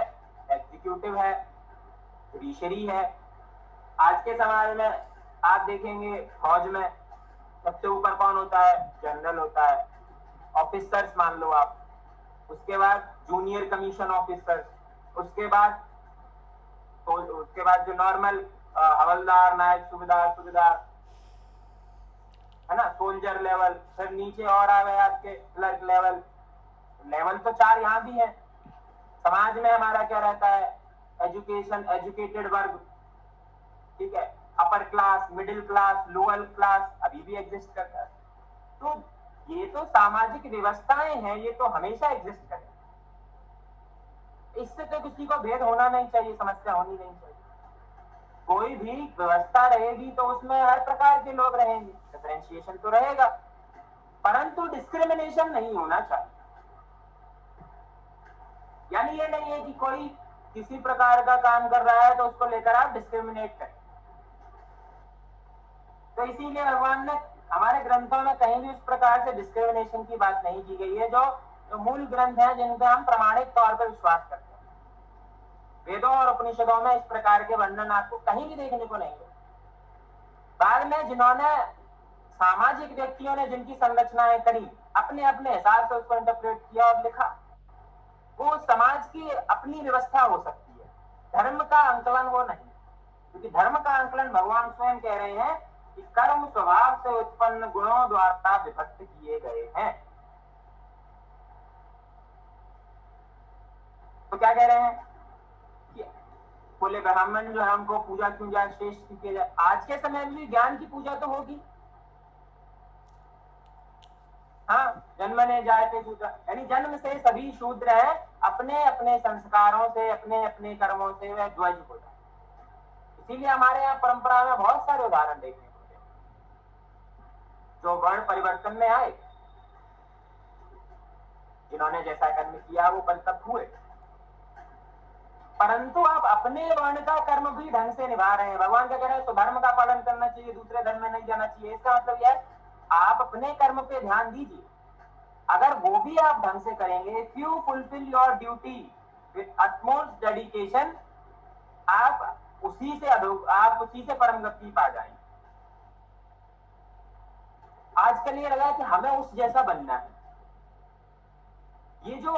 एग्जीक्यूटिव है, जुडिशरी है। आज के समाज में आप देखेंगे फौज में सबसे ऊपर कौन होता है? जनरल होता है। ऑफिसर्स मान लो आप, उसके बाद जूनियर कमीशन ऑफिसर्स, उसके बाद जो नॉर्मल हवलदार, नायक, सूबेदार है ना, सोल्जर लेवल। फिर नीचे और आ गए आपके क्लर्क लेवल तो 4 यहाँ भी है। समाज में हमारा क्या रहता है? एजुकेशन, एजुकेटेड वर्ग, ठीक है, upper class, middle class, lower class अभी भी एग्जिस्ट करता है। तो ये तो सामाजिक व्यवस्थाएं हैं, ये तो हमेशा एग्जिस्ट करें। इससे तो किसी को भेद होना नहीं चाहिए, समस्या होनी नहीं चाहिए। कोई भी व्यवस्था रहेगी तो उसमें हर प्रकार के लोग रहेंगे, डिफरेंशिएशन तो रहेगा, परंतु डिस्क्रिमिनेशन नहीं होना चाहिए। यानी ये नहीं है कि कोई किसी प्रकार का काम कर रहा है तो उसको लेकर आप डिस्क्रिमिनेट करें। तो इसीलिए भगवान ने हमारे ग्रंथों में कहीं भी उस प्रकार से डिस्क्रिमिनेशन की बात नहीं की गई है। जो मूल ग्रंथ है जिन पर हम प्रामाणिक तौर पर विश्वास करते हैं, वेदों और उपनिषदों में इस प्रकार के वर्णन आपको कहीं भी देखने को नहीं मिले। बाद में जिन्होंने सामाजिक व्यक्तियों ने जिनकी संरचनाएं करी, अपने अपने हिसाब से उसको इंटरप्रेट किया और लिखा, वो समाज की अपनी व्यवस्था हो सकती है, धर्म का आंकलन वो नहीं। क्योंकि धर्म का आंकलन भगवान स्वयं कह रहे हैं कि कर्म स्वभाव से उत्पन्न गुणों द्वारा विभक्त किए गए हैं। तो क्या कह रहे हैं कि बोले ब्राह्मण जो हमको पूजा क्यों जाए, श्रेष्ठ किया जाए। आज के समय में भी ज्ञान की पूजा तो होगी। हाँ, जन्मने जायते शूद्र, यानी जन्म से सभी शूद्र है, अपने अपने संस्कारों से, अपने अपने कर्मों से वह ध्वज हो जाए। इसीलिए हमारे यहाँ परंपरा में बहुत सारे उदाहरण देखने को मिले जो वर्ण परिवर्तन में आए, जिन्होंने जैसा कर्म किया वो परितप हुए, परंतु आप अपने वर्ण का कर्म भी ढंग से निभा रहे हैं। भगवान क्या कह रहे हैं? तो धर्म का पालन करना चाहिए, दूसरे धर्म में नहीं जाना चाहिए। इसका मतलब यह है आप अपने कर्म पे ध्यान दीजिए। अगर वो भी आप ढंग से करेंगे, if you fulfil your duty with utmost dedication, आप उसी से परम गति पा जाएंगे। आजकल ये लगा कि हमें उस जैसा बनना है। ये जो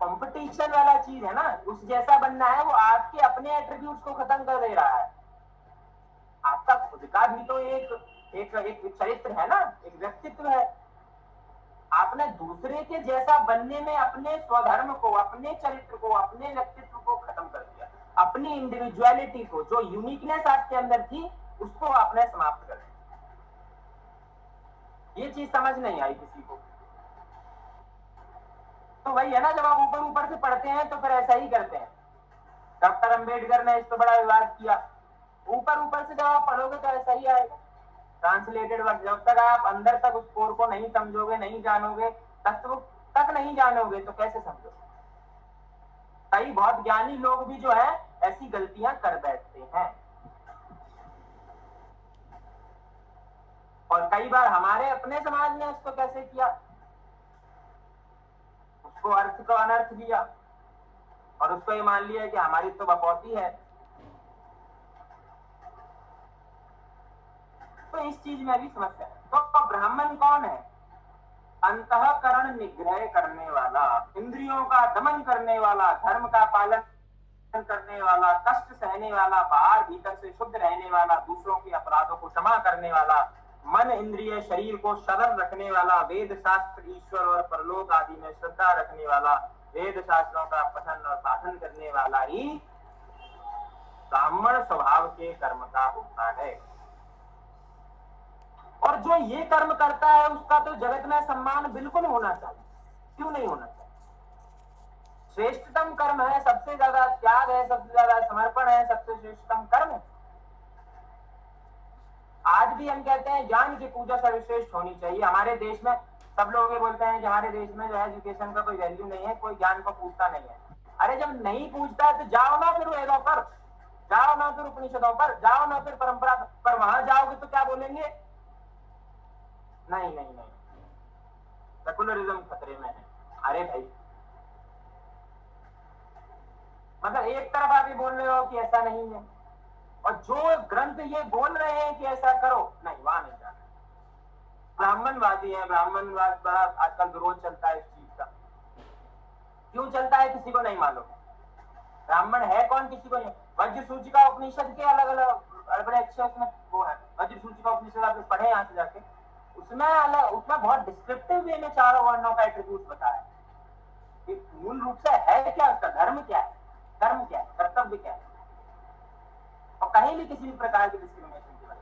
कंपटीशन वाला चीज है ना, उस जैसा बनना है, वो आपके अपने एट्रीब्यूट्स को खत्म कर दे रहा है। आपका खुद का भी तो एक चरित्र है ना, एक व्यक्तित्व है। आपने दूसरे के जैसा बनने में अपने स्वधर्म को, अपने चरित्र को, अपने व्यक्तित्व को खत्म कर दिया। अपनी इंडिविजुअलिटी को, जो यूनिकनेस आपके अंदर थी, उसको आपने समाप्त कर दिया। ये चीज समझ नहीं आई किसी को। तो वही है ना, जब आप ऊपर ऊपर से पढ़ते हैं तो फिर ऐसा ही करते हैं। डॉक्टर अंबेडकर ने इस पर बड़ा विवाद किया। ऊपर ऊपर से जब आप पढ़ोगे तो ऐसा ही आएगा ट्रांसलेटेड वर्ड। जब तक आप अंदर तक उस कोर को नहीं समझोगे, नहीं जानोगे, तत्व तक नहीं जानोगे, तो कैसे समझोगे? कई बहुत ज्ञानी लोग भी जो है ऐसी गलतियां कर बैठते हैं, और कई बार हमारे अपने समाज ने उसको कैसे किया, उसको अर्थ को अनर्थ दिया और उसको ये मान लिया कि हमारी तो बपौती है। तो इस चीज में भी समस्या है। तो ब्राह्मण कौन है? अंतःकरण निग्रह करने वाला, इंद्रियों का दमन करने वाला, धर्म का पालन करने वाला, कष्ट सहने वाला, बाहर भीतर से शुद्ध रहने वाला, दूसरों के अपराधों को क्षमा करने वाला, मन इंद्रिय शरीर को सरल रखने वाला, वेद शास्त्र ईश्वर और परलोक आदि में श्रद्धा रखने वाला, वेद शास्त्रों का पठन और पाठन करने वाला ही ब्राह्मण स्वभाव के कर्म का होता है। और जो ये कर्म करता है उसका तो जगत में सम्मान बिल्कुल होना चाहिए, क्यों नहीं होना चाहिए? श्रेष्ठतम कर्म है, सबसे ज्यादा त्याग है, सबसे ज्यादा समर्पण है, सबसे श्रेष्ठतम कर्म है। आज भी हम कहते हैं ज्ञान की पूजा सर्वश्रेष्ठ होनी चाहिए। हमारे देश में सब लोग ये बोलते हैं कि हमारे देश में जो है एजुकेशन का कोई वैल्यू नहीं है, कोई ज्ञान को पूछता नहीं है। अरे जब नहीं पूछता है तो जाओ ना फिर वेदों पर, जाओ ना फिर उपनिषदों पर, जाओ ना फिर परंपरा पर, वहां जाओगे तो क्या बोलेंगे? नहीं नहीं नहीं, सेकुलरिज्म खतरे में है। अरे भाई, मतलब एक तरफ आप ये बोल रहे हो कि ऐसा नहीं है, और जो ग्रंथ ये बोल रहे हैं कि ऐसा करो, नहीं, वहां नहीं जाना। ब्राह्मणवादी है, ब्राह्मणवाद बड़ा आजकल विरोध चलता है इस चीज का। क्यों चलता है किसी को नहीं मालूम। ब्राह्मण है कौन किसी को नहीं। वज्र सूचिका उपनिषद के अलग अलग बड़े अच्छे उसमें वो है, वज्र सूचिका उपनिषद आप पढ़े यहाँ से जाके, उसमें अलग, उसमें बहुत डिस्क्रिप्टिव वे में चारों वर्णों का एट्रीब्यूट बताया है। मूल रूप से है क्या, उसका धर्म क्या है, कर्म क्या है, कर्तव्य क्या है, और कहीं भी किसी भी प्रकार की डिस्क्रिमिनेशन की बात,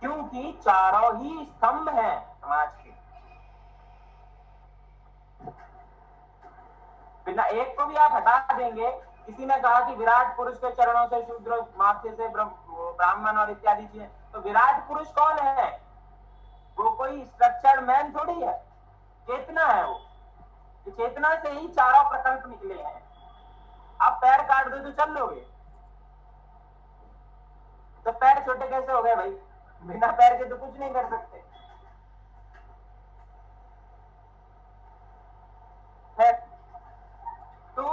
क्योंकि चारों ही स्तंभ हैं समाज के। बिना एक को भी आप हटा देंगे। किसी ने कहा कि विराट पुरुष के चरणों से शूद्र, माथे से ब्राह्मण और इत्यादि चीजें, तो विराट पुरुष कौन है? वो कोई स्ट्रक्चर्ड मैन थोड़ी है, चेतना है वो। चेतना से ही चारों प्रकल्प निकले हैं। आप पैर काट दो तो चल लोगे, तो पैर छोटे कैसे हो गए भाई? बिना पैर के तो कुछ नहीं कर सकते है। तो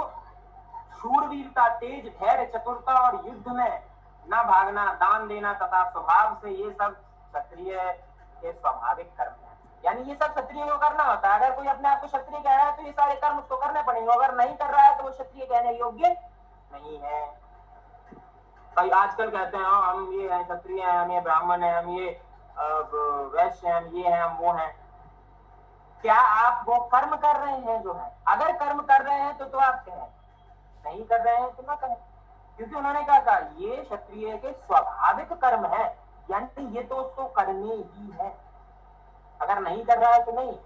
शूरवीरता, तेज, धैर्य, चतुरता और युद्ध में न भागना, दान देना तथा स्वभाव से, ये सब क्षत्रिय के स्वाभाविक कर्म है। यानी ये सब क्षत्रिय को करना होता है। अगर कोई अपने आप को क्षत्रिय कह रहा है तो ये सारे कर्म उसको करने पड़ेंगे, अगर नहीं कर रहा है तो वो क्षत्रिय कहने योग्य नहीं है। कई आजकल कहते हैं हम ये हैं क्षत्रिय हैं, हम ये ब्राह्मण हैं, हम ये वैश्य हैं, हम ये हैं, हम वो हैं। क्या आप वो कर्म कर रहे हैं जो है? अगर कर्म कर रहे हैं तो आप कहें, नहीं कर रहे हैं तो ना कहें, क्योंकि उन्होंने क्या कहा, ये क्षत्रिय के स्वाभाविक कर्म है, यानी ये तो उसको करने ही है। अगर नहीं कर रहा है तो नहीं,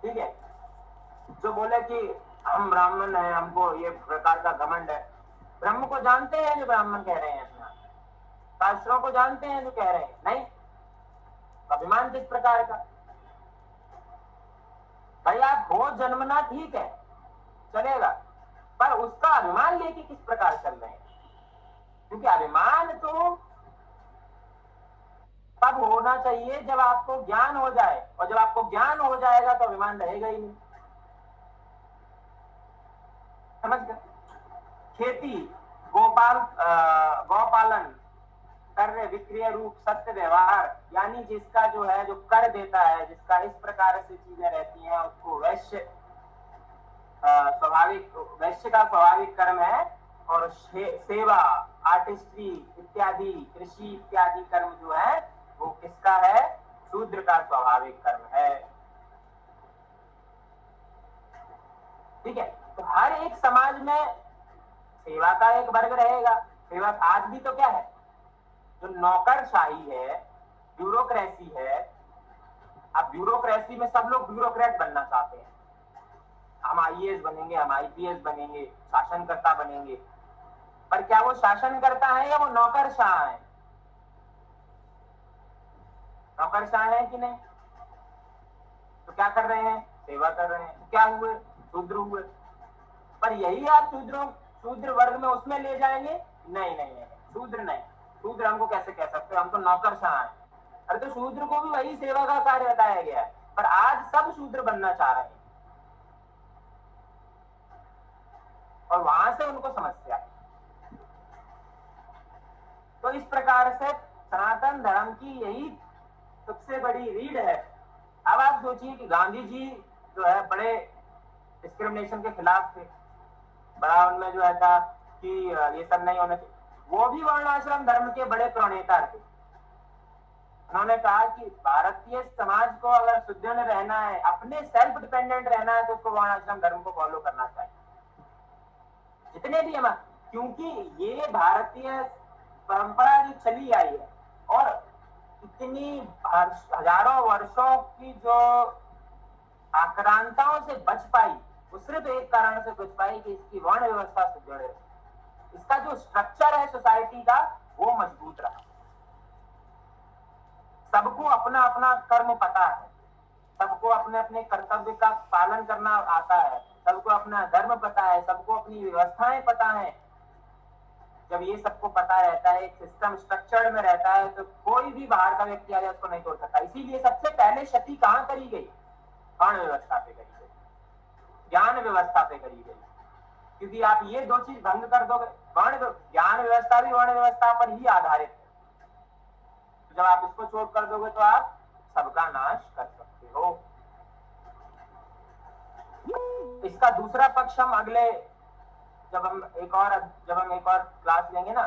ठीक है। जो बोले कि हम ब्राह्मण हैं, हमको ये प्रकार का घमंड है, ब्रह्म को जानते हैं जो ब्राह्मण कह रहे हैं, अपना शास्त्रों को जानते हैं जो कह रहे हैं, नहीं। अभिमान किस प्रकार का? भाई आप हो जन्मना ठीक है, चलेगा, पर उसका अभिमान लेके किस प्रकार चल रहे हैं? क्योंकि अभिमान तो तब होना चाहिए जब आपको ज्ञान हो जाए, और जब आपको ज्ञान हो जाएगा तो अभिमान रहेगा ही नहीं। समझ गए? खेती, गौपालन, कार्य, विक्रिय रूप, सत्य व्यवहार, यानी जिसका जो है जो कर देता है, जिसका इस प्रकार से चीजें रहती हैं, उसको वैश्य स्वाभाविक, वैश्य का स्वाभाविक कर्म है। और सेवा, आर्टिस्ट्री इत्यादि, कृषि इत्यादि कर्म जो है वो किसका है? शूद्र का स्वाभाविक कर्म है। ठीक है। तो हर एक समाज में सेवा का एक वर्ग रहेगा। सेवा आज भी तो क्या है, जो नौकरशाही है, ब्यूरोक्रेसी है। अब ब्यूरोक्रेसी में सब लोग ब्यूरोक्रेट बनना चाहते हैं, हम आईएएस बनेंगे, हम आईपीएस बनेंगे, शासनकर्ता बनेंगे, पर क्या वो शासनकर्ता है या वो नौकरशाह है? नौकरशाह है कि नहीं? तो क्या कर रहे हैं, सेवा कर रहे हैं, तो क्या हुए, शूद्र हुए। पर यही आप शूद्र वर्ग में उसमें ले जाएंगे, नहीं नहीं नहीं, शूद्र नहीं, शूद्र हमको कैसे कह सकते हो, हम तो नौकरशाह हैं। अरे तो शूद्र को भी वही सेवा का कार्य बताया गया है, पर आज सब शूद्र बनना चाह रहे हैं और वहां से उनको समस्या है। तो इस प्रकार से सनातन धर्म की यही सबसे बड़ी रीढ़ है। अब आप सोचिए कि गांधी जी जो है बड़े डिस्क्रिमिनेशन के खिलाफ थे, बड़ा उनमें जो है था कि ये सब नहीं होना चाहिए, वो भी वर्णाश्रम धर्म के बड़े प्रणेता थे। उन्होंने कहा कि भारतीय समाज को अगर सुदृढ़ रहना है, अपने सेल्फ डिपेंडेंट रहना है, तो उसको वर्णाश्रम धर्म को फॉलो करना चाहिए। जितने भी हम, क्योंकि ये भारतीय परंपरा जो चली आई है और इतनी हजारों वर्षों की जो आक्रांताओं से बच पाई, वो सिर्फ एक कारण से बच पाई कि इसकी वर्ण व्यवस्था सुदृढ़ है, इसका जो स्ट्रक्चर है सोसाइटी का वो मजबूत रहा। सबको अपना अपना कर्म पता है, सबको अपने अपने कर्तव्य का पालन करना आता है, सबको अपना धर्म पता है, सबको अपनी व्यवस्थाएं पता है। जब ये सबको पता रहता है, एक सिस्टम स्ट्रक्चर्ड में रहता है, तो कोई भी बाहर का व्यक्ति आ जाए उसको नहीं तोड़ सकता। इसीलिए सबसे पहले क्षति कहाँ करी गई, वर्ण व्यवस्था पे करी गई, ज्ञान व्यवस्था पे करी गई। क्योंकि आप ये दो चीज भंग कर दोगे, ज्ञान व्यवस्था भी वर्ण व्यवस्था पर ही आधारित है, जब आप इसको छोड़ कर दोगे तो आप सबका नाश कर सकते हो। इसका दूसरा पक्ष हम अगले जब हम एक और क्लास लेंगे ना,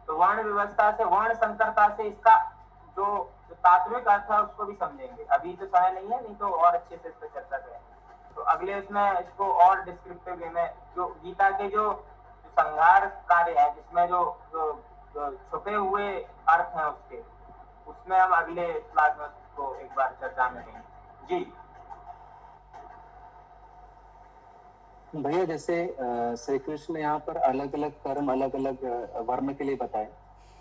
तो वर्ण व्यवस्था से, वर्ण संकरता से इसका जो तात्विक अर्थ है उसको भी समझेंगे। अभी तो समय नहीं है, नहीं तो और अच्छे से इस पर चर्चा करेंगे। तो अगले उसमें इसको और डिस्क्रिप्टिव वे में, जो गीता के जो संहार कार्य है, जिसमें जो छुपे हुए अर्थ हैं उसके, उसमें हम अगले क्लास में उसको एक बार चर्चा में लेंगे। जी भैया, जैसे श्री कृष्ण ने यहाँ पर अलग अलग कर्म अलग अलग वर्ण के लिए बताए,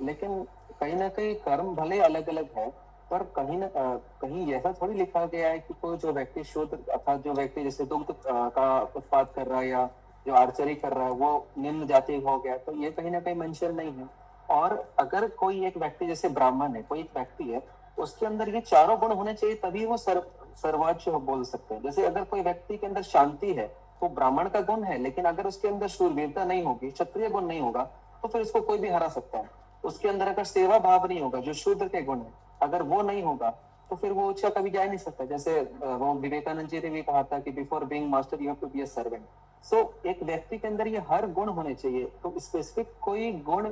लेकिन कहीं ना कहीं कर्म भले अलग अलग है, पर कहीं ऐसा थोड़ी लिखा गया है कि कोई जो व्यक्ति शूद्र अर्थात जो व्यक्ति जैसे दुग्ध का उत्पाद कर रहा है या जो आर्चरी कर रहा है वो निम्न जाति हो गया, तो ये कहीं ना कहीं मेंशन नहीं है। और अगर कोई एक व्यक्ति जैसे ब्राह्मण है, कोई एक व्यक्ति है, उसके अंदर ये चारों गुण होने चाहिए, तभी वो सर्वोच्च बोल सकते हैं। जैसे अगर कोई व्यक्ति के अंदर शांति है, वो ब्राह्मण का गुण है, लेकिन अगर उसके अंदर शूरवीरता नहीं होगी, क्षत्रिय गुण नहीं होगा, तो फिर उसको कोई भी हरा सकता है। उसके अंदर अगर सेवा भाव नहीं होगा, जो शूद्र के गुण है, अगर वो नहीं होगा, तो फिर वो ऊंचा कभी जा नहीं सकता। जैसे वो विवेकानंद जी ने भी कहा था कि before being master you have to be a servant. So एक व्यक्ति के अंदर ये हर गुण होने चाहिए। तो स्पेसिफिक कोई गुण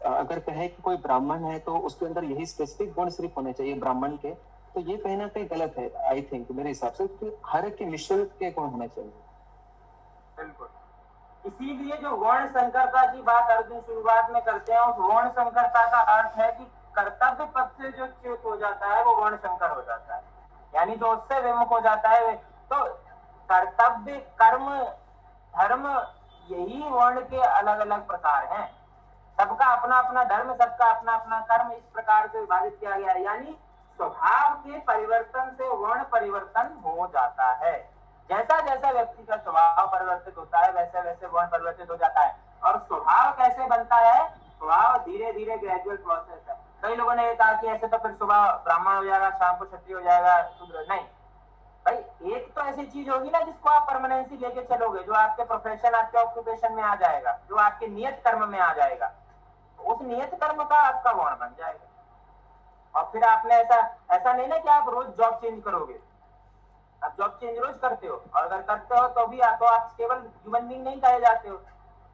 अगर कहे कि कोई ब्राह्मण है तो उसके अंदर यही स्पेसिफिक गुण सिर्फ होने चाहिए ब्राह्मण के, तो ये कहीं ना कहीं गलत है आई थिंक, मेरे हिसाब से, कि हर एक के निःशुल्क के गुण होने चाहिए। बिल्कुल, इसीलिए जो वर्ण संकरता की बात अर्जुन शुरुआत में करते हैं, उस वर्ण संकरता का अर्थ है कि कर्तव्य पद से जो च्युत हो जाता है वो वर्ण संकर हो जाता है, यानी जो उससे विमुख हो जाता है। तो कर्तव्य, कर्म, धर्म, यही वर्ण के अलग अलग प्रकार हैं। सबका अपना अपना धर्म, सबका अपना अपना कर्म, इस प्रकार से विभाजित किया गया है। यानी स्वभाव के परिवर्तन से वर्ण परिवर्तन हो जाता है। जैसा जैसा व्यक्ति का स्वभाव परिवर्तित होता है, वैसे वैसे वर्ण परिवर्तित हो जाता है। और स्वभाव कैसे बनता है, स्वभाव धीरे धीरे ग्रेजुअल प्रोसेस है। कई लोगों ने कहा कि ऐसे तो फिर सुबह ब्राह्मण हो जाएगा, शाम को क्षत्रिय हो जाएगा, शूद्र नहीं। भाई एक तो ऐसी चीज होगी ना जिसको आप परमानेंसी लेके चलोगे, जो आपके प्रोफेशन, आपके ऑक्यूपेशन में आ जाएगा, जो आपके नियत कर्म में आ जाएगा, उस नियत कर्म का आपका वर्ण बन जाएगा। और फिर आपने ऐसा नहीं ना कि आप रोज जॉब चेंज करोगे। आप जॉब चेंज रोज करते हो, और अगर करते हो तो भी तो आप केवल ह्यूमन बीइंग नहीं कहे जाते हो।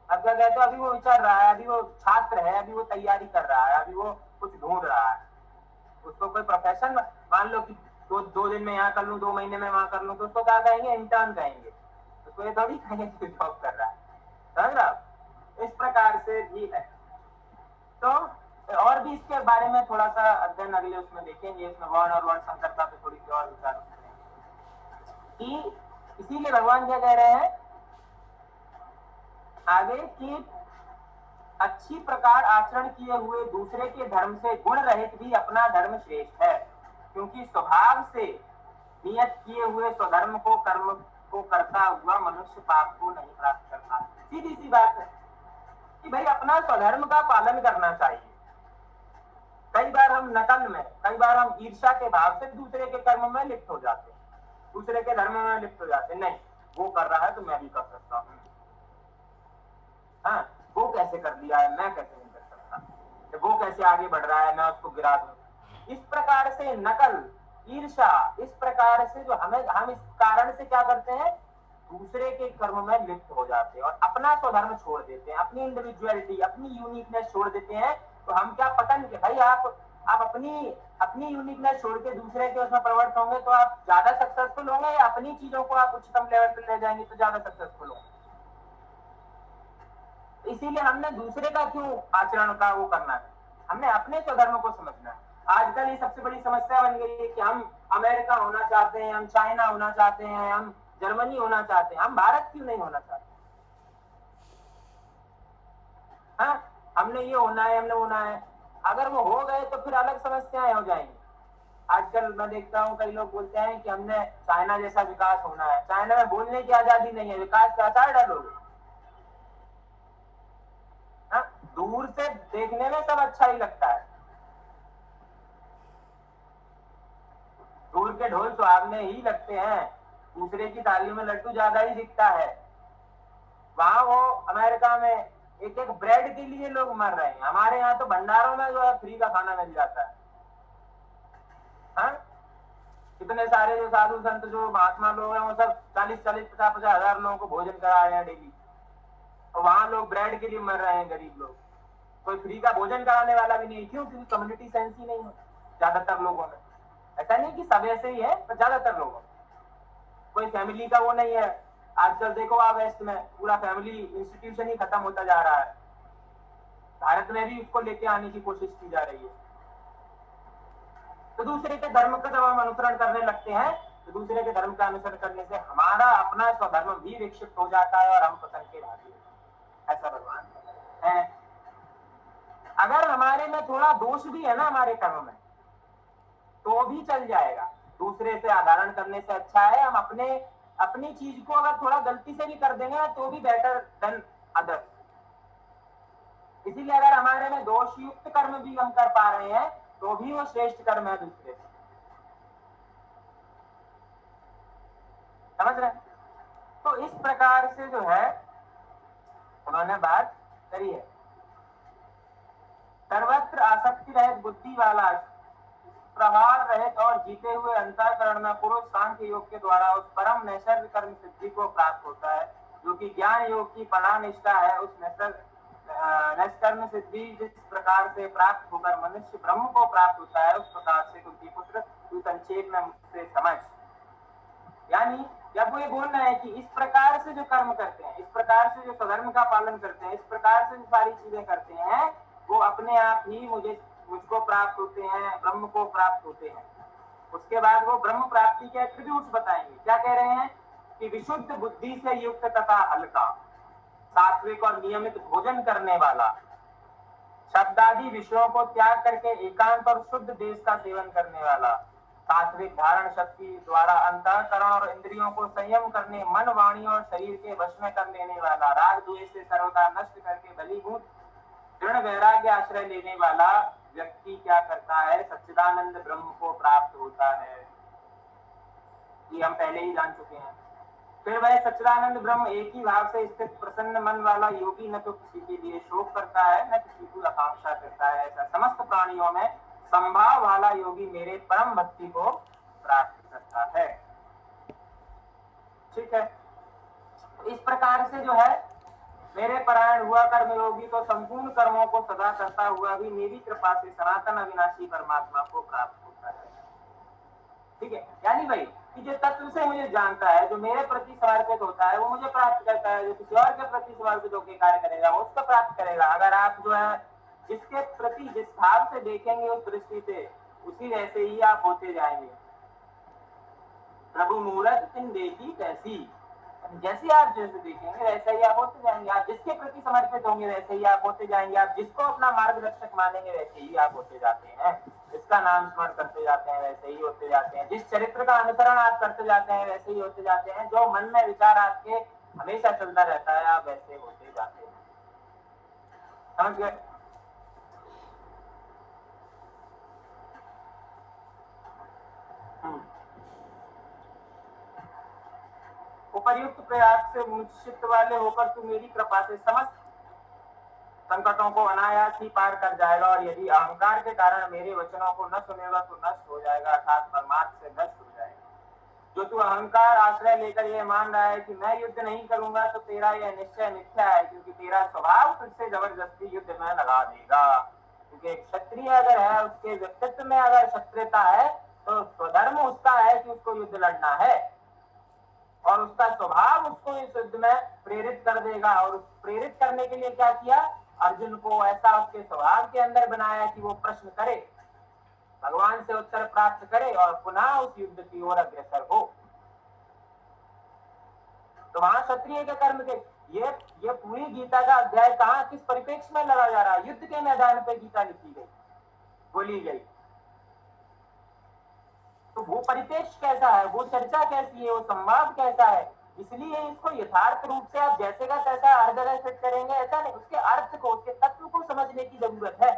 अब क्या कहते हो, अभी वो विचार रहा है, अभी वो छात्र है, अभी वो तैयारी कर रहा है, अभी वो कुछ ढूंढ रहा है, उसको कोई प्रोफेशन मान लो कि दो दिन में यहाँ कर लूँ, 2 महीने में वहां कर लूँ, तो उसको क्या कहेंगे, इंटर्न कहेंगे। उसको ये थोड़ी कहेंगे कि जॉब कर रहा है, समझ रहा। इस प्रकार से भी है। तो और भी इसके बारे में थोड़ा सा अध्ययन अगले उसमें देखेंगे, इसमें वर्ण और वर्ण संकरता पे थोड़ी सी और विचार कि इसीलिए भगवान क्या कह रहे हैं आगे कि अच्छी प्रकार आचरण किए हुए दूसरे के धर्म से गुण रहित भी अपना धर्म श्रेष्ठ है, क्योंकि स्वभाव से नियत किए हुए स्वधर्म को कर्म को करता हुआ मनुष्य पाप को नहीं प्राप्त करता। सीधी सी बात है कि भाई अपना स्वधर्म का पालन करना चाहिए। कई बार हम नकल में, कई बार हम ईर्ष्या के भाव से दूसरे के कर्म में लिप्त हो जाते हैं, दूसरे के धर्म में लिप्त हो जाते हैं। नहीं, वो कर रहा है तो मैं भी कर सकता हूँ। हाँ, वो कैसे कर दिया है, मैं कैसे नहीं कर सकता, वो कैसे आगे बढ़ रहा है, मैं उसको गिरा दूं। इस प्रकार से नकल, ईर्ष्या, इस प्रकार से जो हम इस कारण से क्या करते हैं, दूसरे के कर्म में लिप्त हो जाते हैं और अपना स्वधर्म छोड़ देते हैं, अपनी इंडिविजुअलिटी, अपनी यूनिकनेस छोड़ देते हैं। तो हम क्या पतन के भाई, आप अपनी यूनिकनेस छोड़ के दूसरे के उसमें प्रवृत्त होंगे तो आप ज्यादा सक्सेसफुल होंगे, या अपनी चीजों को आप उच्चतम लेवल पर ले जाएंगे तो ज्यादा सक्सेसफुल होंगे। इसीलिए हमने दूसरे का क्यों आचरण का वो करना है, हमने अपने स्वधर्म को समझना है। आजकल ये सबसे बड़ी समस्या बन गई है कि हम अमेरिका होना चाहते हैं, हम चाइना होना चाहते हैं, हम जर्मनी होना चाहते हैं, हम भारत क्यों नहीं होना चाहते। हाँ, हमने ये होना है, हमने होना है। अगर वो हो गए तो फिर अलग समस्याएं हो जाएंगी। आजकल मैं देखता हूँ कई लोग बोलते हैं कि हमने चाइना जैसा विकास होना है। चाइना में बोलने की आजादी नहीं है, विकास का आचार डालोगे। हाँ, दूर से देखने में सब अच्छा ही लगता है, दूर के ढोल सुहावने ही लगते हैं, दूसरे की थाली में लड्डू ज्यादा ही दिखता है। वहां वो अमेरिका में एक एक ब्रेड के लिए लोग मर रहे हैं, हमारे यहाँ तो भंडारों में जो है फ्री का खाना मिल जाता है। हाँ, कितने सारे जो साधु संत जो महात्मा लोग हैं वो सब 40-40, 50-50 हजार लोगों को भोजन करा रहे हैं डेली, और वहां लोग ब्रेड के लिए मर रहे हैं, गरीब लोग। कोई फ्री का भोजन कराने वाला भी नहीं। क्यों? क्योंकि कम्युनिटी सेंस ही नहीं है ज्यादातर लोगों में। ऐसा नहीं कि सब ऐसे ही है, पर ज्यादातर लोगों में कोई फैमिली का वो नहीं है। आजकल देखो आप वेस्ट में पूरा फैमिली इंस्टीट्यूशन ही खत्म होता जा रहा है। भारत में भी उसको लेके आने की कोशिश की जा रही है। तो दूसरे के धर्म का जब हम अनुसरण करने लगते हैं तो दूसरे के धर्म का अनुसरण करने से हमारा अपना स्वधर्म भी विकसित हो जाता है और हम पतन के भागी। ऐसा भगवान है। अगर हमारे में थोड़ा दोष भी है ना हमारे कर्म में, तो भी चल जाएगा। दूसरे से आधारण करने से अच्छा है हम अपनी चीज को अगर थोड़ा गलती से भी कर देंगे ना तो भी बेटर देन अदर्स। इसीलिए अगर हमारे में दोषयुक्त कर्म भी हम कर पा रहे हैं तो भी वो श्रेष्ठ कर्म है दूसरे से। समझ रहे? तो इस प्रकार से जो है उन्होंने बात करी है। सर्वत्र आसक्ति रहित बुद्धि वाला, प्रहार रहित और जीते हुए अंतःकरण में पुरुष सांख्य योग के द्वारा उस परम नैसर्गिक कर्म सिद्धि को प्राप्त होता है जो कि ज्ञान योग की परानिष्ठा है। उस नैष्कर्म सिद्धि जिस प्रकार से प्राप्त होकर मनुष्य ब्रह्म को प्राप्त होता है, उस प्रकार से उनकी पुत्र तू संक्षेप में मुझसे समझ। यानी जब वो ये बोल रहे हैं कि इस प्रकार से जो कर्म करते हैं, इस प्रकार से जो स्वधर्म का पालन करते हैं, इस प्रकार से जो सारी चीजें करते हैं, वो अपने आप ही मुझको प्राप्त होते हैं, ब्रह्म को प्राप्त होते हैं। उसके बाद वो ब्रह्म प्राप्ति के एट्रीब्यूट्स बताएंगे। क्या कह रहे हैं कि विशुद्ध बुद्धि से युक्त तथा हल्का, सात्विक और नियमित भोजन करने वाला, शब्दादि विषयों को त्याग करके एकांत और शुद्ध देश का सेवन करने वाला, सात्विक धारण शक्ति द्वारा अंतःकरण और इंद्रियों को संयम करने, मन वाणी और शरीर के वश में कर लेने वाला, राग द्वेष से सर्वदा नष्ट करके बलीभूत दृढ़ वैराग्य आश्रय लेने वाला व्यक्ति क्या करता है, सच्चिदानंद ब्रह्म को प्राप्त होता है। ये हम पहले ही जान चुके हैं। फिर वह सच्चिदानंद ब्रह्म एक ही भाव से स्थित प्रसन्न मन वाला योगी न तो किसी के लिए शोक करता है न किसी की आकांक्षा करता है। ऐसा समस्त प्राणियों में संभाव वाला योगी मेरे परम भक्ति को प्राप्त करता है। ठीक है, इस प्रकार से जो है मेरे परायण हुआ कर्म योगी तो संपूर्ण कर्मों को सदा करता हुआ भी मेरी कृपा से सनातन अविनाशी परमात्मा को प्राप्त होता है। ठीक है, यानी भाई कि जो तत्व से मुझे जानता है, जो मेरे प्रति समर्पित होता है, वो मुझे प्राप्त करता है। जो किसी और के प्रति समर्पित होकर कार्य करेगा वो उसको प्राप्त करेगा। अगर आप जो है जिसके प्रति जिस भाव से देखेंगे उस दृष्टि से, उसी वैसे ही आप होते जाएंगे। प्रभु मूरत तिन देखी कैसी, जैसे आप जैसे देखेंगे वैसे ही आप होते जाएंगे, आप जिसके प्रति समर्पित होंगे वैसे ही आप होते जाएंगे, आप जिसको अपना मार्गदर्शक मानेंगे वैसे ही आप होते जाते हैं, जिसका नाम स्मरण करते जाते हैं वैसे ही होते जाते हैं, जिस चरित्र का अनुसरण आप करते जाते हैं वैसे ही होते जाते हैं, जो मन में विचार आपके हमेशा चलता रहता है आप वैसे होते जाते हैं। समझ गए? उपर्युक्त प्रयास से मुंशित वाले होकर तू मेरी कृपा से समस्त संकटों को अनायास ही पार कर जाएगा, और यदि अहंकार के कारण मेरे वचनों को न सुनेगा तो नष्ट हो जाएगा, अर्थात परमार्थ से नष्ट हो जाएगा। जो तू अहंकार आश्रय लेकर यह मान रहा है कि मैं युद्ध नहीं करूंगा, तो तेरा यह निश्चय मिथ्या है, क्योंकि तेरा स्वभाव तुझसे जबरदस्ती युद्ध में लगा देगा। क्योंकि एक क्षत्रिय अगर है, उसके व्यक्तित्व में अगर क्षत्रियता है, तो स्वधर्म उसका है कि उसको युद्ध लड़ना है, और उसका स्वभाव उसको इस युद्ध में प्रेरित कर देगा। और प्रेरित करने के लिए क्या किया, अर्जुन को ऐसा उसके स्वभाव के अंदर बनाया कि वो प्रश्न करे, भगवान से उत्तर प्राप्त करे और पुनः उस युद्ध की ओर अग्रसर हो। तो वहां क्षत्रिय के कर्म के ये पूरी गीता का अध्याय कहाँ किस परिप्रेक्ष्य में लगा जा रहा है, युद्ध के मैदान पे गीता लिखी गई, बोली गई। तो वो परिपेक्ष कैसा है, वो चर्चा कैसी है, वो संवाद कैसा है, इसलिए इसको यथार्थ रूप से आप जैसे का तैसा हर जगह फिट करेंगे ऐसा नहीं, उसके अर्थ को, उसके तत्व को समझने की जरूरत है।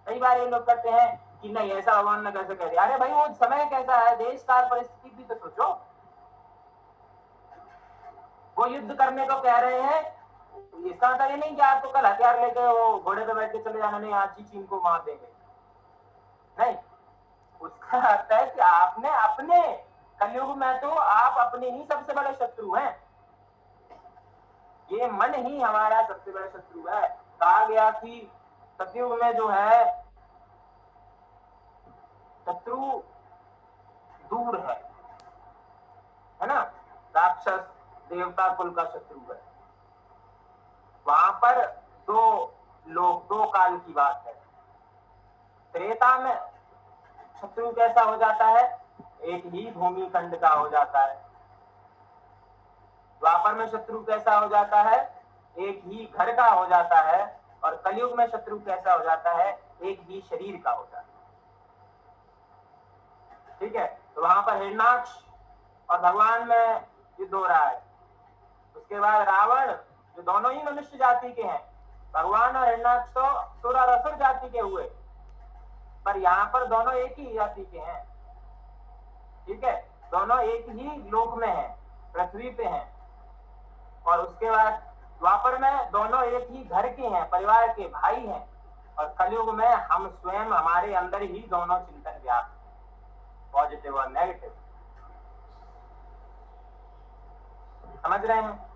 कई बार ये लोग कहते हैं कि नहीं ऐसा भगवान ने कैसे कह दिया, अरे भाई वो समय कैसा है, देश काल परिस्थिति भी तो सोचो। वो युद्ध करने को कह रहे हैं, इसका मतलब ये नहीं कि आप तो कल हथियार लेके वो घोड़े पे बैठ के चले जाना, नहीं आज ही चीन को मार देंगे, नहीं। उसका अर्थ है कि आपने अपने कलयुग में तो आप अपने ही सबसे बड़े शत्रु हैं, ये मन ही हमारा सबसे बड़ा शत्रु है। कहा गया कि सतयुग में जो है शत्रु दूर है ना, राक्षस देवता कुल का शत्रु है। वहां पर दो काल की बात है। त्रेता में शत्रु कैसा हो जाता है, एक ही भूमि खंड का हो जाता है। द्वापर में शत्रु कैसा हो जाता है, एक ही घर का हो जाता है। और कलयुग में शत्रु कैसा हो जाता है, एक ही शरीर का हो जाता है। ठीक है, तो वहां पर हिरण्याक्ष और भगवान में युद्ध हो रहा है। उसके बाद रावण, जो दोनों ही मनुष्य जाति के हैं, भगवान और हिरण्याक्ष तो सुर और असुर जाति के हुए, पर यहाँ पर दोनों एक ही जाति के हैं। ठीक है, दोनों एक ही लोक में हैं, पृथ्वी पे हैं। और उसके बाद द्वापर में दोनों एक ही घर के हैं, परिवार के भाई हैं। और कलयुग में हम स्वयं, हमारे अंदर ही दोनों चिंतन व्याप्त, पॉजिटिव और नेगेटिव। समझ रहे हैं?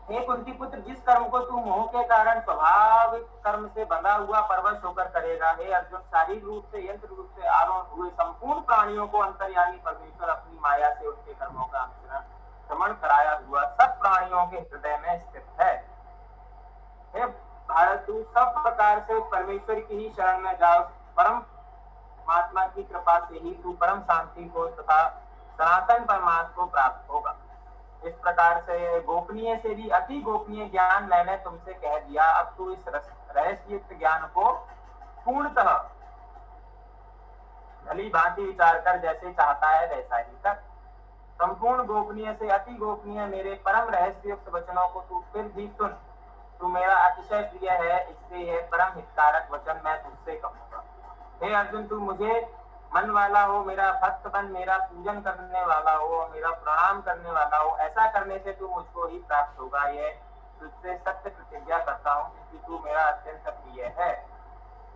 हे कुंती पुत्र, जिस कर्म को तू मोह के कारण स्वाभाविक कर्म से बंधा हुआ परवश होकर करेगा, हे अर्जुन, शारीरिक रूप से, यंत्र रूप से आरोह हुए संपूर्ण प्राणियों को अंतर्यामी परमेश्वर अपनी माया से उनके कर्मों का अनुसरण श्रवण कराया हुआ सब प्राणियों के हृदय में स्थित है। हे भारत, तू सब प्रकार से उस परमेश्वर की ही शरण में जाओ। परम महात्मा की कृपा से ही तू परम शांति को तथा सनातन परमात्मा को प्राप्त होगा। इस प्रकार से गोपनीय से भी अति गोपनीय ज्ञान मैंने तुमसे कह दिया। अब तू इस रहस्ययुक्त ज्ञान को पूर्णतः भली भांति विचार कर, जैसे चाहता है वैसा ही कर। संपूर्ण गोपनीय से अति गोपनीय मेरे परम रहस्ययुक्त वचनों को तू फिर भी सुन। तू मेरा अतिशय प्रिय है, इसलिए यह परम हितकारक वचन मैं तुझसे कहूंगा। हे अर्जुन, तू मुझे मन वाला हो, मेरा भक्त बन, मेरा पूजन करने वाला हो, मेरा प्रणाम करने वाला हो। ऐसा करने से तू मुझको ही प्राप्त होगा। यह तुझसे सत्य प्रतिज्ञा करता हूँ, क्योंकि तू मेरा अत्यंत प्रिय है।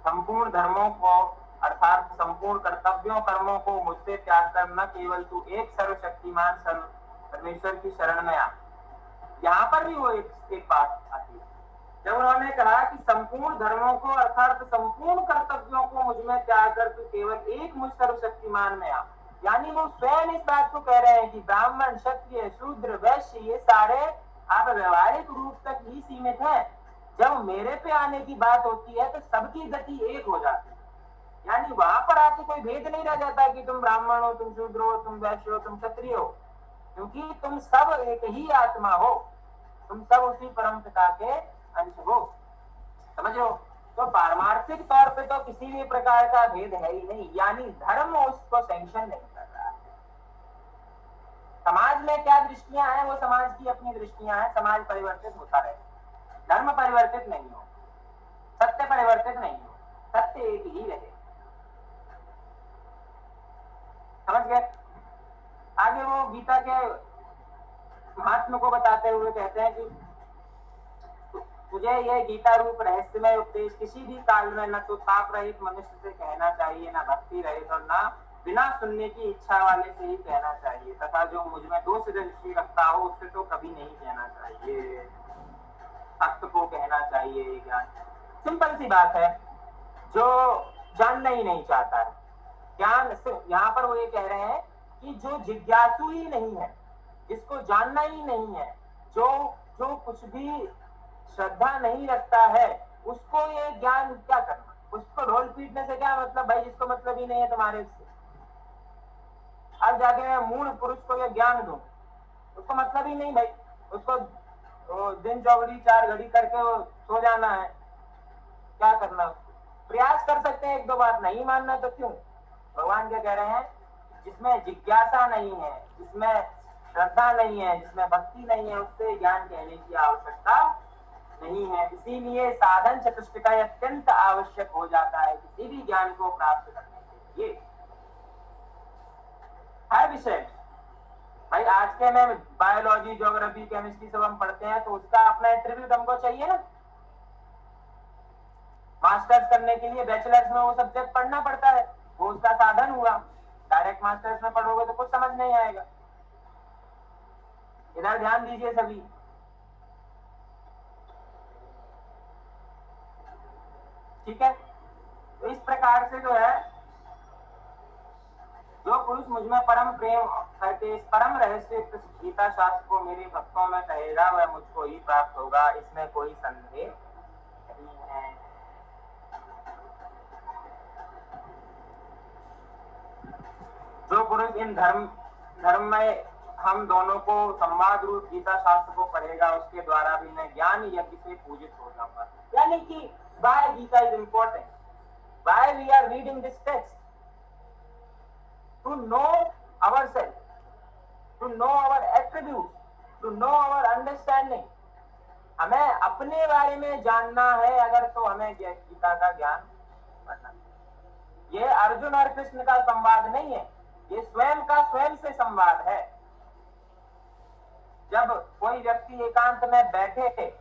संपूर्ण धर्मों को अर्थात संपूर्ण कर्तव्यों कर्मों को मुझसे त्याग कर न केवल तू एक सर्वशक्तिमान परमेश्वर की शरण में आ। यहाँ पर भी वो एक बात आती है, जब उन्होंने कहा कि संपूर्ण धर्मों को अर्थात संपूर्ण कर्तव्यों को मुझ में त्याग कर तू केवल एक मुझ सर्वशक्तिमान में आ। यानी वो स्वयं इस बात को कह रहे हैं कि ब्राह्मण, क्षत्रिय, शूद्र, वैश्य, ये सारे आप व्यवहारिक रूप तक ही सीमित हैं। जब मेरे पे आने की बात होती है तो सबकी गति एक हो जाती है। यानी वहां पर आके कोई भेद नहीं रह जाता कि तुम ब्राह्मण हो, तुम शूद्र हो, तुम वैश्य हो, तुम क्षत्रिय हो, क्योंकि तुम सब एक ही आत्मा हो, तुम सब उसी परम पिता के अंश हो। समझ लो, तो पारमार्थिक तौर पे तो किसी भी प्रकार का भेद है ही नहीं, यानी धर्म उसको सैंक्शन नहीं कर रहा है। समाज में क्या दृष्टियां हैं वो समाज की अपनी दृष्टियां हैं, समाज परिवर्तित होता रहे, धर्म परिवर्तित नहीं हो, सत्य परिवर्तित नहीं हो, सत्य एक ही रहे। समझ गए? आगे वो गीता के महात्मा को बताते हुए कहते हैं कि तुझे यह गीता रूप रहस्यमय उपदेश किसी भी काल में न तो ताप रहित मनुष्य से कहना चाहिए, न भक्ति रहित और न बिना सुनने की इच्छा वाले से ही कहना चाहिए, तथा जो मुझ में दोष दृष्टि रखता हो उससे तो कभी नहीं कहना चाहिए। भक्त को कहना चाहिए ज्ञान। सिंपल सी बात है, जो जानना ही नहीं चाहता है ज्ञान से, यहाँ पर वो ये कह रहे हैं कि जो जिज्ञासु ही नहीं है, जिसको जानना ही नहीं है, जो कुछ भी श्रद्धा नहीं रखता है, उसको ये ज्ञान क्या करना, उसको ढोल पीटने से क्या मतलब भाई, जिसको मतलब ही नहीं है तुम्हारे से। अब जाके मैं मूढ़ पुरुष को ये ज्ञान दूं, उसको मतलब ही नहीं भाई, उसको दिन चौगड़ी 4 घड़ी करके वो सो जाना है, क्या करना। प्रयास कर सकते हैं 1-2 बार, नहीं मानना तो क्यों। भगवान क्या कह रहे हैं, जिसमें जिज्ञासा नहीं है, जिसमें श्रद्धा नहीं है, जिसमें भक्ति नहीं है, उससे ज्ञान कहने की आवश्यकता नहीं है। इसीलिए साधन चतुष्टय अत्यंत आवश्यक हो जाता है किसी भी ज्ञान को प्राप्त करने के लिए। हर विषय भाई, आज के में बायोलॉजी, ज्योग्राफी, केमिस्ट्री सब हम पढ़ते हैं, तो उसका अपना एट्रीब्यूट हमको चाहिए ना। मास्टर्स करने के लिए बैचलर्स में वो सब्जेक्ट पढ़ना पड़ता है, वो उसका साधन हुआ। डायरेक्ट मास्टर्स में पढ़ोगे तो कुछ समझ नहीं आएगा। इधर ध्यान दीजिए सभी। ठीक है, तो इस प्रकार से जो है, जो पुरुष मुझ में परम प्रेम करके इस परम रहस्य गीता शास्त्र को मेरे भक्तों में कहेगा, वह मुझको ही प्राप्त होगा, इसमें कोई संदेह नहीं है। जो पुरुष इन धर्म में हम दोनों को संवाद रूप गीता शास्त्र को पढ़ेगा, उसके द्वारा भी मैं ज्ञान यज्ञ से पूजित हो जाऊंगा। यानी कि why Gita is important, why we are reading this text, to know ourselves, to know our attributes, to know our understanding। हमें अपने बारे में जानना है अगर, तो हमें गीता का ज्ञान पढ़ना। ये अर्जुन और कृष्ण का संवाद नहीं है, ये स्वयं का स्वयं से संवाद है। जब कोई व्यक्ति एकांत में बैठे,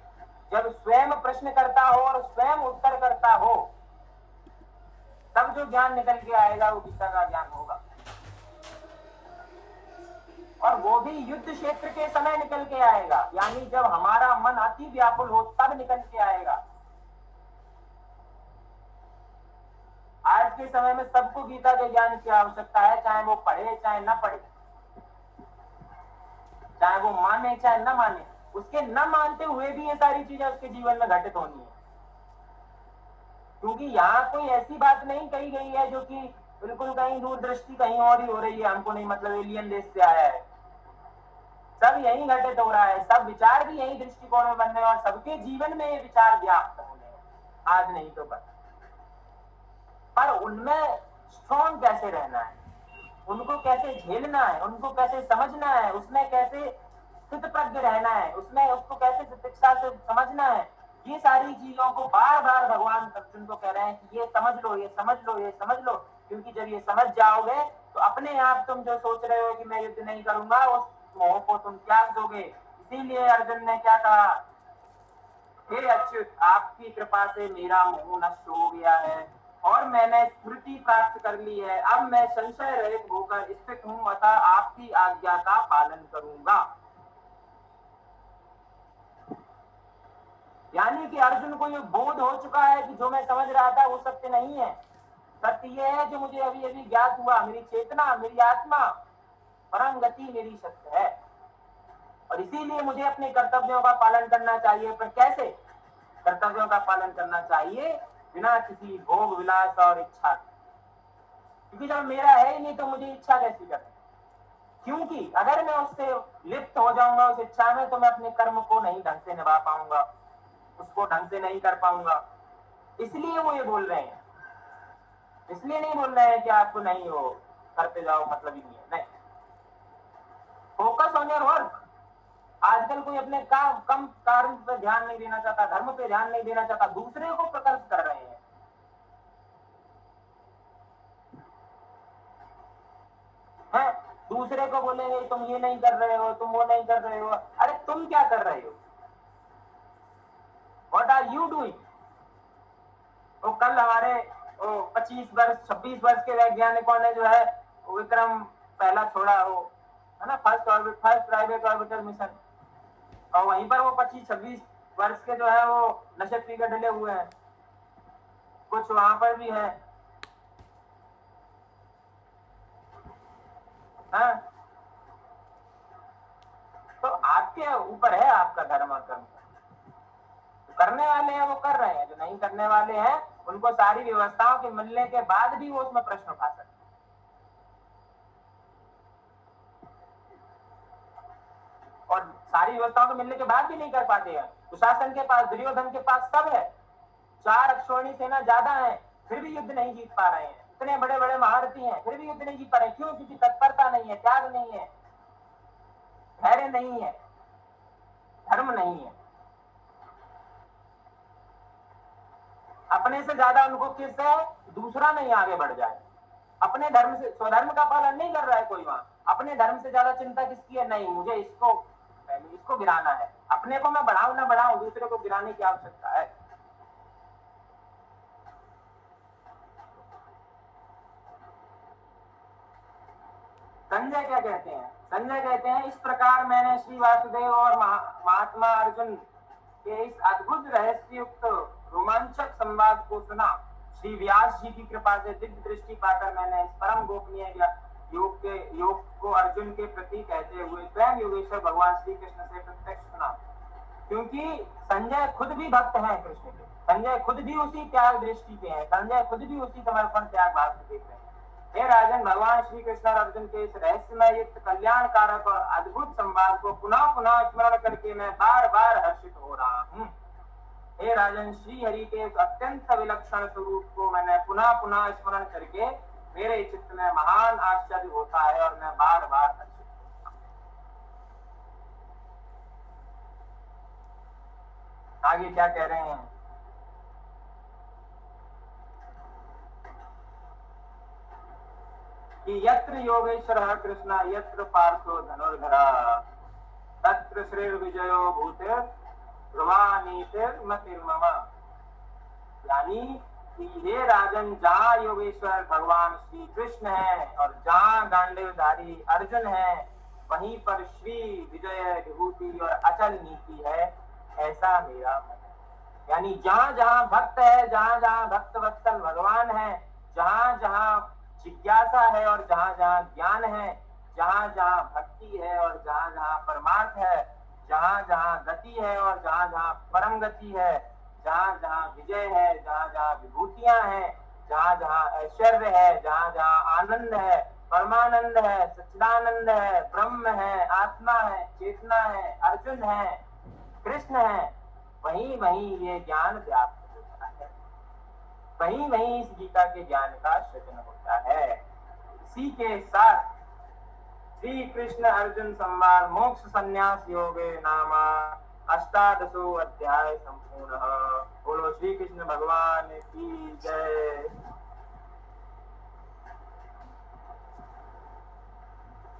जब स्वयं प्रश्न करता हो और स्वयं उत्तर करता हो, तब जो ज्ञान निकल के आएगा वो गीता का ज्ञान होगा। और वो भी युद्ध क्षेत्र के समय निकल के आएगा, यानी जब हमारा मन अति व्याकुल हो तब निकल के आएगा। आज के समय में सबको गीता के ज्ञान की आवश्यकता है, चाहे वो पढ़े चाहे न पढ़े, चाहे वो माने चाहे न माने। उसके न मानते हुए भी ये सारी चीजें उसके जीवन में घटित होनी है, क्योंकि यहाँ कोई ऐसी बात नहीं कही गई है जो कि बिल्कुल कहीं दूरदृष्टि कहीं और ही हो रही है, हमको नहीं मतलब एलियन देश से आया है। सब यही घटित हो रहा है, सब विचार भी यही दृष्टिकोण में बनने और सबके जीवन में ये विचार व्याप्त होने, आज नहीं तो कल। पर उनमें स्ट्रॉन्ग कैसे रहना है, उनको कैसे झेलना है, उनको कैसे समझना है, उसमें कैसे स्थित प्रज्ञ रहना है, उसमें उसको कैसे शिक्षा से समझना है, ये सारी चीजों को बार बार भगवान अर्जुन को कह रहे हैं कि ये समझ लो, ये समझ लो, ये समझ लो। क्योंकि जब ये समझ जाओगे तो अपने आप तुम जो सोच रहे हो कि मैं युद्ध नहीं करूंगा, उस मोह को तुम त्याग दोगे। इसीलिए अर्जुन ने क्या कहा, हे अच्युत, आपकी कृपा से मेरा मोह नष्ट हो गया है और मैंने स्मृति प्राप्त कर ली है। अब मैं संशय रहित होकर स्थित हूँ, अतः आपकी आज्ञा का पालन करूंगा। यानी कि अर्जुन को ये बोध हो चुका है कि जो मैं समझ रहा था वो सत्य नहीं है। सत्य ये है जो मुझे अभी अभी ज्ञात हुआ, मेरी चेतना, मेरी आत्मा, परम गति मेरी सत्य है। और इसीलिए मुझे अपने कर्तव्यों का पालन करना चाहिए। पर कैसे कर्तव्यों का पालन करना चाहिए? बिना किसी भोग विलास और इच्छा। क्योंकि जब मेरा है ही नहीं तो मुझे इच्छा कैसी करनी, क्योंकि अगर मैं उससे लिप्त हो जाऊंगा उस इच्छा में तो मैं अपने कर्म को नहीं ढंग से निभा पाऊंगा, उसको ढंग से नहीं कर पाऊंगा। इसलिए वो ये बोल रहे हैं, इसलिए नहीं बोल रहे हैं कि आपको नहीं हो करते जाओ, मतलब ही नहीं है, नहीं। Focus on your work. आजकल कोई अपने काम कम कार्य पे ध्यान नहीं देना चाहता, धर्म पे ध्यान नहीं देना चाहता, दूसरे को प्रकल्प कर रहे हैं। दूसरे को बोलेंगे तुम ये नहीं कर रहे हो, तुम वो नहीं कर रहे हो। अरे तुम क्या कर रहे हो? What are you doing? वो कल हमारे 25 वर्ष 26 वर्ष के वैज्ञानिकों ने जो है विक्रम पहला छोड़ा, हो है ना, फर्स्ट प्राइवेट ऑर्बिटल मिशन, और वहीं पर वो 25-26 वर्ष के जो है वो नशे पी के डले हुए हैं, कुछ वहां पर भी है। हाँ? तो आपके ऊपर है आपका धर्म और कर्म। करने वाले हैं वो कर रहे हैं, जो नहीं करने वाले हैं उनको सारी व्यवस्थाओं के मिलने के बाद भी वो उसमें प्रश्न उठा सकते हैं। और सारी व्यवस्थाओं के मिलने के बाद भी नहीं कर पाते हैं। दुशासन के पास, दुर्योधन के पास सब है, 4 अक्षौहिणी सेना ज्यादा है, फिर भी युद्ध नहीं जीत पा रहे हैं। इतने बड़े बड़े महारथी हैं, फिर भी युद्ध नहीं जीत पा रहे। क्यों? क्योंकि तत्परता नहीं है, त्याग नहीं है, धैर्य नहीं है, धर्म नहीं है। अपने से ज्यादा उनको किस है? दूसरा नहीं आगे बढ़ जाए। अपने धर्म से, स्वधर्म का पालन नहीं कर रहा है कोई वहां, अपने धर्म से ज्यादा चिंता किसकी है? नहीं, मुझे इसको गिराना है। अपने को मैं बढ़ाऊं ना बढ़ाऊं, दूसरे को गिराने की आवश्यकता है। संजय क्या कहते हैं? संजय कहते हैं इस प्रकार मैंने श्री वासुदेव और महात्मा अर्जुन के इस अद्भुत रहस्ययुक्त रोमांचक संवाद को सुना। श्री व्यास जी की कृपा से दिव्य दृष्टि पाकर मैंने इस परम गोपनीय योग को अर्जुन के प्रति कहते हुए स्वयं योगेश्वर भगवान श्री कृष्ण से प्रत्यक्ष सुना। क्योंकि संजय खुद भी भक्त हैं कृष्ण के, संजय खुद भी उसी त्याग दृष्टि के हैं, संजय खुद भी उसी समर्पण त्याग भाव से देख रहे हैं। हे राजन, भगवान श्री कृष्ण और अर्जुन के इस रहस्यमय युक्त कल्याणकारक और अद्भुत संवाद को पुनः पुनः स्मरण करके मैं बार बार हर्षित हो रहा हूँ। हे राजन, श्री हरि के इस अत्यंत विलक्षण स्वरूप को मैंने पुनः पुनः स्मरण करके मेरे चित्त में महान आश्चर्य होता है और मैं बार बार हर्षित होता हूँ। आगे क्या कह रहे हैं? कि यत्र योगेश्वर कृष्ण यत्र पार्थो धनुर्धरा तत्र श्रीर्विजयो भूते ध्रुवानीतिर्मतिर्मम। यानी कि हे राजन, जहाँ योगेश्वर भगवान श्री कृष्ण है और जहाँ गांडीवधारी अर्जुन है, वहीं पर श्री विजय विभूति और अचल नीति है, ऐसा मेरा मन है। यानी जहाँ जहाँ भक्त है, जहाँ जहाँ भक्त वत्सल भगवान है, जहाँ जहाँ जिज्ञासा है और जहाँ जहाँ ज्ञान है, जहाँ जहाँ भक्ति है और जहाँ जहाँ परमार्थ है, जहाँ जहाँ गति है और जहाँ जहाँ परम गति है, जहाँ जहाँ विजय है, जहाँ जहाँ विभूतियां हैं, जहाँ जहाँ ऐश्वर्य है, जहाँ जहाँ आनंद है, परमानंद है, सच्चिदानंद है, ब्रह्म है, आत्मा है, चेतना है, अर्जुन है, कृष्ण है, वहीं वहीं ये ज्ञान व्याप्त होता है, वहीं वहीं इस गीता के ज्ञान का सृजन होता है। इसी के साथ श्री कृष्ण अर्जुन संवाद मोक्ष संन्यास योगे नामा 18वां अध्याय संपूर्ण। बोलो श्री कृष्ण भगवान की जय।